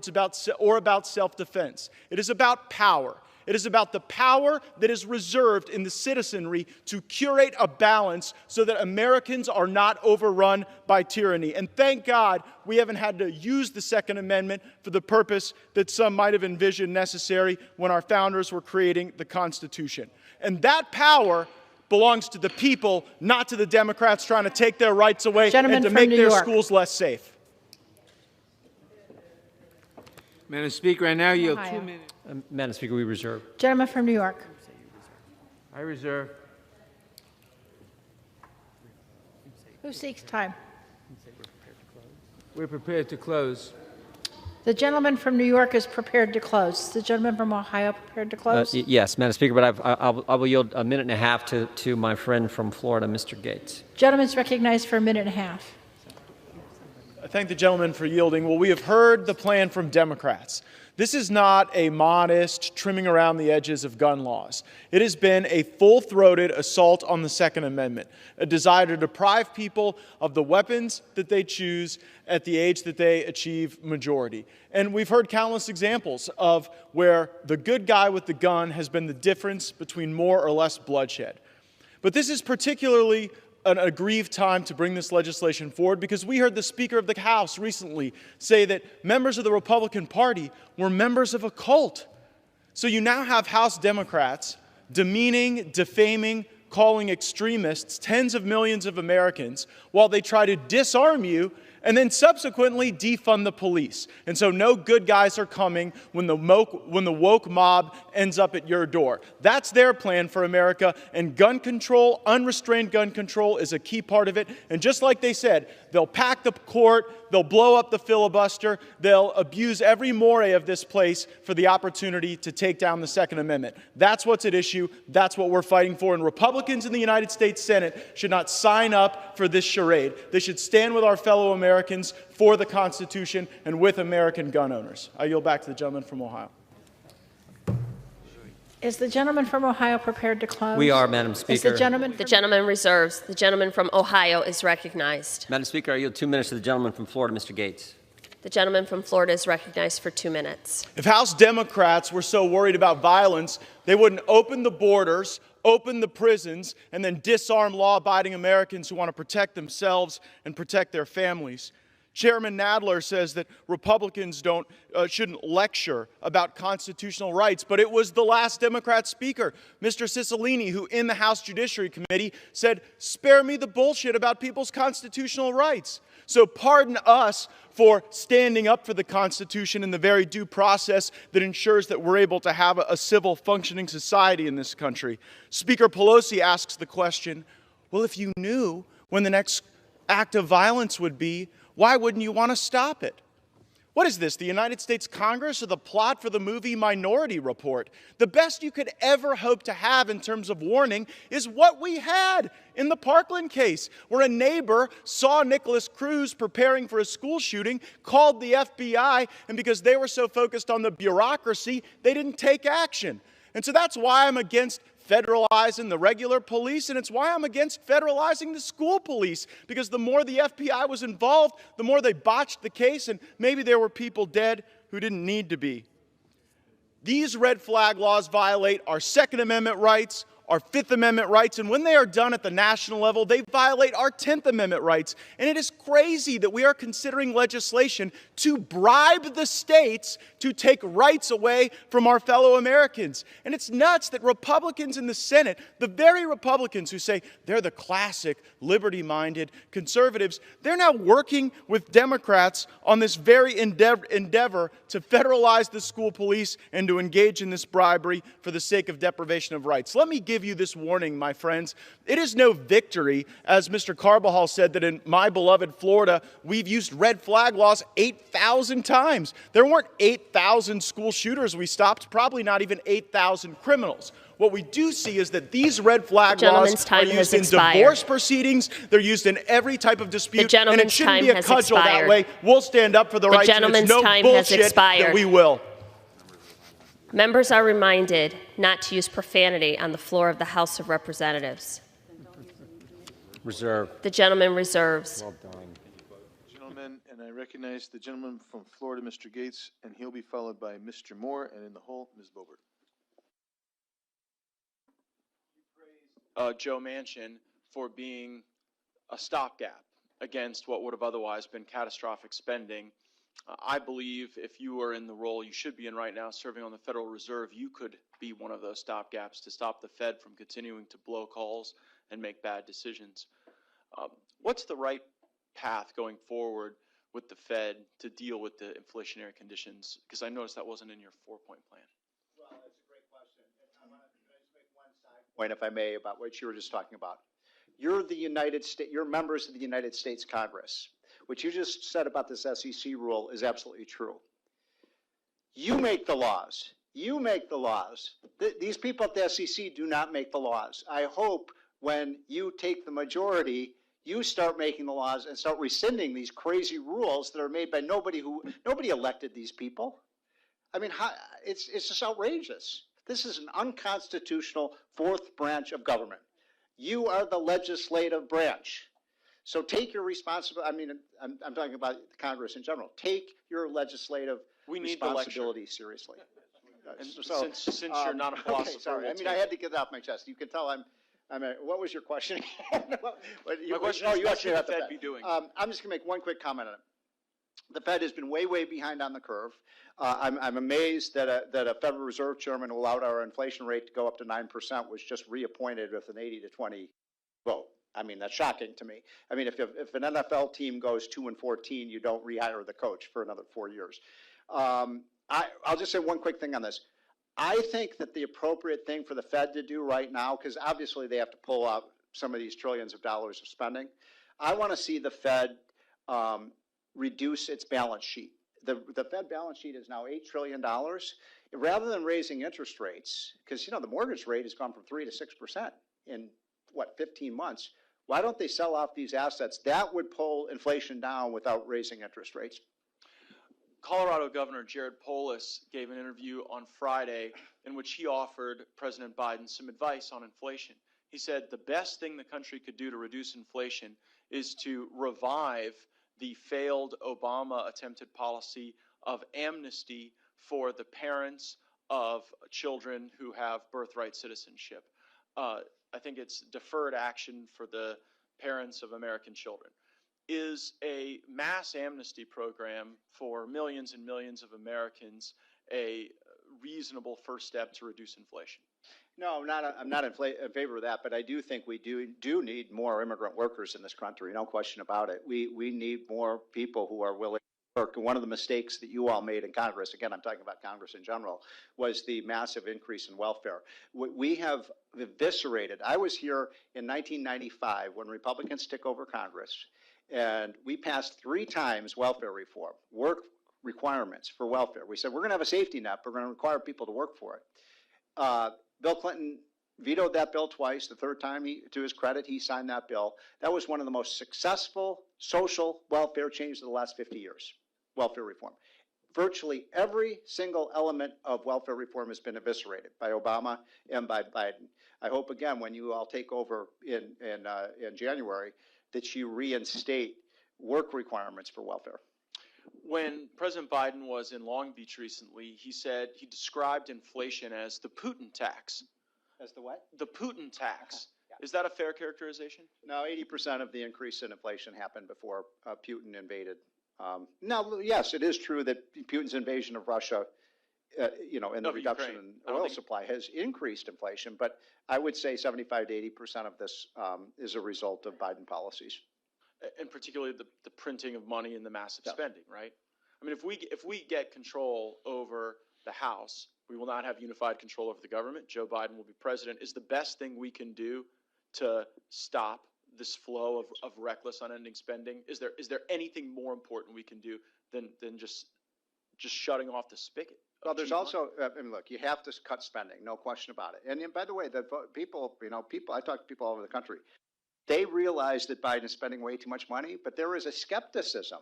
S6: about self-defense. It is about power. It is about the power that is reserved in the citizenry to curate a balance so that Americans are not overrun by tyranny. And thank God we haven't had to use the Second Amendment for the purpose that some might have envisioned necessary when our founders were creating the Constitution. And that power belongs to the people, not to the Democrats trying to take their rights away and to make their schools less safe.
S8: Madam Speaker, I now yield 2 minutes.
S24: Madam Speaker, we reserve.
S1: Gentleman from New York.
S8: I reserve.
S1: Who seeks time?
S8: We're prepared to close.
S1: The gentleman from New York is prepared to close. Is the gentleman from Ohio prepared to close?
S24: Yes, Madam Speaker, but I will yield a minute and a half to my friend from Florida, Mr. Gaetz.
S1: Gentleman is recognized for a minute and a half.
S6: I thank the gentleman for yielding. Well, we have heard the plan from Democrats. This is not a modest trimming around the edges of gun laws. It has been a full-throated assault on the Second Amendment, a desire to deprive people of the weapons that they choose at the age that they achieve majority. And we've heard countless examples of where the good guy with the gun has been the difference between more or less bloodshed. But this is particularly an aggrieved time to bring this legislation forward because we heard the Speaker of the House recently say that members of the Republican Party were members of a cult. So you now have House Democrats demeaning, defaming, calling extremists tens of millions of Americans while they try to disarm you and then subsequently defund the police. And so no good guys are coming when the woke mob ends up at your door. That's their plan for America, and gun control, unrestrained gun control, is a key part of it. And just like they said, they'll pack the court, they'll blow up the filibuster, they'll abuse every moray of this place for the opportunity to take down the Second Amendment. That's what's at issue. That's what we're fighting for. And Republicans in the United States Senate should not sign up for this charade. They should stand with our fellow Americans for the Constitution and with American gun owners. I yield back to the gentleman from Ohio.
S1: Is the gentleman from Ohio prepared to close?
S24: We are, Madam Speaker.
S1: Is the gentleman
S5: reserves. The gentleman from Ohio is recognized.
S24: Madam Speaker, I yield 2 minutes to the gentleman from Florida, Mr. Gaetz.
S5: The gentleman from Florida is recognized for 2 minutes.
S6: If House Democrats were so worried about violence, they wouldn't open the borders, open the prisons, and then disarm law-abiding Americans who want to protect themselves and protect their families. Chairman Nadler says that Republicans shouldn't lecture about constitutional rights, but it was the last Democrat speaker, Mr. Cicilline, who in the House Judiciary Committee said, "Spare me the bullshit about people's constitutional rights." So pardon us for standing up for the Constitution and the very due process that ensures that we're able to have a civil functioning society in this country. Speaker Pelosi asks the question, well, if you knew when the next act of violence would be, why wouldn't you want to stop it? What is this, the United States Congress or the plot for the movie Minority Report? The best you could ever hope to have in terms of warning is what we had in the Parkland case, where a neighbor saw Nicholas Cruz preparing for a school shooting, called the FBI, and because they were so focused on the bureaucracy, they didn't take action. And so that's why I'm against federalizing the regular police, and it's why I'm against federalizing the school police, because the more the FBI was involved, the more they botched the case, and maybe there were people dead who didn't need to be. These red flag laws violate our Second Amendment rights, our Fifth Amendment rights, and when they are done at the national level, they violate our 10th Amendment rights. And it is crazy that we are considering legislation to bribe the states to take rights away from our fellow Americans. And it's nuts that Republicans in the Senate, the very Republicans who say they're the classic liberty-minded conservatives, they're now working with Democrats on this very endeavor to federalize the school police and to engage in this bribery for the sake of deprivation of rights. Let me give you this warning, my friends. It is no victory, as Mr. Carbajal said, that in my beloved Florida, we've used red flag laws 8,000 times. There weren't 8,000 school shooters we stopped, probably not even 8,000 criminals. What we do see is that these red flag laws are used in divorce proceedings. They're used in every type of dispute, and it shouldn't be a cudgel that way. We'll stand up for the rights, and it's no bullshit that we will.
S5: Members are reminded not to use profanity on the floor of the House of Representatives.
S24: Reserve.
S5: The gentleman reserves.
S24: Well done.
S7: Gentlemen, and I recognize the gentleman from Florida, Mr. Gaetz, and he'll be followed by Mr. Moore, and in the hall, Ms. Bobert.
S6: Joe Manchin for being a stopgap against what would have otherwise been catastrophic spending. I believe if you are in the role you should be in right now, serving on the Federal Reserve, you could be one of those stopgaps to stop the Fed from continuing to blow calls and make bad decisions. What's the right path going forward with the Fed to deal with the inflationary conditions? Because I noticed that wasn't in your 4-point plan.
S11: Well, that's a great question. I want to just make one side point, if I may, about what you were just talking about. You're the United States, you're members of the United States Congress. What you just said about this SEC rule is absolutely true. You make the laws. You make the laws. These people at the SEC do not make the laws. I hope when you take the majority, you start making the laws and start rescinding these crazy rules that are made by nobody elected these people. I mean, it's just outrageous. This is an unconstitutional fourth branch of government. You are the legislative branch. So take your responsibility. I mean, I'm talking about Congress in general. Take your legislative responsibility seriously.
S6: Since you're not a philosopher,
S11: okay, sorry. I mean, I had to get it off my chest. You can tell what was your question?
S6: My question is, what should the Fed be doing?
S11: I'm just going to make one quick comment on it. The Fed has been way, way behind on the curve. I'm amazed that a Federal Reserve chairman who allowed our inflation rate to go up to 9% was just reappointed with an 80-20 vote. I mean, that's shocking to me. I mean, if an NFL team goes 2-14, you don't rehire the coach for another 4 years. I'll just say one quick thing on this. I think that the appropriate thing for the Fed to do right now, because obviously they have to pull out some of these trillions of dollars of spending, I want to see the Fed reduce its balance sheet. The Fed balance sheet is now $8 trillion. Rather than raising interest rates, because the mortgage rate has gone from 3 to 6% in 15 months. Why don't they sell off these assets? That would pull inflation down without raising interest rates.
S6: Colorado Governor Jared Polis gave an interview on Friday in which he offered President Biden some advice on inflation. He said the best thing the country could do to reduce inflation is to revive the failed Obama attempted policy of amnesty for the parents of children who have birthright citizenship. I think it's deferred action for the parents of American children. Is a mass amnesty program for millions and millions of Americans a reasonable first step to reduce inflation?
S11: No, I'm not in favor of that, but I do think we do need more immigrant workers in this country, no question about it. We need more people who are willing to work. One of the mistakes that you all made in Congress, again, I'm talking about Congress in general, was the massive increase in welfare. We have eviscerated. I was here in 1995 when Republicans took over Congress, and we passed 3 times welfare reform, work requirements for welfare. We said, we're going to have a safety net, but we're going to require people to work for it. Bill Clinton vetoed that bill twice. The third time, to his credit, he signed that bill. That was one of the most successful social welfare changes of the last 50 years, welfare reform. virtually every single element of welfare reform has been eviscerated by Obama and by Biden. I hope, again, when you all take over in January, that you reinstate work requirements for welfare.
S6: When President Biden was in Long Beach recently, he described inflation as the Putin tax.
S11: As the what?
S6: The Putin tax. Is that a fair characterization?
S11: No, 80% of the increase in inflation happened before Putin invaded. Now, yes, it is true that Putin's invasion of Russia, and the reduction in oil supply has increased inflation, but I would say 75 to 80% of this is a result of Biden policies.
S6: And particularly the printing of money and the massive spending, right? I mean, if we get control over the House, we will not have unified control over the government. Joe Biden will be president. Is the best thing we can do to stop this flow of reckless, unending spending? Is there anything more important we can do than just shutting off the spigot?
S11: Well, there's also, look, you have to cut spending, no question about it. And by the way, the people, I talk to people all over the country. They realize that Biden is spending way too much money, but there is a skepticism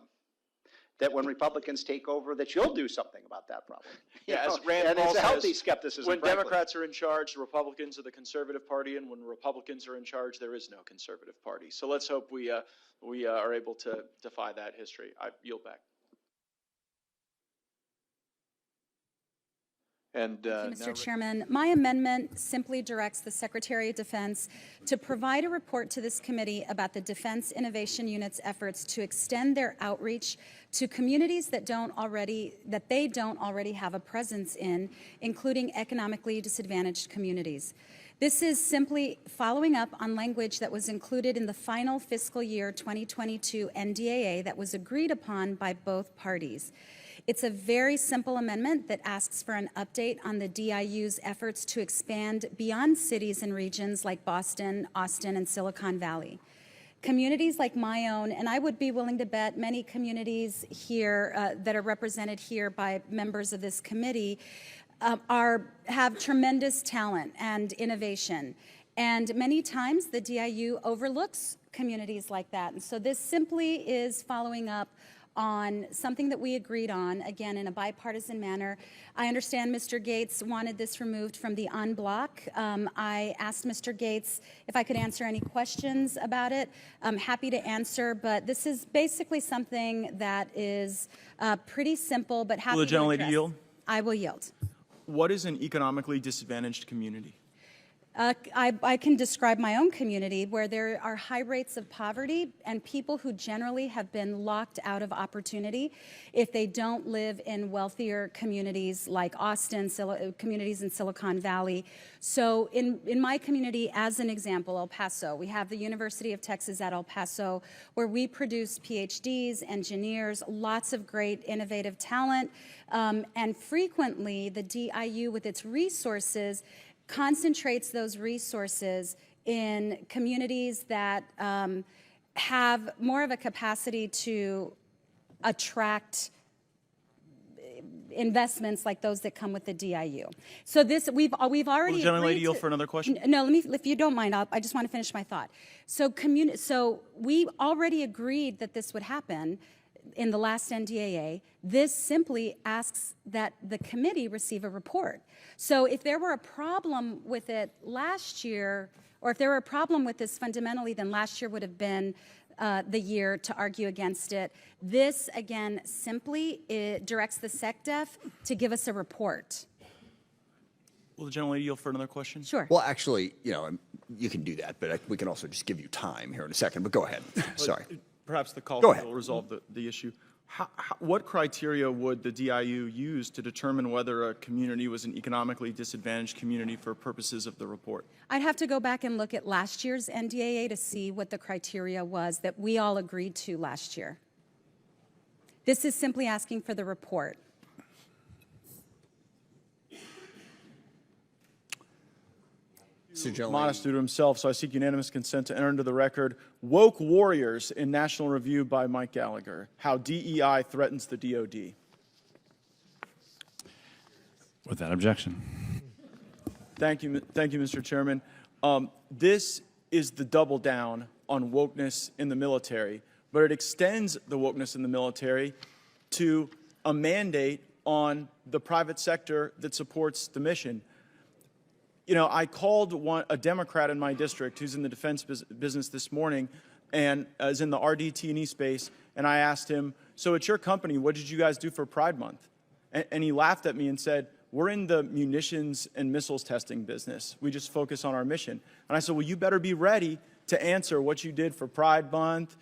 S11: that when Republicans take over, that you'll do something about that problem.
S6: As Rand Paul
S11: it's a healthy
S6: says,
S11: skepticism.
S6: when
S11: frankly.
S6: Democrats are in charge, the Republicans are the conservative party, and when Republicans are in charge, there is no conservative party. So let's hope we are able to defy that history. I yield back.
S7: And
S13: Thank you, Mr. Chairman. My amendment simply directs the Secretary of Defense to provide a report to this committee about the Defense Innovation Unit's efforts to extend their outreach to communities that they don't already have a presence in, including economically disadvantaged communities. This is simply following up on language that was included in the final fiscal year 2022 NDAA that was agreed upon by both parties. It's a very simple amendment that asks for an update on the DIU's efforts to expand beyond cities and regions like Boston, Austin, and Silicon Valley. Communities like my own, and I would be willing to bet many communities here that are represented here by members of this committee, have tremendous talent and innovation. And many times the DIU overlooks communities like that. And so this simply is following up on something that we agreed on, again, in a bipartisan manner. I understand Mr. Gaetz wanted this removed from the en bloc. I asked Mr. Gaetz if I could answer any questions about it. I'm happy to answer, but this is basically something that is pretty simple, but happy
S6: Will the gentlelady
S13: to address.
S6: yield?
S13: I will yield.
S6: What is an economically disadvantaged community?
S13: I can describe my own community where there are high rates of poverty and people who generally have been locked out of opportunity if they don't live in wealthier communities like Austin, communities in Silicon Valley. So in my community, as an example, El Paso, we have the University of Texas at El Paso where we produce PhDs, engineers, lots of great innovative talent, and frequently the DIU with its resources concentrates those resources in communities that have more of a capacity to attract investments like those that come with the DIU. So this we've already.
S6: Will the gentlelady yield for another question?
S13: No, let me, if you don't mind, I just want to finish my thought. So we already agreed that this would happen in the last NDAA. This simply asks that the committee receive a report. So if there were a problem with it last year, or if there were a problem with this fundamentally, then last year would have been the year to argue against it. This, again, simply directs the SecDef to give us a report.
S6: Will the gentlelady yield for another question?
S13: Sure.
S9: Well, actually, you can do that, but we can also just give you time here in a second. But go ahead. Sorry.
S6: Perhaps the call
S9: Go ahead.
S6: will resolve the issue. What criteria would the DIU use to determine whether a community was an economically disadvantaged community for purposes of the report?
S13: I'd have to go back and look at last year's NDAA to see what the criteria was that we all agreed to last year. This is simply asking for the report.
S6: Modest due to himself, so I seek unanimous consent to enter into the record Woke Warriors in National Review by Mike Gallagher, How DEI Threatens the DOD.
S14: Without objection.
S6: Thank you, Mr. Chairman. This is the double down on wokeness in the military, but it extends the wokeness in the military to a mandate on the private sector that supports the mission. You know, I called a Democrat in my district who's in the defense business this morning and is in the RDT&E space, and I asked him, so at your company, what did you guys do for Pride Month? And he laughed at me and said, we're in the munitions and missiles testing business. We just focus on our mission. And I said, well, you better be ready to answer what you did for Pride Month,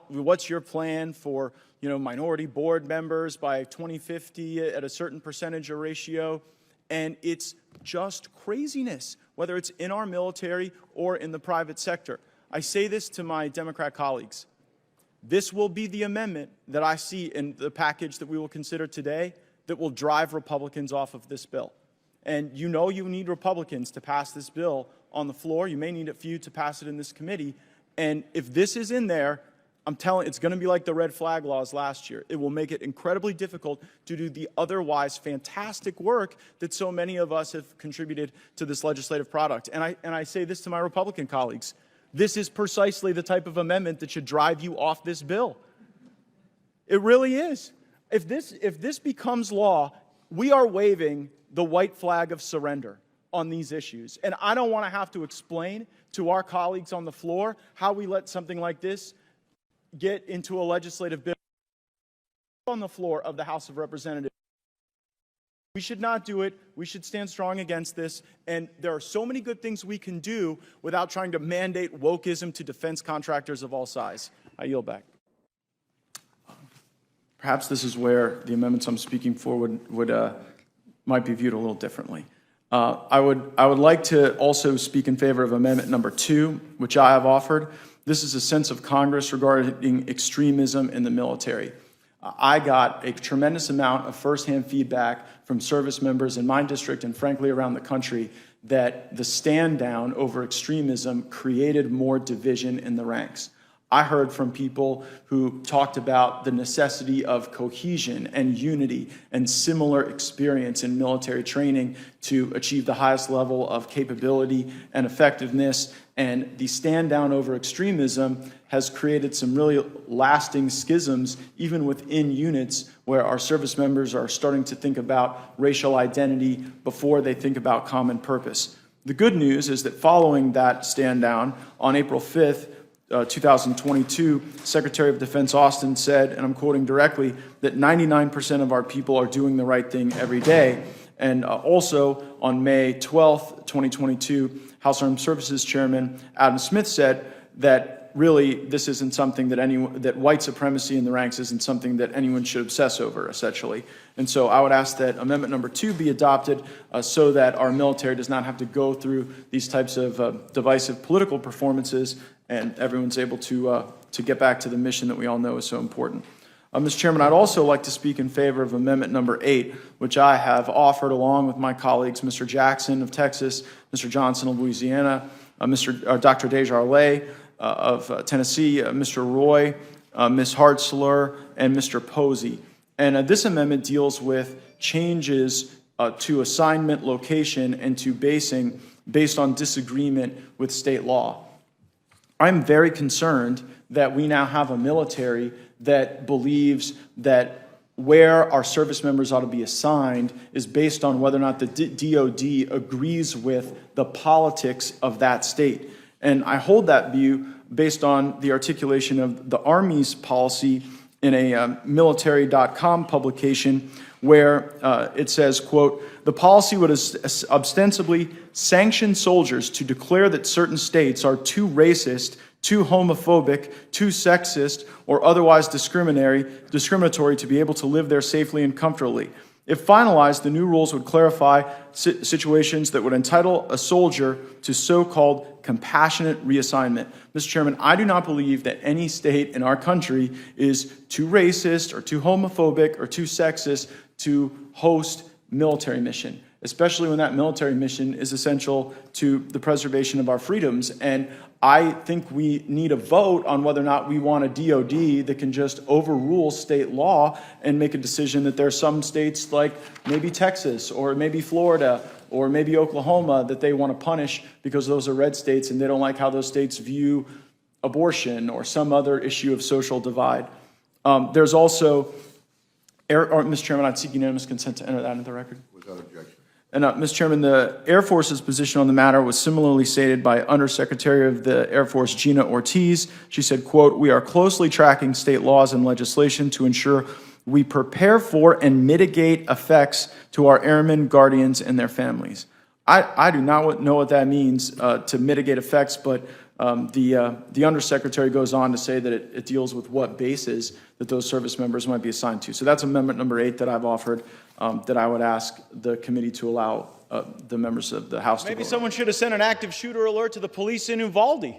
S6: what's your plan for, you know, minority board members by 2050 at a certain percentage or ratio. And it's just craziness, whether it's in our military or in the private sector. I say this to my Democrat colleagues. This will be the amendment that I see in the package that we will consider today that will drive Republicans off of this bill. And you know you need Republicans to pass this bill on the floor. You may need a few to pass it in this committee. And if this is in there, I'm telling you, it's going to be like the red flag laws last year. It will make it incredibly difficult to do the otherwise fantastic work that so many of us have contributed to this legislative product. And I say this to my Republican colleagues. This is precisely the type of amendment that should drive you off this bill. It really is. If this becomes law, we are waving the white flag of surrender on these issues. And I don't want to have to explain to our colleagues on the floor how we let something like this get into a legislative bill on the floor of the House of Representatives. We should not do it. We should stand strong against this. And there are so many good things we can do without trying to mandate wokeism to defense contractors of all size. I yield back. Perhaps this is where the amendments I'm speaking for might be viewed a little differently. I would like to also speak in favor of amendment number 2, which I have offered. This is a sense of Congress regarding extremism in the military. I got a tremendous amount of firsthand feedback from service members in my district and frankly around the country that the stand down over extremism created more division in the ranks. I heard from people who talked about the necessity of cohesion and unity and similar experience in military training to achieve the highest level of capability and effectiveness. And the stand down over extremism has created some really lasting schisms, even within units, where our service members are starting to think about racial identity before they think about common purpose. The good news is that following that stand down, on April 5th, 2022, Secretary of Defense Austin said, and I'm quoting directly, that 99% of our people are doing the right thing every day. And also on May 12th, 2022, House Armed Services Chairman Adam Smith said that really this isn't something that white supremacy in the ranks isn't something that anyone should obsess over, essentially. And so I would ask that amendment number 2 be adopted so that our military does not have to go through these types of divisive political performances and everyone's able to get back to the mission that we all know is so important. Mr. Chairman, I'd also like to speak in favor of amendment number 8, which I have offered along with my colleagues, Mr. Jackson of Texas, Mr. Johnson of Louisiana, Dr. Desjardins of Tennessee, Mr. Roy, Ms. Hartzler, and Mr. Posey. And this amendment deals with changes to assignment location and to basing based on disagreement with state law. I'm very concerned that we now have a military that believes that where our service members ought to be assigned is based on whether or not the DOD agrees with the politics of that state. And I hold that view based on the articulation of the Army's policy in a military.com publication where it says, quote, the policy would ostensibly sanction soldiers to declare that certain states are too racist, too homophobic, too sexist, or otherwise discriminatory to be able to live there safely and comfortably. If finalized, the new rules would clarify situations that would entitle a soldier to so-called compassionate reassignment. Mr. Chairman, I do not believe that any state in our country is too racist or too homophobic or too sexist to host military mission, especially when that military mission is essential to the preservation of our freedoms. And I think we need a vote on whether or not we want a DOD that can just overrule state law and make a decision that there are some states like maybe Texas or maybe Florida or maybe Oklahoma that they want to punish because those are red states and they don't like how those states view abortion or some other issue of social divide. There's also Mr. Chairman, I'd seek unanimous consent to enter that into the record.
S21: Without objection.
S6: And, Mr. Chairman, the Air Force's position on the matter was similarly stated by Undersecretary of the Air Force Gina Ortiz. She said, quote, "We are closely tracking state laws and legislation to ensure we prepare for and mitigate effects to our airmen, guardians, and their families." I do not know what that means to mitigate effects, but the Undersecretary goes on to say that it deals with what bases that those service members might be assigned to. So that's amendment number 8 that I've offered that I would ask the committee to allow the members of the House to vote Maybe on. someone should have sent an active shooter alert to the police in Uvalde.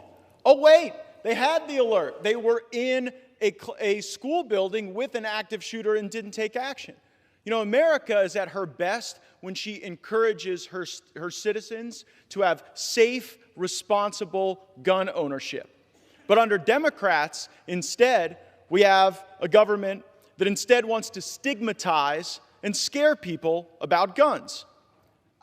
S6: Oh, wait, they had the alert. They were in a school building with an active shooter and didn't take action. You know, America is at her best when she encourages her citizens to have safe, responsible gun ownership. But under Democrats, instead, we have a government that instead wants to stigmatize and scare people about guns.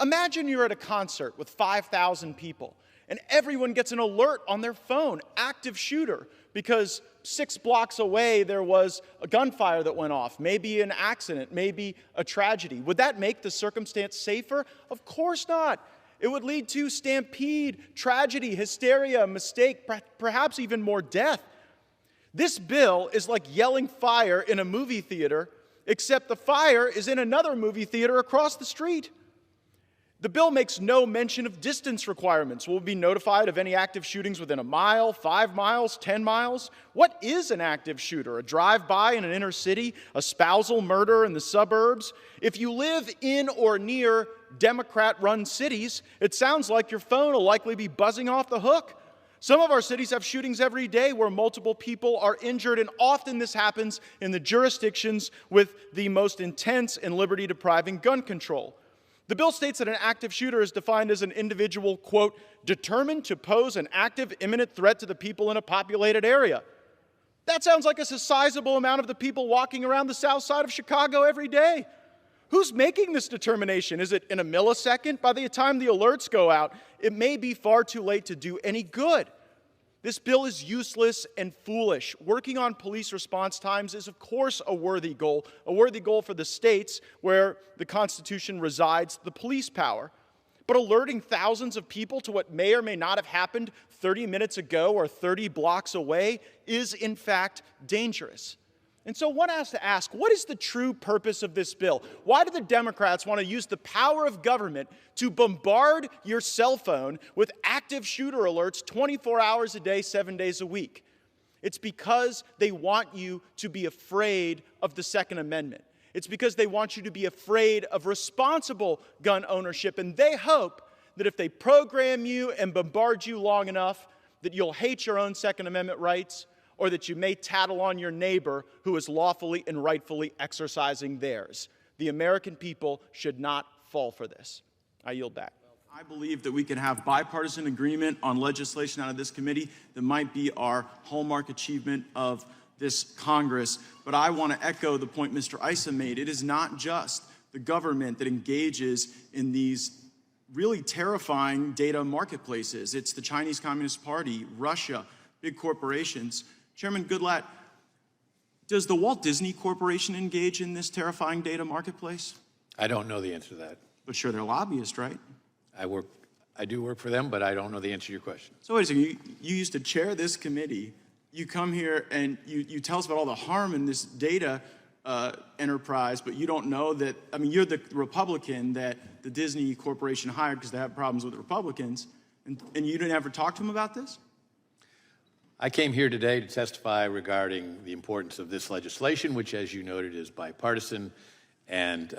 S6: Imagine you're at a concert with 5,000 people and everyone gets an alert on their phone, active shooter, because 6 blocks away there was a gunfire that went off, maybe an accident, maybe a tragedy. Would that make the circumstance safer? Of course not. It would lead to stampede, tragedy, hysteria, mistake, perhaps even more death. This bill is like yelling fire in a movie theater, except the fire is in another movie theater across the street. The bill makes no mention of distance requirements. We'll be notified of any active shootings within a mile, 5 miles, 10 miles. What is an active shooter? A drive-by in an inner city? A spousal murder in the suburbs? If you live in or near Democrat-run cities, it sounds like your phone will likely be buzzing off the hook. Some of our cities have shootings every day where multiple people are injured, and often this happens in the jurisdictions with the most intense and liberty-depriving gun control. The bill states that an active shooter is defined as an individual, quote, "determined to pose an active, imminent threat to the people in a populated area." That sounds like a sizable amount of the people walking around the south side of Chicago every day. Who's making this determination? Is it in a millisecond? By the time the alerts go out, it may be far too late to do any good. This bill is useless and foolish. Working on police response times is, of course, a worthy goal for the states where the Constitution resides the police power. But alerting thousands of people to what may or may not have happened 30 minutes ago or 30 blocks away is, in fact, dangerous. And so one has to ask, what is the true purpose of this bill? Why do the Democrats want to use the power of government to bombard your cell phone with active shooter alerts 24 hours a day, 7 days a week? It's because they want you to be afraid of the Second Amendment. It's because they want you to be afraid of responsible gun ownership. And they hope that if they program you and bombard you long enough, that you'll hate your own Second Amendment rights, or that you may tattle on your neighbor who is lawfully and rightfully exercising theirs. The American people should not fall for this. I yield back.
S12: I believe that we can have bipartisan agreement on legislation out of this committee that might be our hallmark achievement of this Congress. But I want to echo the point Mr. Issa made. It is not just the government that engages in these really terrifying data marketplaces. It's the Chinese Communist Party, Russia, big corporations. Chairman Goodlatte, does the Walt Disney Corporation engage in this terrifying data marketplace?
S19: I don't know the answer to that.
S12: But sure, they're lobbyists, right?
S19: I do work for them, but I don't know the answer to your question.
S12: So wait a second, you used to chair this committee. You come here and you tell us about all the harm in this data enterprise, but you don't know that, I mean, you're the Republican that the Disney Corporation hired because they have problems with the Republicans, and you didn't ever talk to them about this?
S19: I came here today to testify regarding the importance of this legislation, which, as you noted, is bipartisan, and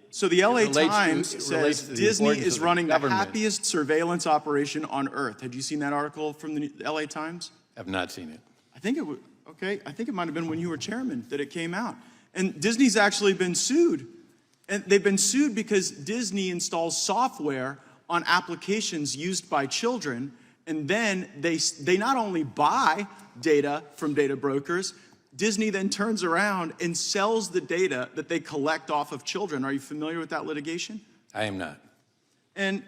S12: So the LA Times says Disney is running the happiest surveillance operation on earth. Had you seen that article from the LA Times?
S19: Have not seen it.
S12: I think it might have been when you were chairman that it came out. And Disney's actually been sued. And they've been sued because Disney installs software on applications used by children, and then they not only buy data from data brokers, Disney then turns around and sells the data that they collect off of children. Are you familiar with that litigation?
S19: I am not.
S12: And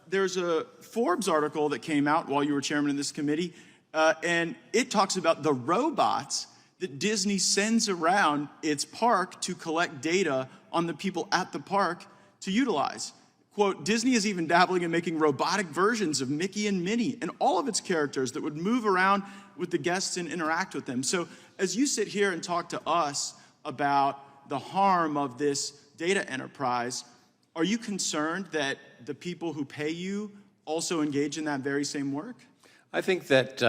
S12: there's a Forbes article that came out while you were chairman of this committee, and it talks about the robots that Disney sends around its park to collect data on the people at the park to utilize. Quote, Disney is even dabbling in making robotic versions of Mickey and Minnie and all of its characters that would move around with the guests and interact with them. So as you sit here and talk to us about the harm of this data enterprise, are you concerned that the people who pay you also engage in that very same work?
S15: I think that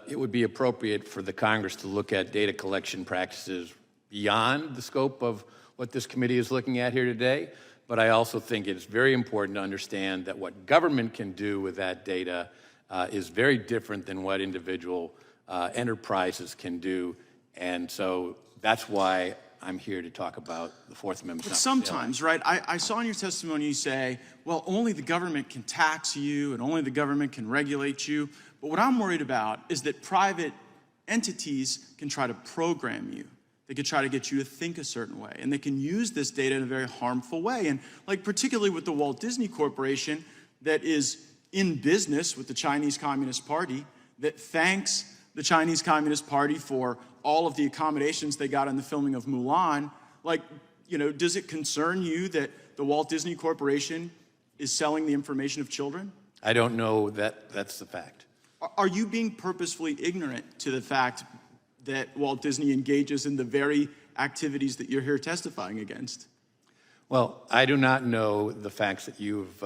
S15: it would be appropriate for the Congress to look at data collection practices beyond the scope of what this committee is looking at here today. But I also think it's very important to understand that what government can do with that data is very different than what individual enterprises can do. And so that's why I'm here to talk about the Fourth Amendment.
S12: But sometimes, right, I saw in your testimony you say, well, only the government can tax you and only the government can regulate you. But what I'm worried about is that private entities can try to program you. They could try to get you to think a certain way, and they can use this data in a very harmful way. And like particularly with the Walt Disney Corporation that is in business with the Chinese Communist Party, that thanks the Chinese Communist Party for all of the accommodations they got in the filming of Mulan. Like, you know, does it concern you that the Walt Disney Corporation is selling the information of children?
S15: I don't know that that's the fact.
S12: Are you being purposefully ignorant to the fact that Walt Disney engages in the very activities that you're here testifying against?
S15: Well, I do not know the facts that you've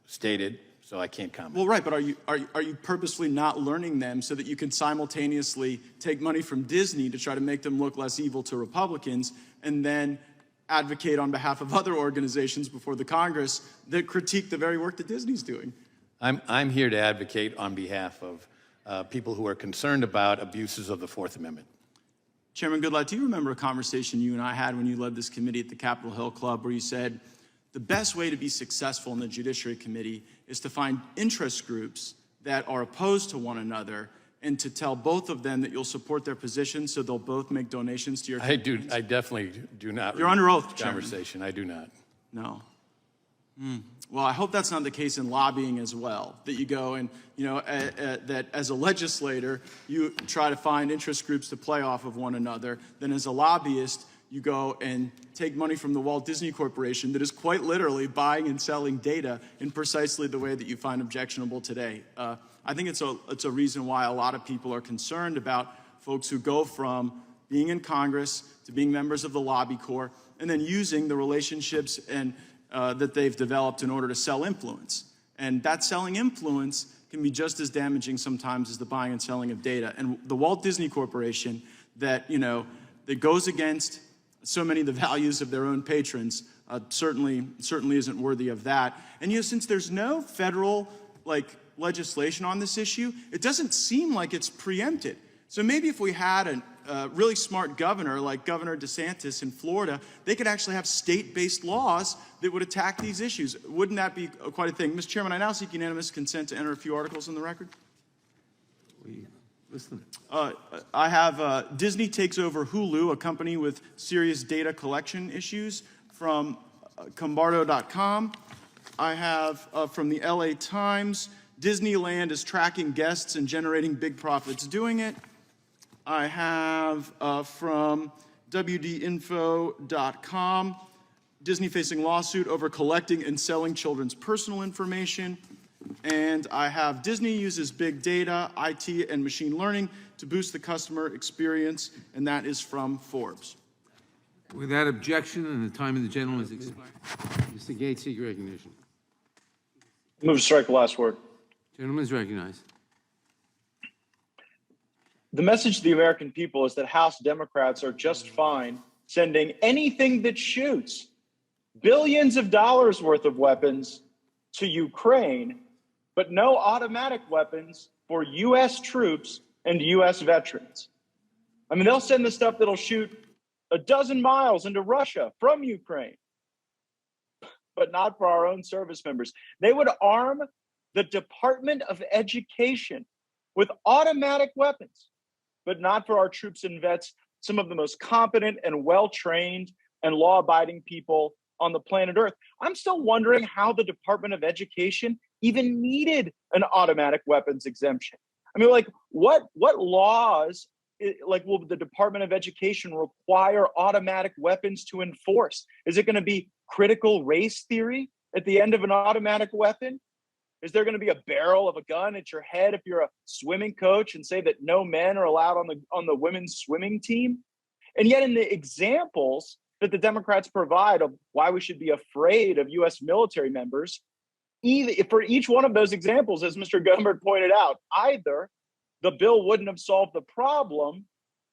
S15: stated, so I can't comment.
S12: Well, right, but are you purposely not learning them so that you can simultaneously take money from Disney to try to make them look less evil to Republicans and then advocate on behalf of other organizations before the Congress that critique the very work that Disney's doing?
S15: I'm here to advocate on behalf of people who are concerned about abuses of the Fourth Amendment.
S12: Chairman Goodlatte, do you remember a conversation you and I had when you led this committee at the Capitol Hill Club where you said the best way to be successful in the Judiciary Committee is to find interest groups that are opposed to one another and to tell both of them that you'll support their position so they'll both make donations to your campaigns?
S15: I definitely do not.
S12: You're under oath, Chairman.
S15: Conversation. I do not.
S12: No. Well, I hope that's not the case in lobbying as well, that you go and, you know, that as a legislator, you try to find interest groups to play off of one another. Then as a lobbyist, you go and take money from the Walt Disney Corporation that is quite literally buying and selling data in precisely the way that you find objectionable today. I think it's a reason why a lot of people are concerned about folks who go from being in Congress to being members of the lobby corps and then using the relationships and that they've developed in order to sell influence. And that selling influence can be just as damaging sometimes as the buying and selling of data. And the Walt Disney Corporation that, you know, that goes against so many of the values of their own patrons certainly isn't worthy of that. And, you know, since there's no federal, legislation on this issue, it doesn't seem like it's preempted. So maybe if we had a really smart governor like Governor DeSantis in Florida, they could actually have state-based laws that would attack these issues. Wouldn't that be quite a thing? Mr. Chairman, I now seek unanimous consent to enter a few articles in the record.
S8: Listen.
S12: I have Disney takes over Hulu, a company with serious data collection issues, from Combardo.com. I have from the LA Times, Disneyland is tracking guests and generating big profits doing it. I have from WDinfo.com, Disney facing lawsuit over collecting and selling children's personal information. And I have Disney uses big data, IT, and machine learning to boost the customer experience, and that is from Forbes.
S8: Without objection, and the time of the gentleman has expired. Mr. Gaetz, seek recognition.
S16: Move to strike the last word.
S8: Gentleman is recognized.
S16: The message to the American people is that House Democrats are just fine sending anything that shoots billions of dollars worth of weapons to Ukraine, but no automatic weapons for U.S. troops and U.S. veterans. I mean, they'll send the stuff that'll shoot a dozen miles into Russia from Ukraine, but not for our own service members. They would arm the Department of Education with automatic weapons, but not for our troops and vets, some of the most competent and well-trained and law-abiding people on the planet Earth. I'm still wondering how the Department of Education even needed an automatic weapons exemption. I mean, like, what laws will the Department of Education require automatic weapons to enforce? Is it going to be critical race theory at the end of an automatic weapon? Is there going to be a barrel of a gun at your head if you're a swimming coach and say that no men are allowed on the women's swimming team? And yet in the examples that the Democrats provide of why we should be afraid of U.S. military members, for each one of those examples, as Mr. Goldberg pointed out, either the bill wouldn't have solved the problem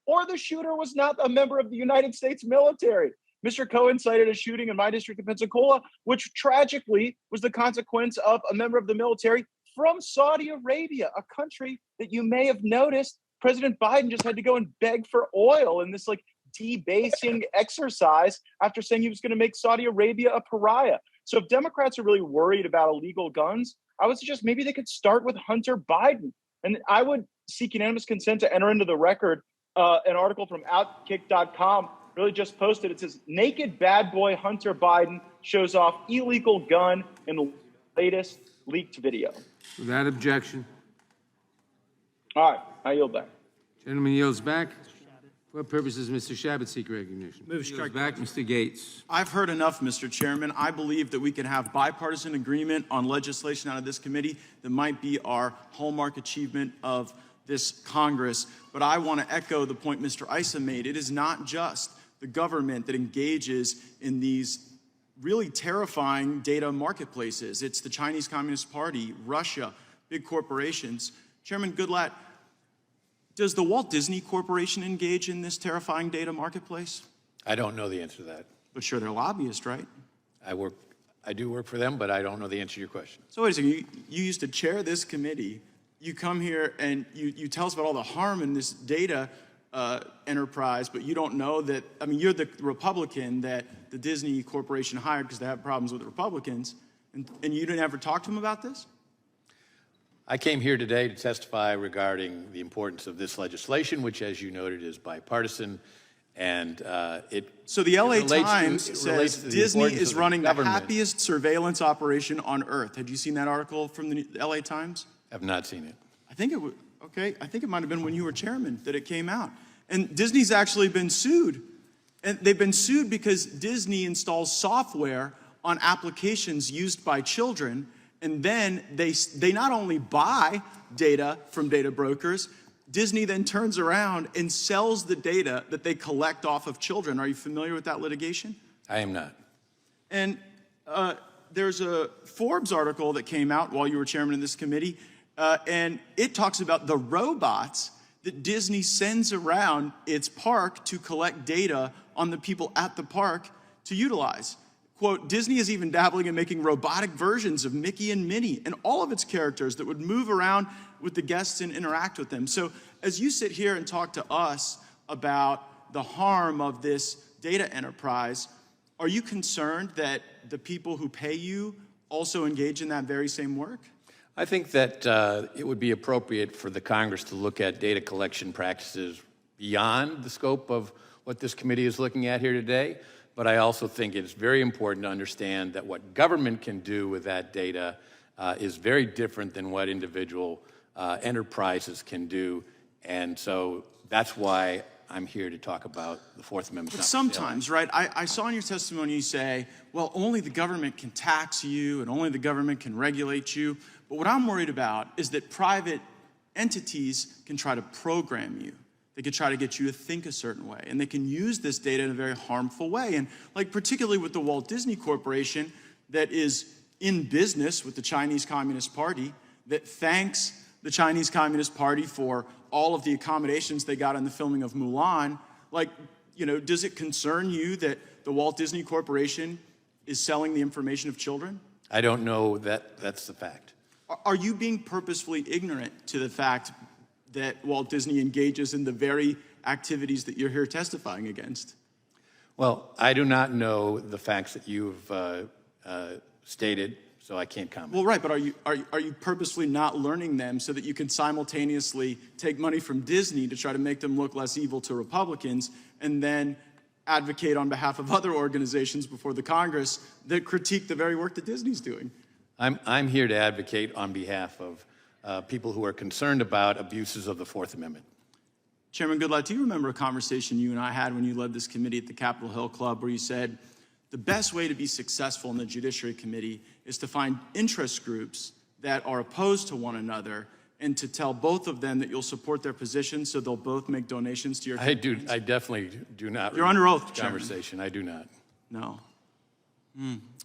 S16: or the shooter was not a member of the United States military. Mr. Cohen cited a shooting in my district of Pensacola, which tragically was the consequence of a member of the military from Saudi Arabia, a country that you may have noticed President Biden just had to go and beg for oil in this debasing exercise after saying he was going to make Saudi Arabia a pariah. So if Democrats are really worried about illegal guns, I would suggest maybe they could start with Hunter Biden. And I would seek unanimous consent to enter into the record an article from Outkick.com really just posted. It says, naked bad boy Hunter Biden shows off illegal gun in the latest leaked video.
S8: Without objection.
S16: All right, I yield back.
S8: Gentleman yields back. For what purposes Mr. Shabbat seek recognition?
S12: Move
S8: Yields
S12: strike
S8: back. Mr. Gaetz.
S12: I've heard enough, Mr. Chairman. I believe that we can have bipartisan agreement on legislation out of this committee that might be our hallmark achievement of this Congress. But I want to echo the point Mr. Issa made. It is not just the government that engages in these really terrifying data marketplaces. It's the Chinese Communist Party, Russia, big corporations. Chairman Goodlatte, does the Walt Disney Corporation engage in this terrifying data marketplace?
S15: I don't know the answer to that.
S12: But sure, they're lobbyists, right?
S15: I do work for them, but I don't know the answer to your question.
S12: So wait a second, you used to chair this committee. You come here and you tell us about all the harm in this data enterprise, but you don't know that, you're the Republican that the Disney Corporation hired because they have problems with the Republicans, and you didn't ever talk to them about this?
S15: I came here today to testify regarding the importance of this legislation, which, as you noted, is bipartisan, and
S12: So the LA Times
S15: relates
S12: says
S15: to the
S12: Disney
S15: importance
S12: is
S15: of the
S12: running the
S15: government.
S12: happiest surveillance operation on earth. Had you seen that article from the LA Times?
S15: I've not seen it.
S12: I think it might have been when you were chairman that it came out. And Disney's actually been sued. And they've been sued because Disney installs software on applications used by children, and then they not only buy data from data brokers, Disney then turns around and sells the data that they collect off of children. Are you familiar with that litigation?
S15: I am not.
S12: And there's a Forbes article that came out while you were chairman of this committee, and it talks about the robots that Disney sends around its park to collect data on the people at the park to utilize. Quote, Disney is even dabbling in making robotic versions of Mickey and Minnie and all of its characters that would move around with the guests and interact with them. So as you sit here and talk to us about the harm of this data enterprise, are you concerned that the people who pay you also engage in that very same work?
S15: I think that it would be appropriate for the Congress to look at data collection practices beyond the scope of what this committee is looking at here today. But I also think it's very important to understand that what government can do with that data is very different than what individual enterprises can do. And so that's why I'm here to talk about the Fourth Amendment.
S12: But sometimes, right, I saw in your testimony you say, well, only the government can tax you and only the government can regulate you. But what I'm worried about is that private entities can try to program you. They could try to get you to think a certain way, and they can use this data in a very harmful way. And particularly with the Walt Disney Corporation that is in business with the Chinese Communist Party, that thanks the Chinese Communist Party for all of the accommodations they got in the filming of Mulan. Does it concern you that the Walt Disney Corporation is selling the information of children?
S15: I don't know that that's the fact.
S12: Are you being purposefully ignorant to the fact that Walt Disney engages in the very activities that you're here testifying against?
S15: Well, I do not know the facts that you've stated, so I can't comment.
S12: Well, right, but are you purposely not learning them so that you can simultaneously take money from Disney to try to make them look less evil to Republicans and then advocate on behalf of other organizations before the Congress that critique the very work that Disney's doing?
S15: I'm here to advocate on behalf of people who are concerned about abuses of the Fourth Amendment.
S12: Chairman Goodlatte, do you remember a conversation you and I had when you led this committee at the Capitol Hill Club where you said the best way to be successful in the Judiciary Committee is to find interest groups that are opposed to one another and to tell both of them that you'll support their positions so they'll both make donations to your campaigns?
S15: I definitely do not.
S12: You're under oath, Chairman.
S15: Conversation. I do not.
S12: No.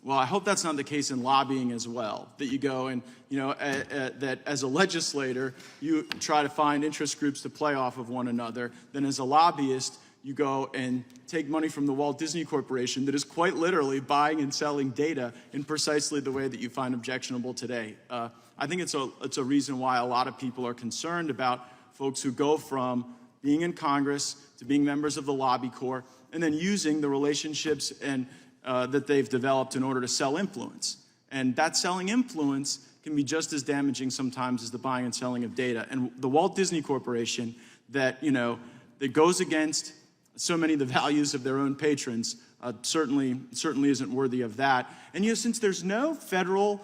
S12: Well, I hope that's not the case in lobbying as well, that you go and, that as a legislator, you try to find interest groups to play off of one another. Then as a lobbyist, you go and take money from the Walt Disney Corporation that is quite literally buying and selling data in precisely the way that you find objectionable today. I think it's a reason why a lot of people are concerned about folks who go from being in Congress to being members of the lobby corps and then using the relationships and that they've developed in order to sell influence. And that selling influence can be just as damaging sometimes as the buying and selling of data. And the Walt Disney Corporation that, that goes against so many of the values of their own patrons certainly isn't worthy of that. And, since there's no federal,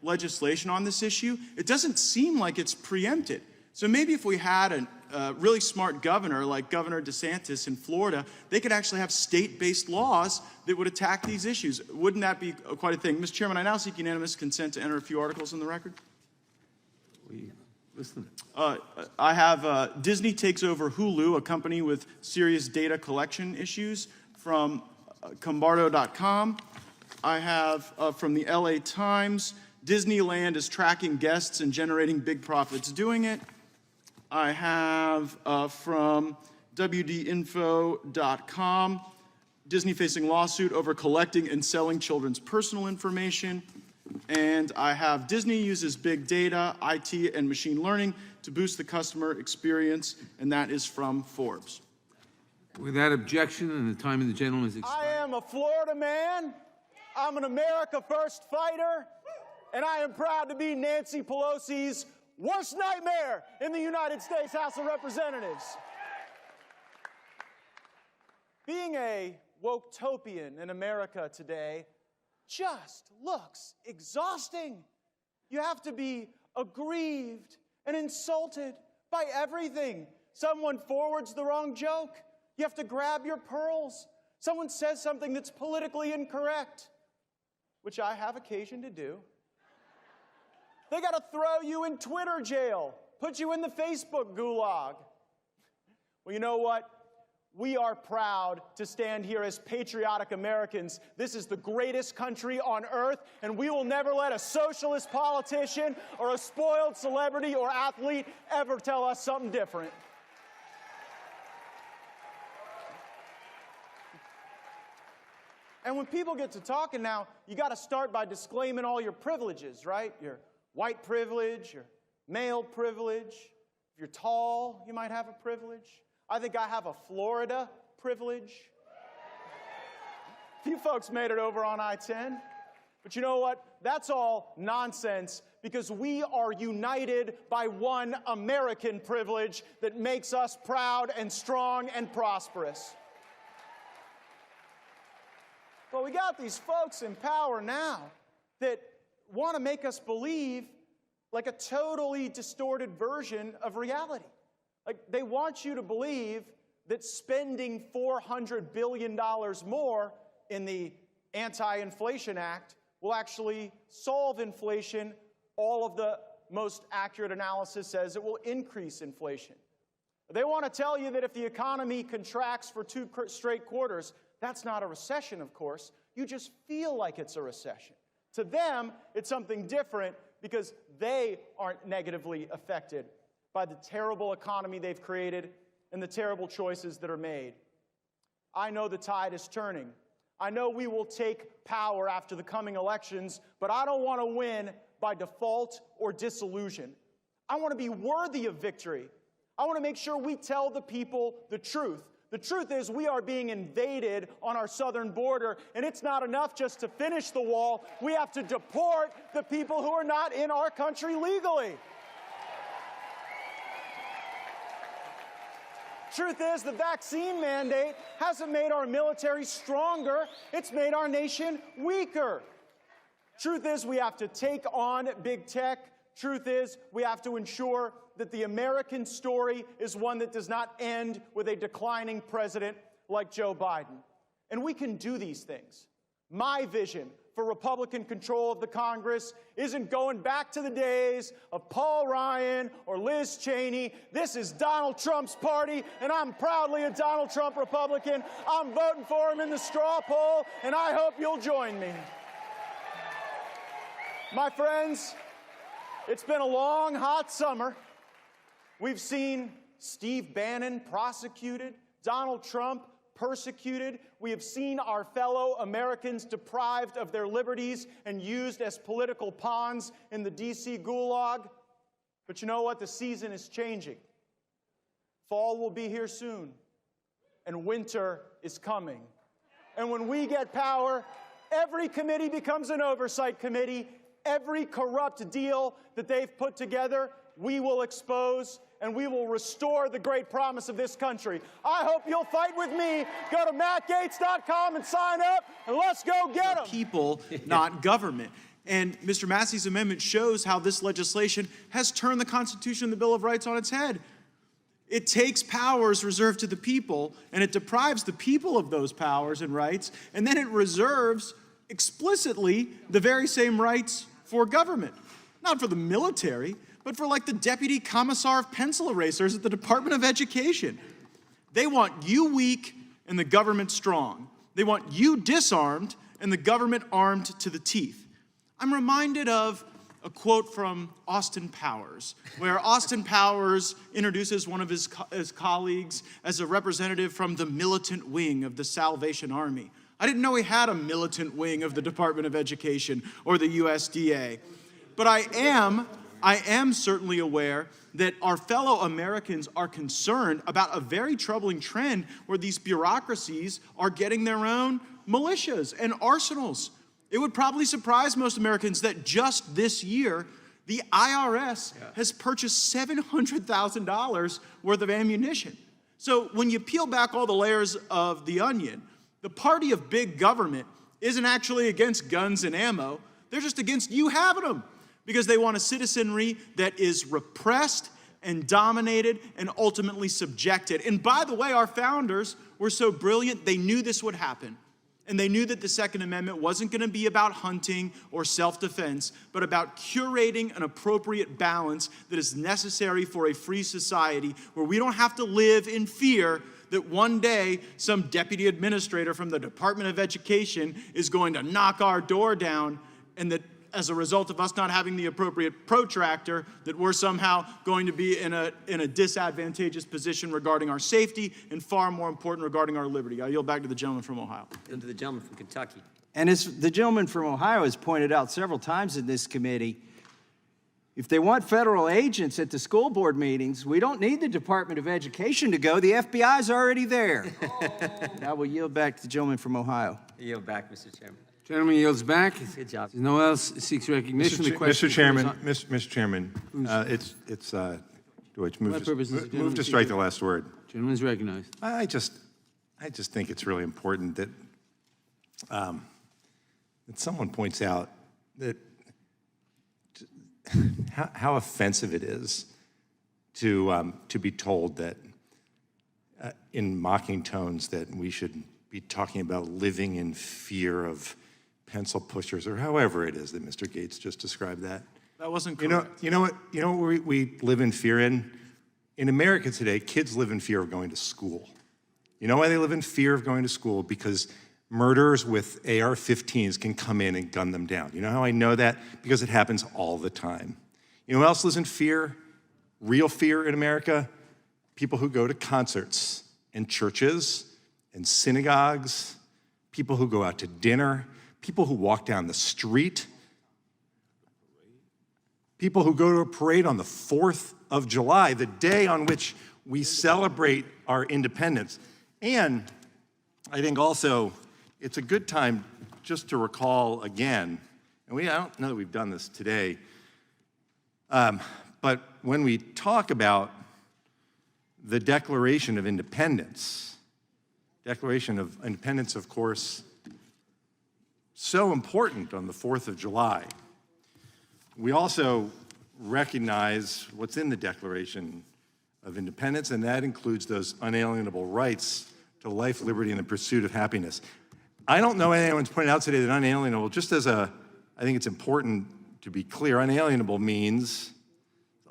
S12: legislation on this issue, it doesn't seem like it's preempted. So maybe if we had a really smart governor like Governor DeSantis in Florida, they could actually have state-based laws that would attack these issues. Wouldn't that be quite a thing? Mr. Chairman, I now seek unanimous consent to enter a few articles in the record.
S8: Listen.
S12: I have Disney takes over Hulu, a company with serious data collection issues, from Combardo.com. I have from the LA Times, Disneyland is tracking guests and generating big profits doing it. I have from WDinfo.com, Disney facing lawsuit over collecting and selling children's personal information. And I have Disney uses big data, IT, and machine learning to boost the customer experience, and that is from Forbes.
S8: Without objection, and the time of the gentleman is expired.
S6: I am a Florida man. I'm an America First fighter, and I am proud to be Nancy Pelosi's worst nightmare in the United States House of Representatives. Being a woke-topian in America today just looks exhausting. You have to be aggrieved and insulted by everything. Someone forwards the wrong joke. You have to grab your pearls. Someone says something that's politically incorrect, which I have occasion to do. They got to throw you in Twitter jail, put you in the Facebook gulag. Well, you know what? We are proud to stand here as patriotic Americans. This is the greatest country on earth, and we will never let a socialist politician or a spoiled celebrity or athlete ever tell us something different. And when people get to talking now, you got to start by disclaiming all your privileges, right? Your white privilege, your male privilege. If you're tall, you might have a privilege. I think I have a Florida privilege. A few folks made it over on I-10. But you know what? That's all nonsense, because we are united by one American privilege that makes us proud and strong and prosperous. But we got these folks in power now that want to make us believe like a totally distorted version of reality. Like, they want you to believe that spending $400 billion more in the Anti-Inflation Act will actually solve inflation. All of the most accurate analysis says it will increase inflation. They want to tell you that if the economy contracts for 2 straight quarters, that's not a recession, of course. You just feel like it's a recession. To them, it's something different because they aren't negatively affected by the terrible economy they've created and the terrible choices that are made. I know the tide is turning. I know we will take power after the coming elections, but I don't want to win by default or disillusion. I want to be worthy of victory. I want to make sure we tell the people the truth. The truth is we are being invaded on our southern border, and it's not enough just to finish the wall. We have to deport the people who are not in our country legally. Truth is, the vaccine mandate hasn't made our military stronger. It's made our nation weaker. Truth is, we have to take on big tech Truth is, we have to ensure that the American story is one that does not end with a declining president like Joe Biden. And we can do these things. My vision for Republican control of the Congress isn't going back to the days of Paul Ryan or Liz Cheney. This is Donald Trump's party, and I'm proudly a Donald Trump Republican. I'm voting for him in the straw poll, and I hope you'll join me. My friends, it's been a long, hot summer. We've seen Steve Bannon prosecuted, Donald Trump persecuted. We have seen our fellow Americans deprived of their liberties and used as political pawns in the D.C. gulag. But you know what? The season is changing. Fall will be here soon, and winter is coming. And when we get power, every committee becomes an oversight committee. Every corrupt deal that they've put together, we will expose, and we will restore the great promise of this country. I hope you'll fight with me. Go to mattgaetz.com and sign up, and let's go get them.
S12: People, not government. And Mr. Massey's amendment shows how this legislation has turned the Constitution and the Bill of Rights on its head. It takes powers reserved to the people, and it deprives the people of those powers and rights, and then it reserves explicitly the very same rights for government. Not for the military, but for like the deputy commissar of pencil erasers at the Department of Education. They want you weak and the government strong. They want you disarmed and the government armed to the teeth. I'm reminded of a quote from Austin Powers, where Austin Powers introduces one of his colleagues as a representative from the militant wing of the Salvation Army. I didn't know he had a militant wing of the Department of Education or the USDA. But I am certainly aware that our fellow Americans are concerned about a very troubling trend where these bureaucracies are getting their own militias and arsenals. It would probably surprise most Americans that just this year, the IRS has purchased $700,000 worth of ammunition. So when you peel back all the layers of the onion, the party of big government isn't actually against guns and ammo. They're just against you having them because they want a citizenry that is repressed and dominated and ultimately subjected. And by the way, our founders were so brilliant, they knew this would happen. And they knew that the Second Amendment wasn't going to be about hunting or self-defense, but about curating an appropriate balance that is necessary for a free society where we don't have to live in fear that one day some deputy administrator from the Department of Education is going to knock our door down, and that as a result of us not having the appropriate protractor, that we're somehow going to be in a disadvantageous position regarding our safety and far more important regarding our liberty. I yield back to the gentleman from Ohio.
S24: And to the gentleman from Kentucky.
S23: And as the gentleman from Ohio has pointed out several times in this committee, if they want federal agents at the school board meetings, we don't need the Department of Education to go. The FBI's already there. I will yield back to the gentleman from Ohio.
S24: Yield back, Mr. Chairman.
S8: Gentleman yields back.
S24: Good job.
S8: No one else seeks recognition.
S4: Mr. Chairman, Mr. Chairman, it's Deutsch. Move to strike the last word.
S8: Gentleman's recognized.
S4: I just think it's really important that that someone points out that how offensive it is to be told that in mocking tones that we should be talking about living in fear of pencil pushers, or however it is that Mr. Gaetz just described that.
S12: That wasn't correct.
S4: You know what we live in fear in? In America today, kids live in fear of going to school. You know why they live in fear of going to school? Because murderers with AR-15s can come in and gun them down. You know how I know that? Because it happens all the time. You know who else lives in fear? Real fear in America? People who go to concerts and churches and synagogues, people who go out to dinner, people who walk down the street, people who go to a parade on the 4th of July, the day on which we celebrate our independence. And I think also it's a good time just to recall again, and I don't know that we've done this today, but when we talk about the Declaration of Independence, of course, so important on the 4th of July. We also recognize what's in the Declaration of Independence, and that includes those unalienable rights to life, liberty, and the pursuit of happiness. I don't know anyone's pointed out today that unalienable, I think it's important to be clear, unalienable means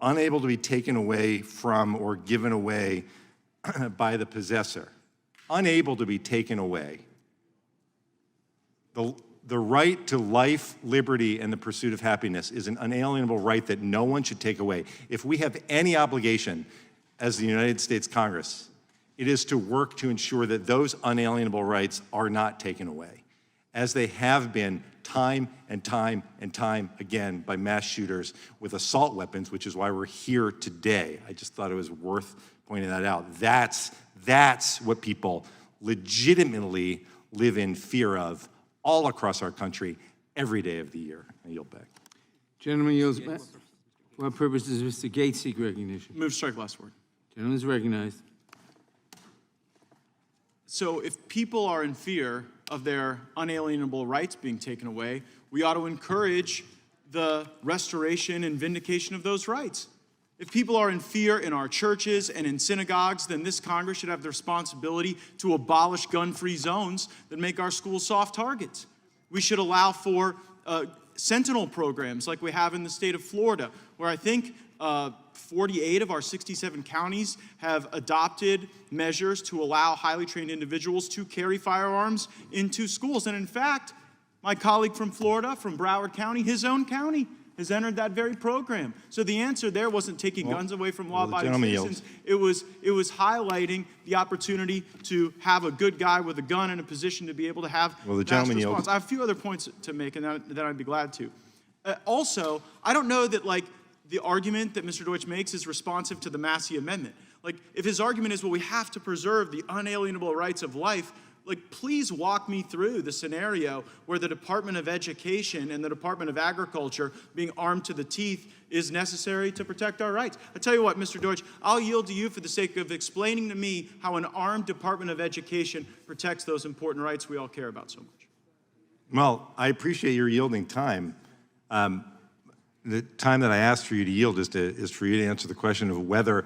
S4: unable to be taken away from or given away by the possessor. Unable to be taken away. The right to life, liberty, and the pursuit of happiness is an unalienable right that no one should take away. If we have any obligation as the United States Congress, it is to work to ensure that those unalienable rights are not taken away, as they have been time and time and time again by mass shooters with assault weapons, which is why we're here today. I just thought it was worth pointing that out. That's what people legitimately live in fear of all across our country every day of the year. I yield back.
S8: Gentleman yields back. For what purpose does Mr. Gaetz seek recognition?
S12: Move strike last word.
S8: Gentleman is recognized.
S12: So if people are in fear of their unalienable rights being taken away, we ought to encourage the restoration and vindication of those rights. If people are in fear in our churches and in synagogues, then this Congress should have the responsibility to abolish gun-free zones that make our schools soft targets. We should allow for sentinel programs like we have in the state of Florida, where I think 48 of our 67 counties have adopted measures to allow highly trained individuals to carry firearms into schools. And in fact, my colleague from Florida, from Broward County, his own county, has entered that very program. So the answer there wasn't taking guns away from law-abiding citizens. It was highlighting the opportunity to have a good guy with a gun in a position to be able to have fast response. I have a few other points to make, and then I'd be glad to. Also, I don't know that the argument that Mr. Deutsch makes is responsive to the Massey Amendment. If his argument is, well, we have to preserve the unalienable rights of life, please walk me through the scenario where the Department of Education and the Department of Agriculture being armed to the teeth is necessary to protect our rights. I tell you what, Mr. Deutsch, I'll yield to you for the sake of explaining to me how an armed Department of Education protects those important rights we all care about so much.
S4: Well, I appreciate your yielding time. The time that I asked for you to yield is for you to answer the question of whether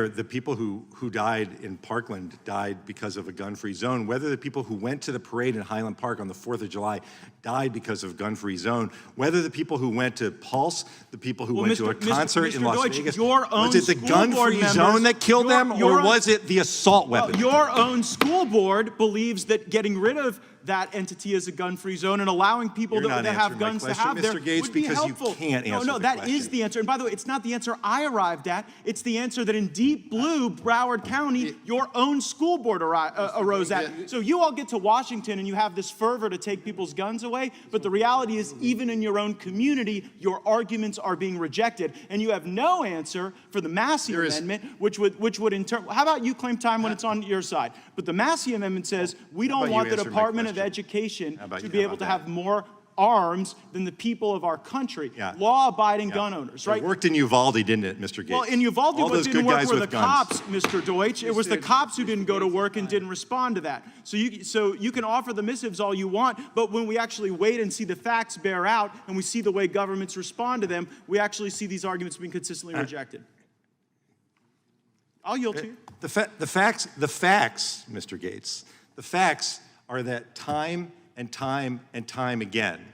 S4: the people who died in Parkland died because of a gun-free zone, whether the people who went to the parade in Highland Park on the 4th of July died because of gun-free zone, whether the people who went to Pulse, the people who went to a concert in Las Vegas, was it the gun-free zone that killed them, or was it the assault weapon?
S12: Your own school board believes that getting rid of that entity as a gun-free zone and allowing people that have guns to have there would be helpful.
S4: You can't answer
S12: No, that is the answer. And by the way, it's not the answer I arrived at. It's the answer that in deep blue, Broward County, your own school board arose at. So you all get to Washington and you have this fervor to take people's guns away, but the reality is even in your own community, your arguments are being rejected. And you have no answer for the Massey Amendment, which would in turn, how about you claim time when it's on your side? But the Massey Amendment says we don't want the Department of Education to be able to have more arms than the people of our country, law-abiding gun owners, right?
S4: It worked in Uvalde, didn't it, Mr. Gaetz?
S12: Well, in Uvalde, what didn't work were the cops, Mr. Deutsch. It was the cops who didn't go to work and didn't respond to that. So you can offer the missives all you want, but when we actually wait and see the facts bear out and we see the way governments respond to them, we actually see these arguments being consistently rejected. I'll yield to you.
S4: The facts, Mr. Gaetz, the facts are that time and time and time again,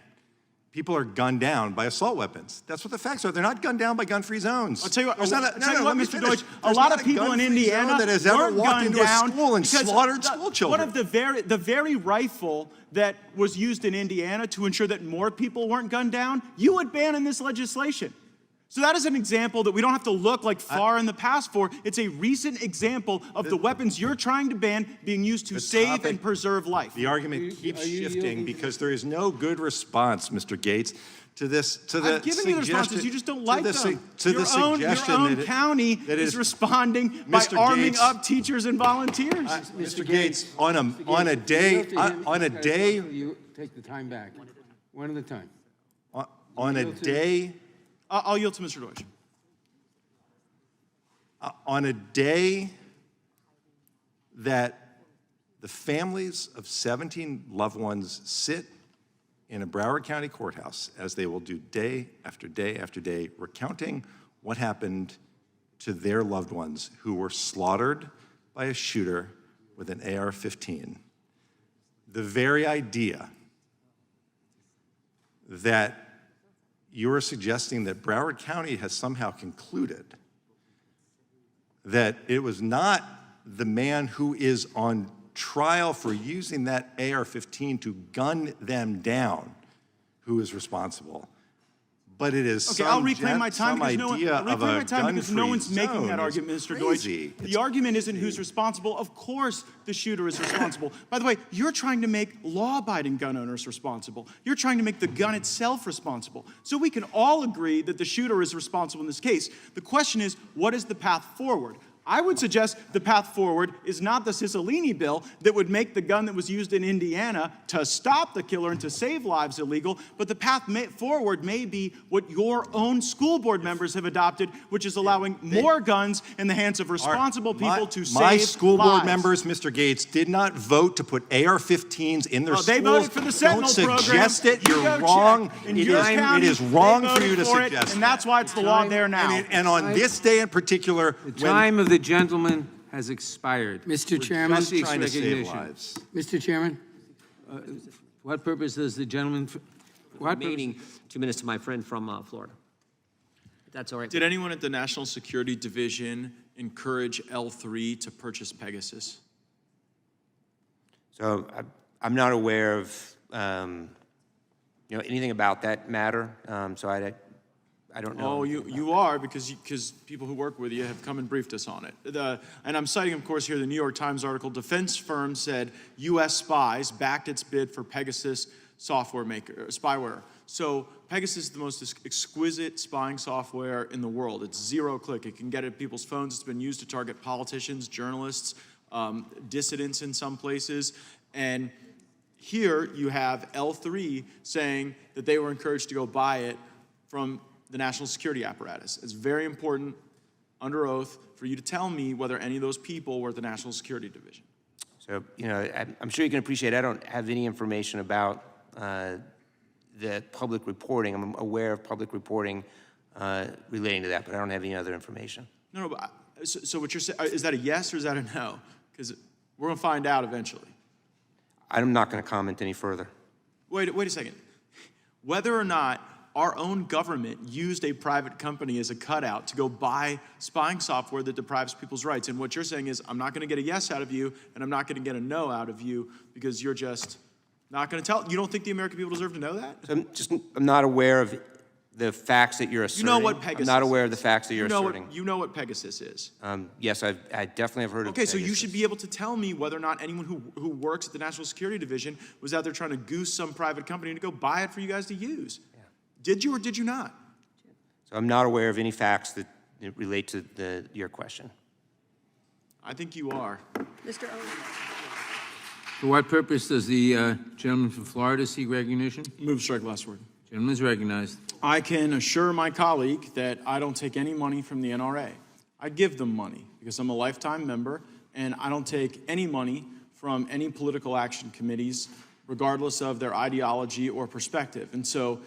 S4: people are gunned down by assault weapons. That's what the facts are. They're not gunned down by gun-free zones.
S12: I'll tell you what,
S4: Mr.
S12: Deutsch, a lot of people in Indiana
S4: that has ever
S12: weren't
S4: walked
S12: gunned
S4: into a
S12: down
S4: school and slaughtered school children.
S12: What of the very rifle that was used in Indiana to ensure that more people weren't gunned down, you would ban in this legislation. So that is an example that we don't have to look far in the past for. It's a recent example of the weapons you're trying to ban being used to save and preserve life.
S4: The argument keeps shifting because there is no good response, Mr. Gaetz, to this.
S12: I've given you the responses. You just don't like them. Your own county is responding by arming up teachers and volunteers.
S4: Mr. Gaetz, on a day,
S8: You take the time back. One at a time.
S4: On a day.
S12: I'll yield to Mr. Deutsch.
S4: On a day that the families of 17 loved ones sit in a Broward County courthouse, as they will do day after day after day, recounting what happened to their loved ones who were slaughtered by a shooter with an AR-15. The very idea that you are suggesting that Broward County has somehow concluded that it was not the man who is on trial for using that AR-15 to gun them down who is responsible, but it is
S12: Okay, I'll reclaim my time because no one's
S4: gun-free
S12: making that
S4: zone
S12: argument,
S4: is
S12: Mr. Deutsch.
S4: crazy.
S12: The argument isn't who's responsible. Of course, the shooter is responsible. By the way, you're trying to make law-abiding gun owners responsible. You're trying to make the gun itself responsible. So we can all agree that the shooter is responsible in this case. The question is, what is the path forward? I would suggest the path forward is not the Cicilline bill that would make the gun that was used in Indiana to stop the killer and to save lives illegal, but the path forward may be what your own school board members have adopted, which is allowing more guns in the hands of responsible people to save
S4: My school board
S12: lives.
S4: members, Mr. Gaetz, did not vote to put AR-15s in their schools.
S12: They voted for the Sentinel
S4: Don't suggest
S12: program.
S4: it.
S12: You
S4: You're
S12: go
S4: wrong.
S12: check. In
S4: It
S12: your
S4: is,
S12: county,
S4: it is wrong
S12: they
S4: for you to
S12: voted for it,
S4: suggest
S12: and that's why it's the law there now.
S4: And on this day in particular,
S8: The time of the gentleman has expired.
S10: Mr.
S8: We're
S10: Chairman.
S8: just
S4: trying to save
S8: recognition.
S4: lives.
S10: Mr. Chairman,
S8: What purpose does the gentleman, what purpose?
S24: Remaining 2 minutes to my friend from Florida. If that's all right.
S12: Did anyone at the National Security Division encourage L3 to purchase Pegasus?
S17: So I'm not aware of anything about that matter. So I don't know.
S12: Oh, you are because people who work with you have come and briefed us on it. And I'm citing, of course, here the New York Times article. Defense firm said U.S. spies backed its bid for Pegasus software maker spyware. So Pegasus is the most exquisite spying software in the world. It's zero-click. It can get at people's phones. It's been used to target politicians, journalists, dissidents in some places. And here you have L3 saying that they were encouraged to go buy it from the national security apparatus. It's very important, under oath, for you to tell me whether any of those people were at the National Security Division.
S17: So, I'm sure you can appreciate I don't have any information about the public reporting. I'm aware of public reporting relating to that, but I don't have any other information.
S12: No, but so what you're saying, is that a yes or is that a no? Because we're going to find out eventually.
S17: I'm not going to comment any further.
S12: Wait a second. Whether or not our own government used a private company as a cutout to go buy spying software that deprives people's rights. And what you're saying is, I'm not going to get a yes out of you, and I'm not going to get a no out of you because you're just not going to tell. You don't think the American people deserve to know that?
S17: So I'm not aware of the facts that you're asserting.
S12: You know what Pegasus
S17: I'm not aware of the facts that you're asserting.
S12: You know what Pegasus is?
S17: Yes, I definitely have heard of
S12: Okay,
S17: Pegasus.
S12: so you should be able to tell me whether or not anyone who works at the National Security Division was out there trying to goose some private company to go buy it for you guys to use. Did you or did you not?
S17: So I'm not aware of any facts that relate to your question.
S12: I think you are.
S10: Mr. Owen.
S8: For what purpose does the gentleman from Florida seek recognition?
S12: Move to strike last word.
S8: Gentleman is recognized.
S12: I can assure my colleague that I don't take any money from the NRA. I give them money because I'm a lifetime member, and I don't take any money from any political action committees, regardless of their ideology or perspective. And so,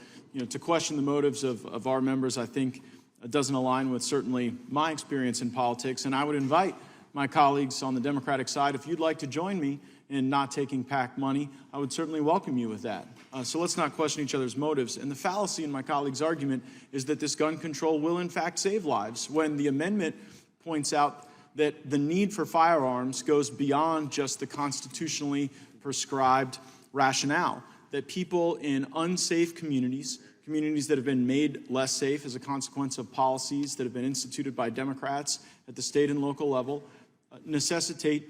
S12: to question the motives of our members, I think doesn't align with certainly my experience in politics. And I would invite my colleagues on the Democratic side, if you'd like to join me in not taking PAC money, I would certainly welcome you with that. So let's not question each other's motives. And the fallacy in my colleague's argument is that this gun control will in fact save lives, when the amendment points out that the need for firearms goes beyond just the constitutionally prescribed rationale, that people in unsafe communities that have been made less safe as a consequence of policies that have been instituted by Democrats at the state and local level, necessitate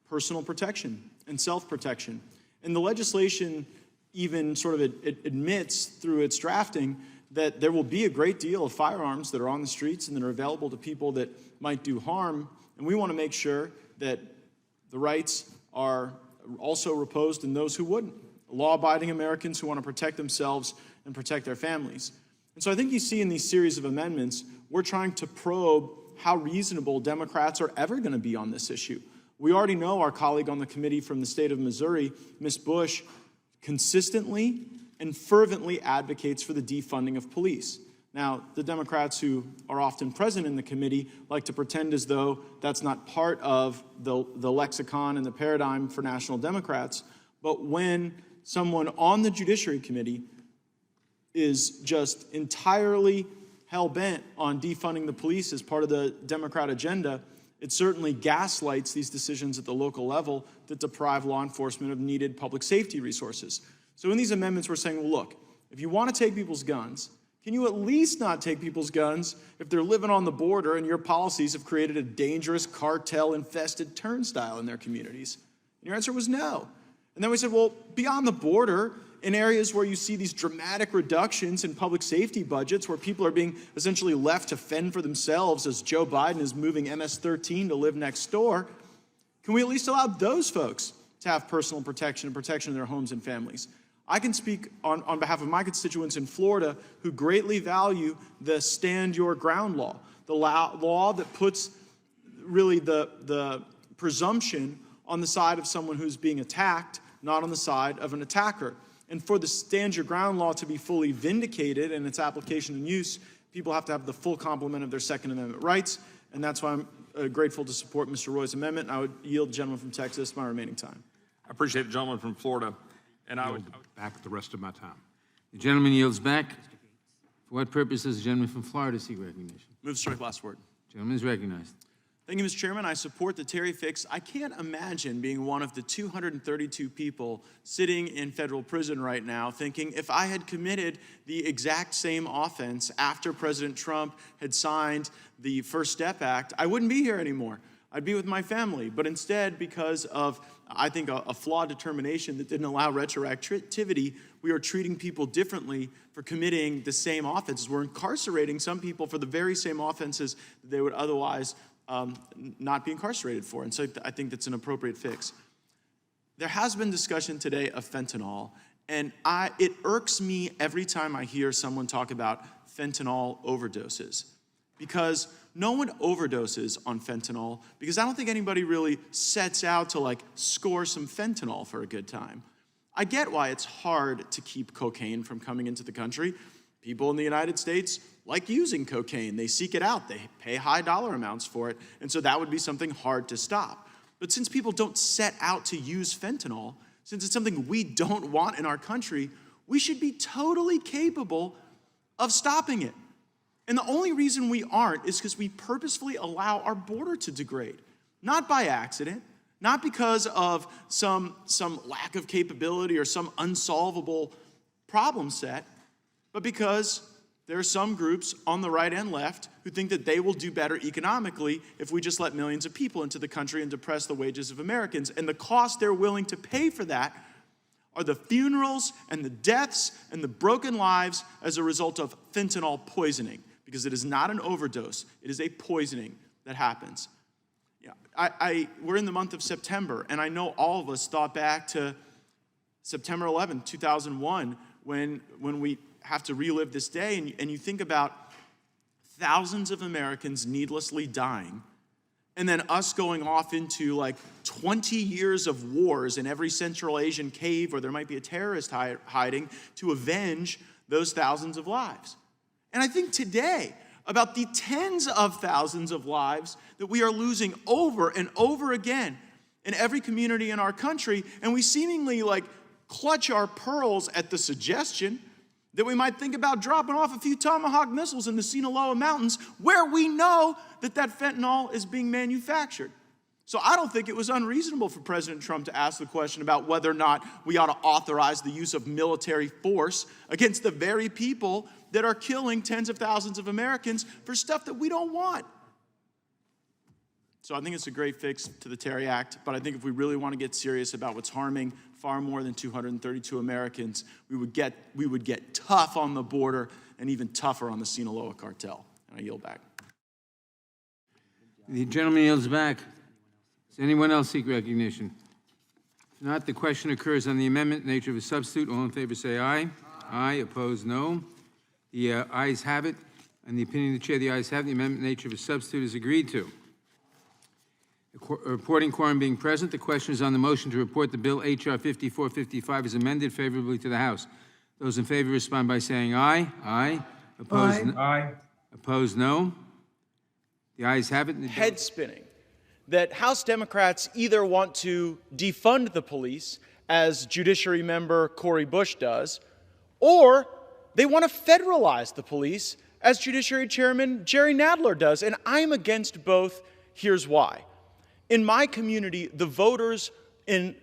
S12: personal protection and self-protection. And the legislation even sort of admits through its drafting that there will be a great deal of firearms that are on the streets and that are available to people that might do harm. And we want to make sure that the rights are also reposed in those who wouldn't. Law-abiding Americans who want to protect themselves and protect their families. And so I think you see in these series of amendments, we're trying to probe how reasonable Democrats are ever going to be on this issue. We already know our colleague on the committee from the state of Missouri, Ms. Bush, consistently and fervently advocates for the defunding of police. Now, the Democrats who are often present in the committee like to pretend as though that's not part of the lexicon and the paradigm for national Democrats. But when someone on the Judiciary Committee is just entirely hell-bent on defunding the police as part of the Democrat agenda, it certainly gaslights these decisions at the local level that deprive law enforcement of needed public safety resources. So in these amendments, we're saying, well, look, if you want to take people's guns, can you at least not take people's guns if they're living on the border and your policies have created a dangerous cartel-infested turnstile in their communities? And your answer was no. And then we said, well, beyond the border, in areas where you see these dramatic reductions in public safety budgets, where people are being essentially left to fend for themselves as Joe Biden is moving MS-13 to live next door, can we at least allow those folks to have personal protection and protection of their homes and families? I can speak on behalf of my constituents in Florida who greatly value the stand your ground law, the law that puts really the presumption on the side of someone who's being attacked, not on the side of an attacker. And for the stand your ground law to be fully vindicated in its application and use, people have to have the full complement of their Second Amendment rights. And that's why I'm grateful to support Mr. Roy's amendment. And I would yield the gentleman from Texas my remaining time.
S21: I appreciate the gentleman from Florida, and I would
S8: back the rest of my time. The gentleman yields back. For what purpose does the gentleman from Florida seek recognition?
S12: Move to strike last word.
S8: Gentleman is recognized.
S12: Thank you, Mr. Chairman. I support the Terry fix. I can't imagine being one of the 232 people sitting in federal prison right now thinking if I had committed the exact same offense after President Trump had signed the First Step Act, I wouldn't be here anymore. I'd be with my family. But instead, because of, I think, a flawed determination that didn't allow retroactivity, we are treating people differently for committing the same offenses. We're incarcerating some people for the very same offenses that they would otherwise not be incarcerated for. And so I think that's an appropriate fix. There has been discussion today of fentanyl, and it irks me every time I hear someone talk about fentanyl overdoses, because no one overdoses on fentanyl, because I don't think anybody really sets out to like score some fentanyl for a good time. I get why it's hard to keep cocaine from coming into the country. People in the United States like using cocaine. They seek it out. They pay high dollar amounts for it. And so that would be something hard to stop. But since people don't set out to use fentanyl, since it's something we don't want in our country, we should be totally capable of stopping it. And the only reason we aren't is because we purposefully allow our border to degrade. Not by accident, not because of some lack of capability or some unsolvable problem set, but because there are some groups on the right and left who think that they will do better economically if we just let millions of people into the country and depress the wages of Americans. And the cost they're willing to pay for that are the funerals and the deaths and the broken lives as a result of fentanyl poisoning, because it is not an overdose. It is a poisoning that happens. Yeah, we're in the month of September, and I know all of us thought back to September 11, 2001, when we have to relive this day, and you think about thousands of Americans needlessly dying, and then us going off into like 20 years of wars in every Central Asian cave where there might be a terrorist hiding to avenge those thousands of lives. And I think today about the tens of thousands of lives that we are losing over and over again in every community in our country, and we seemingly like clutch our pearls at the suggestion that we might think about dropping off a few Tomahawk missiles in the Sinaloa Mountains where we know that fentanyl is being manufactured. So I don't think it was unreasonable for President Trump to ask the question about whether or not we ought to authorize the use of military force against the very people that are killing tens of thousands of Americans for stuff that we don't want. So I think it's a great fix to the Terry Act, but I think if we really want to get serious about what's harming far more than 232 Americans, we would get tough on the border and even tougher on the Sinaloa cartel. And I yield back.
S8: The gentleman yields back. Does anyone else seek recognition? If not, the question occurs on the amendment, nature of a substitute. All in favor say aye. Aye. Opposed, no. The ayes have it. And the opinion of the chair, the ayes have it. The amendment, nature of a substitute, is agreed to. The reporting quorum being present, the question is on the motion to report the bill H.R. 5455 is amended favorably to the House. Those in favor respond by saying aye. Aye. Opposed?
S14: Aye.
S8: Opposed, no. The ayes have it. and the bill-
S6: Head spinning that House Democrats either want to defund the police, as Judiciary member Cori Bush does, or they want to federalize the police, as Judiciary Chairman Jerry Nadler does. And I'm against both. Here's why. In my community, the voters in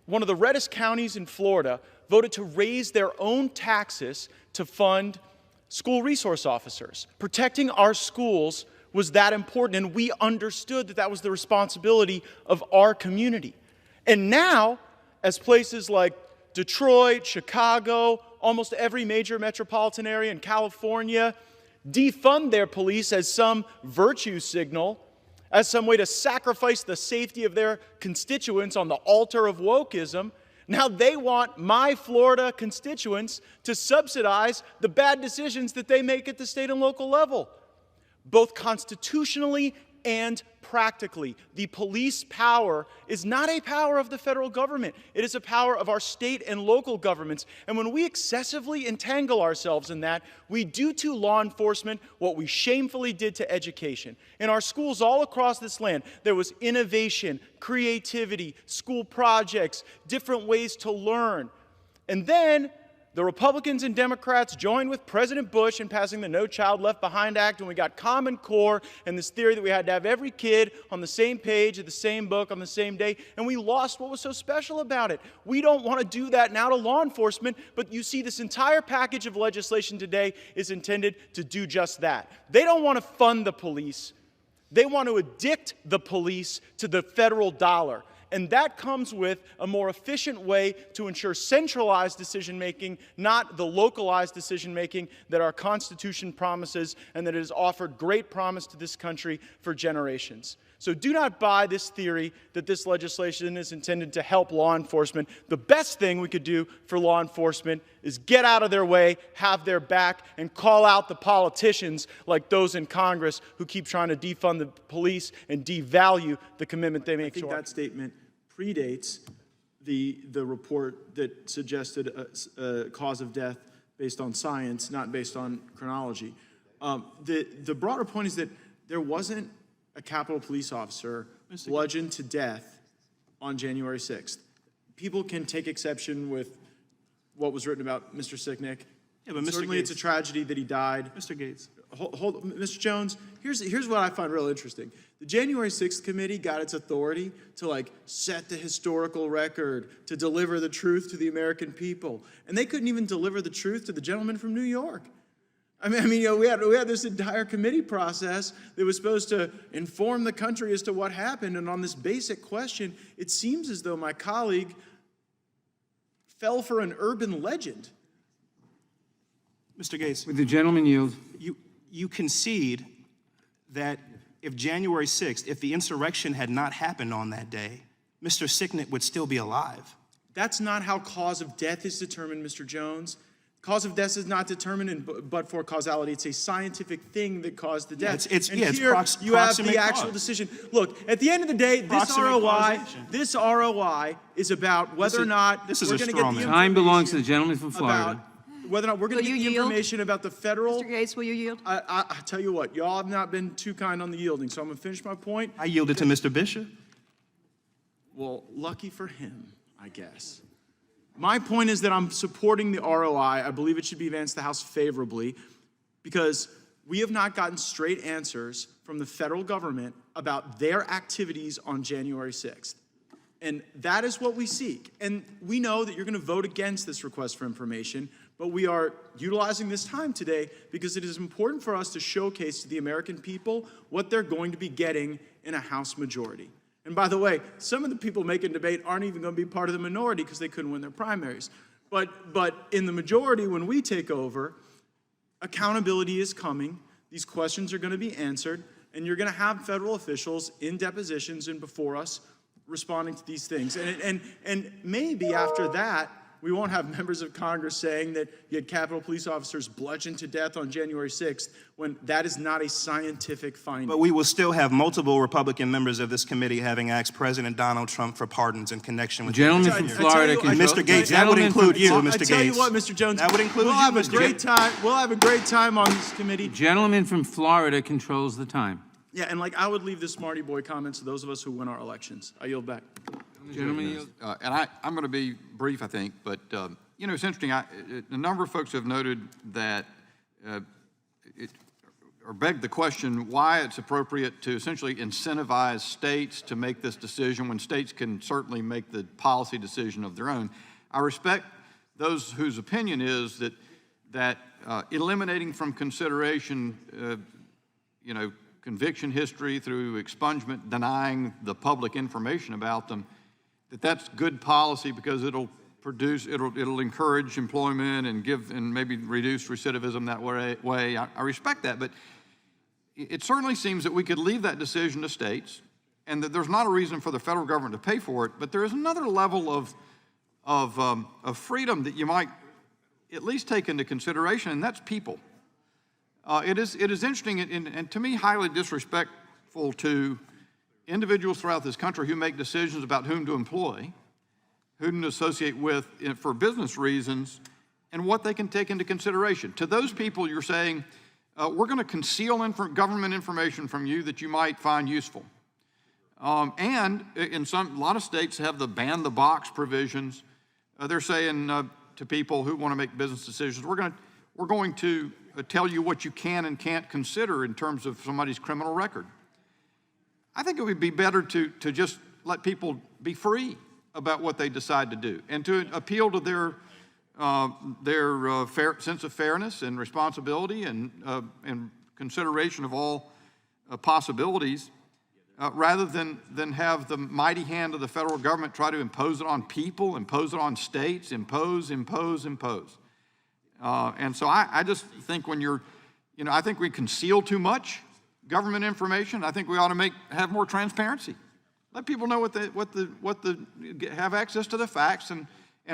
S6: one of the reddest counties in Florida voted to raise their own taxes to fund school resource officers. Protecting our schools was that important, and we understood that that was the responsibility of our community. And now, as places like Detroit, Chicago, almost every major metropolitan area in California defund their police as some virtue signal, as some way to sacrifice the safety of their constituents on the altar of wokeism, now they want my Florida constituents to subsidize the bad decisions that they make at the state and local level. Both constitutionally and practically, the police power is not a power of the federal government. It is a power of our state and local governments. And when we excessively entangle ourselves in that, we do to law enforcement what we shamefully did to education. In our schools all across this land, there was innovation, creativity, school projects, different ways to learn. And then the Republicans and Democrats joined with President Bush in passing the No Child Left Behind Act, and we got Common Core and this theory that we had to have every kid on the same page of the same book on the same day, and we lost what was so special about it. We don't want to do that now to law enforcement, but you see this entire package of legislation today is intended to do just that. They don't want to fund the police. They want to addict the police to the federal dollar. And that comes with a more efficient way to ensure centralized decision-making, not the localized decision-making that our Constitution promises and that it has offered great promise to this country for generations. So do not buy this theory that this legislation is intended to help law enforcement. The best thing we could do for law enforcement is get out of their way, have their back, and call out the politicians like those in Congress who keep trying to defund the police and devalue the commitment they make to our...
S12: that statement predates the report that suggested a cause of death based on science, not based on chronology. The broader point is that there wasn't a Capitol police officer bludgeoned to death on January 6th. People can take exception with what was written about Mr. Sicknick.
S3: Yeah, but Mr.
S12: Certainly
S3: Gaetz,
S12: it's a tragedy that he died.
S3: Mr. Gaetz.
S12: Hold, Mr. Jones, here's what I find real interesting. The January 6th committee got its authority to set the historical record, to deliver the truth to the American people. And they couldn't even deliver the truth to the gentleman from New York. I mean, we had this entire committee process that was supposed to inform the country as to what happened. And on this basic question, it seems as though my colleague fell for an urban legend.
S3: Mr. Gaetz.
S8: Would the gentleman yield?
S3: You concede that if January 6th, if the insurrection had not happened on that day, Mr. Sicknick would still be alive.
S12: That's not how cause of death is determined, Mr. Jones. Cause of death is not determined but for causality. It's a scientific thing that caused the death. You have the actual decision. Look, at the end of the day, this ROI is about whether or not we're going to get the information.
S8: Time belongs to the gentleman from Florida.
S12: Whether or not we're going to get the information about the federal.
S1: Mr. Gaetz, will you yield?
S12: I tell you what, y'all have not been too kind on the yielding, so I'm going to finish my point.
S3: I yielded to Mr. Bishop.
S12: Well, lucky for him, I guess. My point is that I'm supporting the ROI. I believe it should be advanced to the House favorably because we have not gotten straight answers from the federal government about their activities on January 6th. And that is what we seek. And we know that you're going to vote against this request for information, but we are utilizing this time today because it is important for us to showcase to the American people what they're going to be getting in a House majority. And by the way, some of the people making debate aren't even going to be part of the minority because they couldn't win their primaries. But in the majority, when we take over, accountability is coming. These questions are going to be answered, and you're going to have federal officials in depositions and before us responding to these things. And maybe after that, members of Congress saying that you had Capitol Police officers bludgeoned to death on January 6th when that is not a scientific finding.
S3: But we will still have multiple Republican members of this committee having asked President Donald Trump for pardons in connection with
S8: Gentleman from Florida.
S3: And Mr. Gaetz, that would include you, Mr. Gaetz.
S12: I tell you what, Mr. Jones,
S3: that would include
S12: we'll
S3: you,
S12: have a
S3: Mr.
S12: great
S3: Gaetz.
S12: time. We'll have a great time on this committee.
S8: Gentleman from Florida controls the time.
S12: Yeah, and I would leave the Smarty Boy comments to those of us who win our elections. I yield back.
S8: Gentleman,
S10: I'm going to be brief, I think, but it's interesting. A number of folks have noted that or begged the question why it's appropriate to essentially incentivize states to make this decision when states can certainly make the policy decision of their own. I respect those whose opinion is that eliminating from consideration, conviction history through expungement, denying the public information about them, that's good policy because it'll encourage employment and maybe reduce recidivism that way. I respect that, but it certainly seems that we could leave that decision to states and that there's not a reason for the federal government to pay for it, but there is another level of freedom that you might at least take into consideration, and that's people. It is interesting and to me highly disrespectful to individuals throughout this country who make decisions about whom to employ, whom to associate with for business reasons, and what they can take into consideration. To those people, you're saying, we're going to conceal government information from you that you might find useful. And in a lot of states have the ban the box provisions. They're saying to people who want to make business decisions, we're going to tell you what you can and can't consider in terms of somebody's criminal record. I think it would be better to just let people be free about what they decide to do and to appeal to their sense of fairness and responsibility and consideration of all possibilities, rather than have the mighty hand of the federal government try to impose it on people, impose it on states, impose. And so I just think I think we conceal too much government information. I think we ought to have more transparency. Let people know have access to the facts and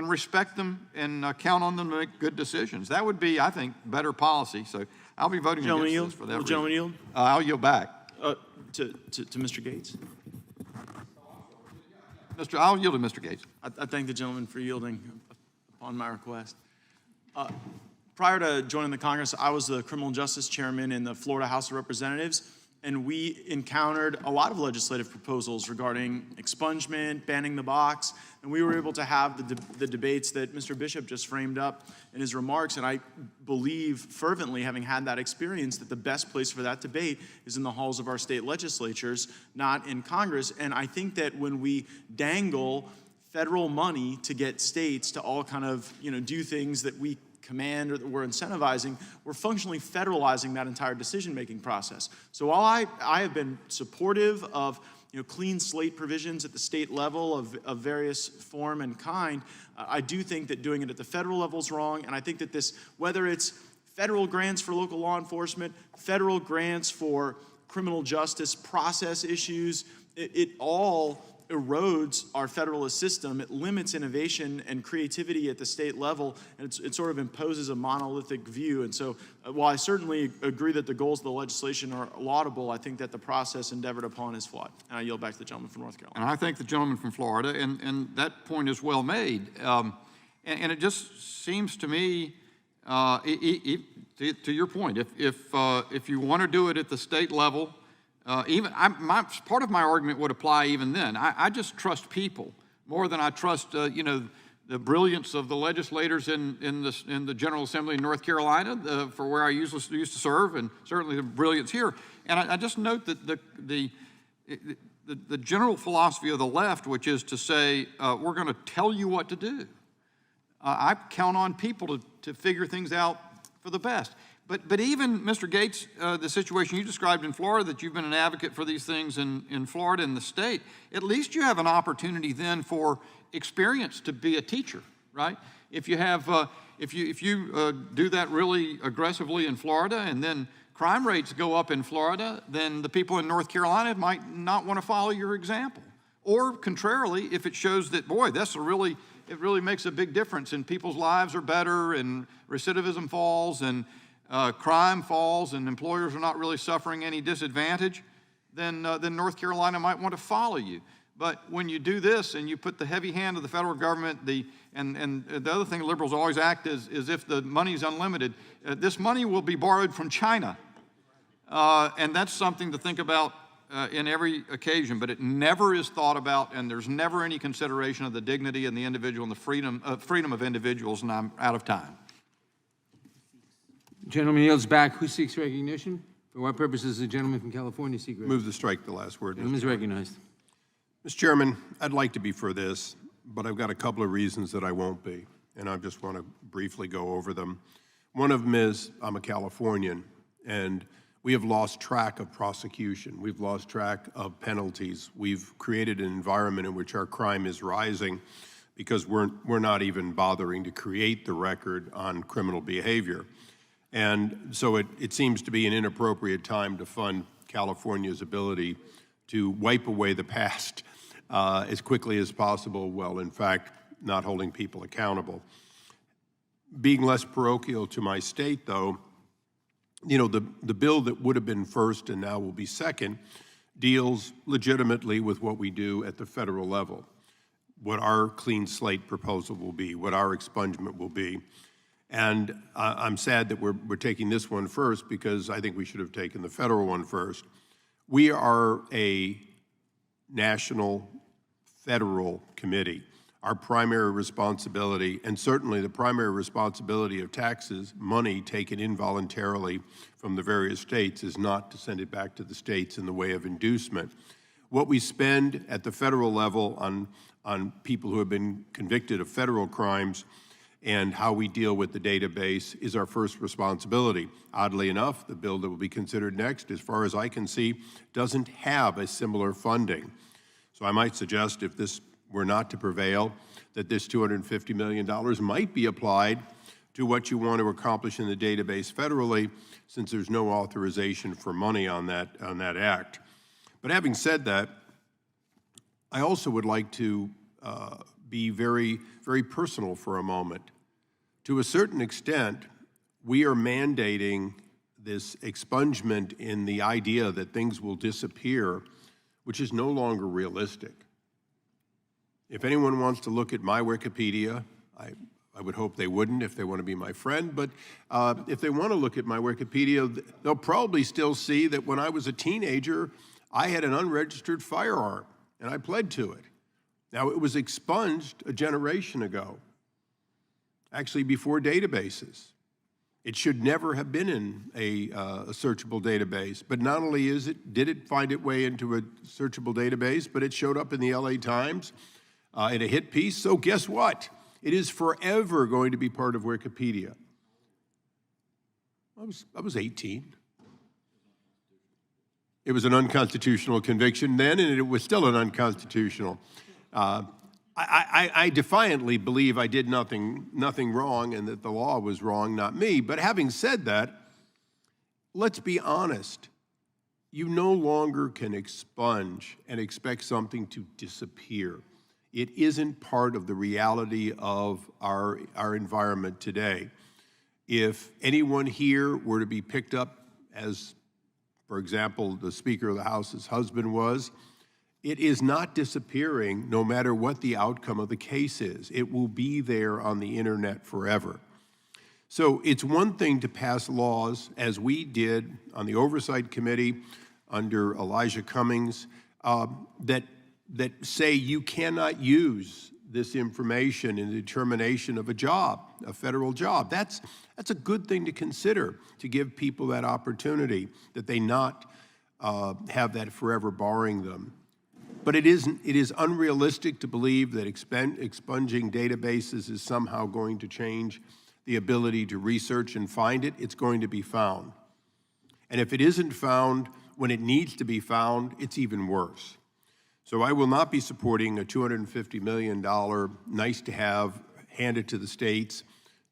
S10: respect them and count on them to make good decisions. That would be, I think, better policy. So I'll be voting against this for that reason.
S12: Gentleman yield?
S10: I'll yield back.
S12: To Mr. Gaetz.
S10: I'll yield to Mr. Gaetz.
S12: I thank the gentleman for yielding upon my request. Prior to joining the Congress, I was the criminal justice chairman in the Florida House of Representatives, and we encountered a lot of legislative proposals regarding expungement, banning the box, and we were able to have the debates that Mr. Bishop just framed up in his remarks, and I believe fervently, having had that experience, that the best place for that debate is in the halls of our state legislatures, not in Congress. And I think that when we dangle federal money to get states to all kind of, do things that we command or that we're incentivizing, we're functionally federalizing that entire decision-making process. So while I have been supportive of clean slate provisions at the state level of various form and kind, I do think that doing it at the federal level is wrong, and I think that whether it's federal grants for local law enforcement, federal grants for criminal justice process issues, it all erodes our federalist system. It limits innovation and creativity at the state level, and it sort of imposes a monolithic view. And so while I certainly agree that the goals of the legislation are laudable, I think that the process endeavored upon is flawed. And I yield back to the gentleman from North Carolina.
S10: And I thank the gentleman from Florida, and that point is well made. And it just seems to me, to your point, if you want to do it at the state level, part of my argument would apply even then. I just trust people more than I trust, the brilliance of the legislators in the General Assembly in North Carolina, for where I used to serve, and certainly the brilliance here. And I just note that the general philosophy of the left, which is to say, we're going to tell you what to do. I count on people to figure things out for the best. But even, Mr. Gaetz, the situation you described in Florida, that you've been an advocate for these things in Florida and the state, at least you have an opportunity then for experience to be a teacher, right? If you have, if you do that really aggressively in Florida, and then crime rates go up in Florida, then the people in North Carolina might not want to follow your example. Or contrarily, if it shows that, boy, that's a really it really makes a big difference, and people's lives are better, and recidivism falls, and crime falls, and employers are not really suffering any disadvantage, then North Carolina might want to follow you. But when you do this and you put the heavy hand of the federal government, and the other thing liberals always act is if the money is unlimited. This money will be borrowed from China. And that's something to think about in every occasion, but it never is thought about, and there's never any consideration of the dignity and the individual and the freedom of individuals, and I'm out of time.
S8: Gentleman yields back. Who seeks recognition? For what purposes does the gentleman from California seek recognition?
S2: Move to strike the last word.
S8: Gentleman is recognized.
S2: Mr. Chairman, I'd like to be for this, but I've got a couple of reasons that I won't be, and I just want to briefly go over them. One of them is I'm a Californian, and we have lost track of prosecution. We've lost track of penalties. We've created an environment in which our crime is rising because we're not even bothering to create the record on criminal behavior. And so it seems to be an inappropriate time to fund California's ability to wipe away the past as quickly as possible, while in fact not holding people accountable. Being less parochial to my state, though, you know, the bill that would have been first and now will be second deals legitimately with what we do at the federal level, what our clean slate proposal will be, what our expungement will be. And I'm sad that we're taking this one first, because I think we should have taken the federal one first. We are a national federal committee. Our primary responsibility, and certainly the primary responsibility of taxes, money taken involuntarily from the various states, is not to send it back to the states in the way of inducement. What we spend at the federal level on people who have been convicted of federal crimes and how we deal with the database is our first responsibility. Oddly enough, the bill that will be considered next, as far as I can see, doesn't have a similar funding. So I might suggest, if this were not to prevail, that this $250 million might be applied to what you want to accomplish in the database federally, since there's no authorization for money on that act. But having said that, I also would like to be very, very personal for a moment. To a certain extent, we are mandating this expungement in the idea that things will disappear, which is no longer realistic. If anyone wants to look at my Wikipedia, I would hope they wouldn't if they want to be my friend, but if they want to look at my Wikipedia, they'll probably still see that when I was a teenager, I had an unregistered firearm, and I pled to it. Now, it was expunged a generation ago, actually before databases. It should never have been in a searchable database, but not only did it find its way into a searchable database, but it showed up in the LA Times in a hit piece. So guess what? It is forever going to be part of Wikipedia. I was 18. It was an unconstitutional conviction then, and it was still an unconstitutional. I defiantly believe I did nothing wrong, and that the law was wrong, not me. But having said that, let's be honest. You no longer can expunge and expect something to disappear. It isn't part of the reality of our environment today. If anyone here were to be picked up as, for example, the Speaker of the House's husband was, it is not disappearing no matter what the outcome of the case is. It will be there on the internet forever. So it's one thing to pass laws, as we did on the Oversight Committee under Elijah Cummings, that say you cannot use this information in the determination of a job, a federal job. That's a good thing to consider, to give people that opportunity, that they not have that forever barring them. But it is unrealistic to believe that expunging databases is somehow going to change the ability to research and find it. It's going to be found. And if it isn't found when it needs to be found, it's even worse. So I will not be supporting a $250 million nice-to-have handed to the states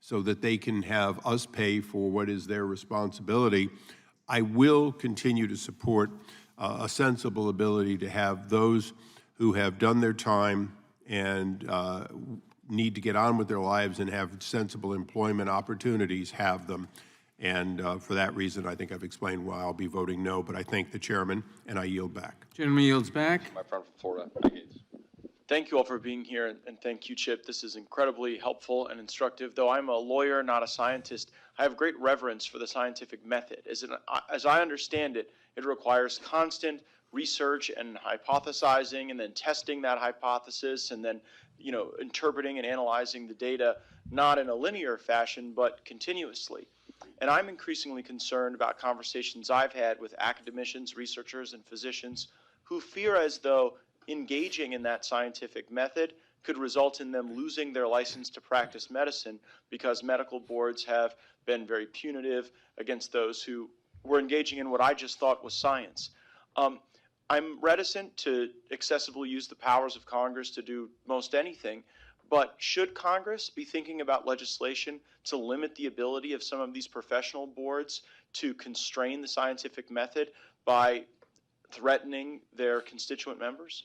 S2: so that they can have us pay for what is their responsibility. I will continue to support a sensible ability to have those who have done their time and need to get on with their lives and have sensible employment opportunities have them. And for that reason, I think I've explained why I'll be voting no, but I thank the chairman, and I yield back.
S8: Gentleman yields back.
S5: My friend from Florida, Gaetz.
S6: Thank you all for being here, and thank you, Chip. This is incredibly helpful and instructive. Though I'm a lawyer, not a scientist, I have great reverence for the scientific method. As I understand it, it requires constant research and hypothesizing, and then testing that hypothesis, and then interpreting and analyzing the data, not in a linear fashion, but continuously. And I'm increasingly concerned about conversations I've had with academicians, researchers, and physicians who fear as though engaging in that scientific method could result in them losing their license to practice medicine because medical boards have been very punitive against those who were engaging in what I just thought was science. I'm reticent to excessively use the powers of Congress to do most anything, but should Congress be thinking about legislation to limit the ability of some of these professional boards to constrain the scientific method by threatening their constituent members?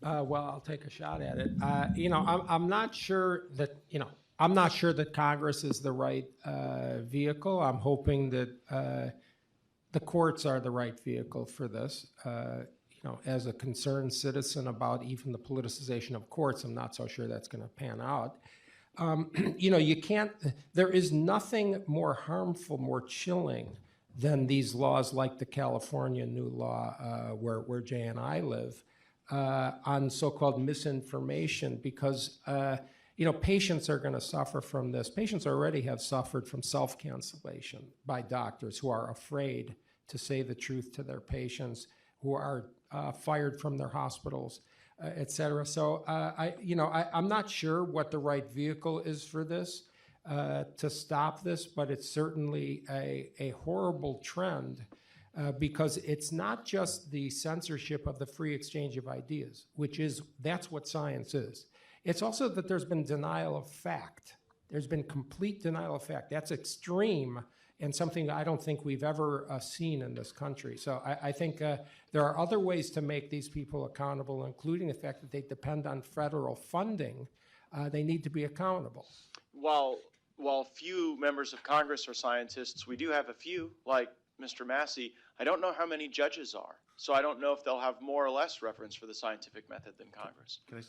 S18: Well, I'll take a shot at it. I'm not sure that Congress is the right vehicle. I'm hoping that the courts are the right vehicle for this. As a concerned citizen about even the politicization of courts, I'm not so sure that's going to pan out. There is nothing more harmful, more chilling than these laws like the California new law where Jay and I live on so-called misinformation, because patients are going to suffer from this. Patients already have suffered from self-cancellation by doctors who are afraid to say the truth to their patients, who are fired from their hospitals, et cetera. So, I'm not sure what the right vehicle is for this to stop this, but it's certainly a horrible trend because it's not just the censorship of the free exchange of ideas, that's what science is. It's also that there's been denial of fact. There's been complete denial of fact. That's extreme and something I don't think we've ever seen in this country. So I think there are other ways to make these people accountable, including the fact that they depend on federal funding. They need to be accountable.
S6: While few members of Congress are scientists, we do have a few, like Mr. Massey. I don't know how many judges are, so I don't know if they'll have more or less reverence for the scientific method than Congress.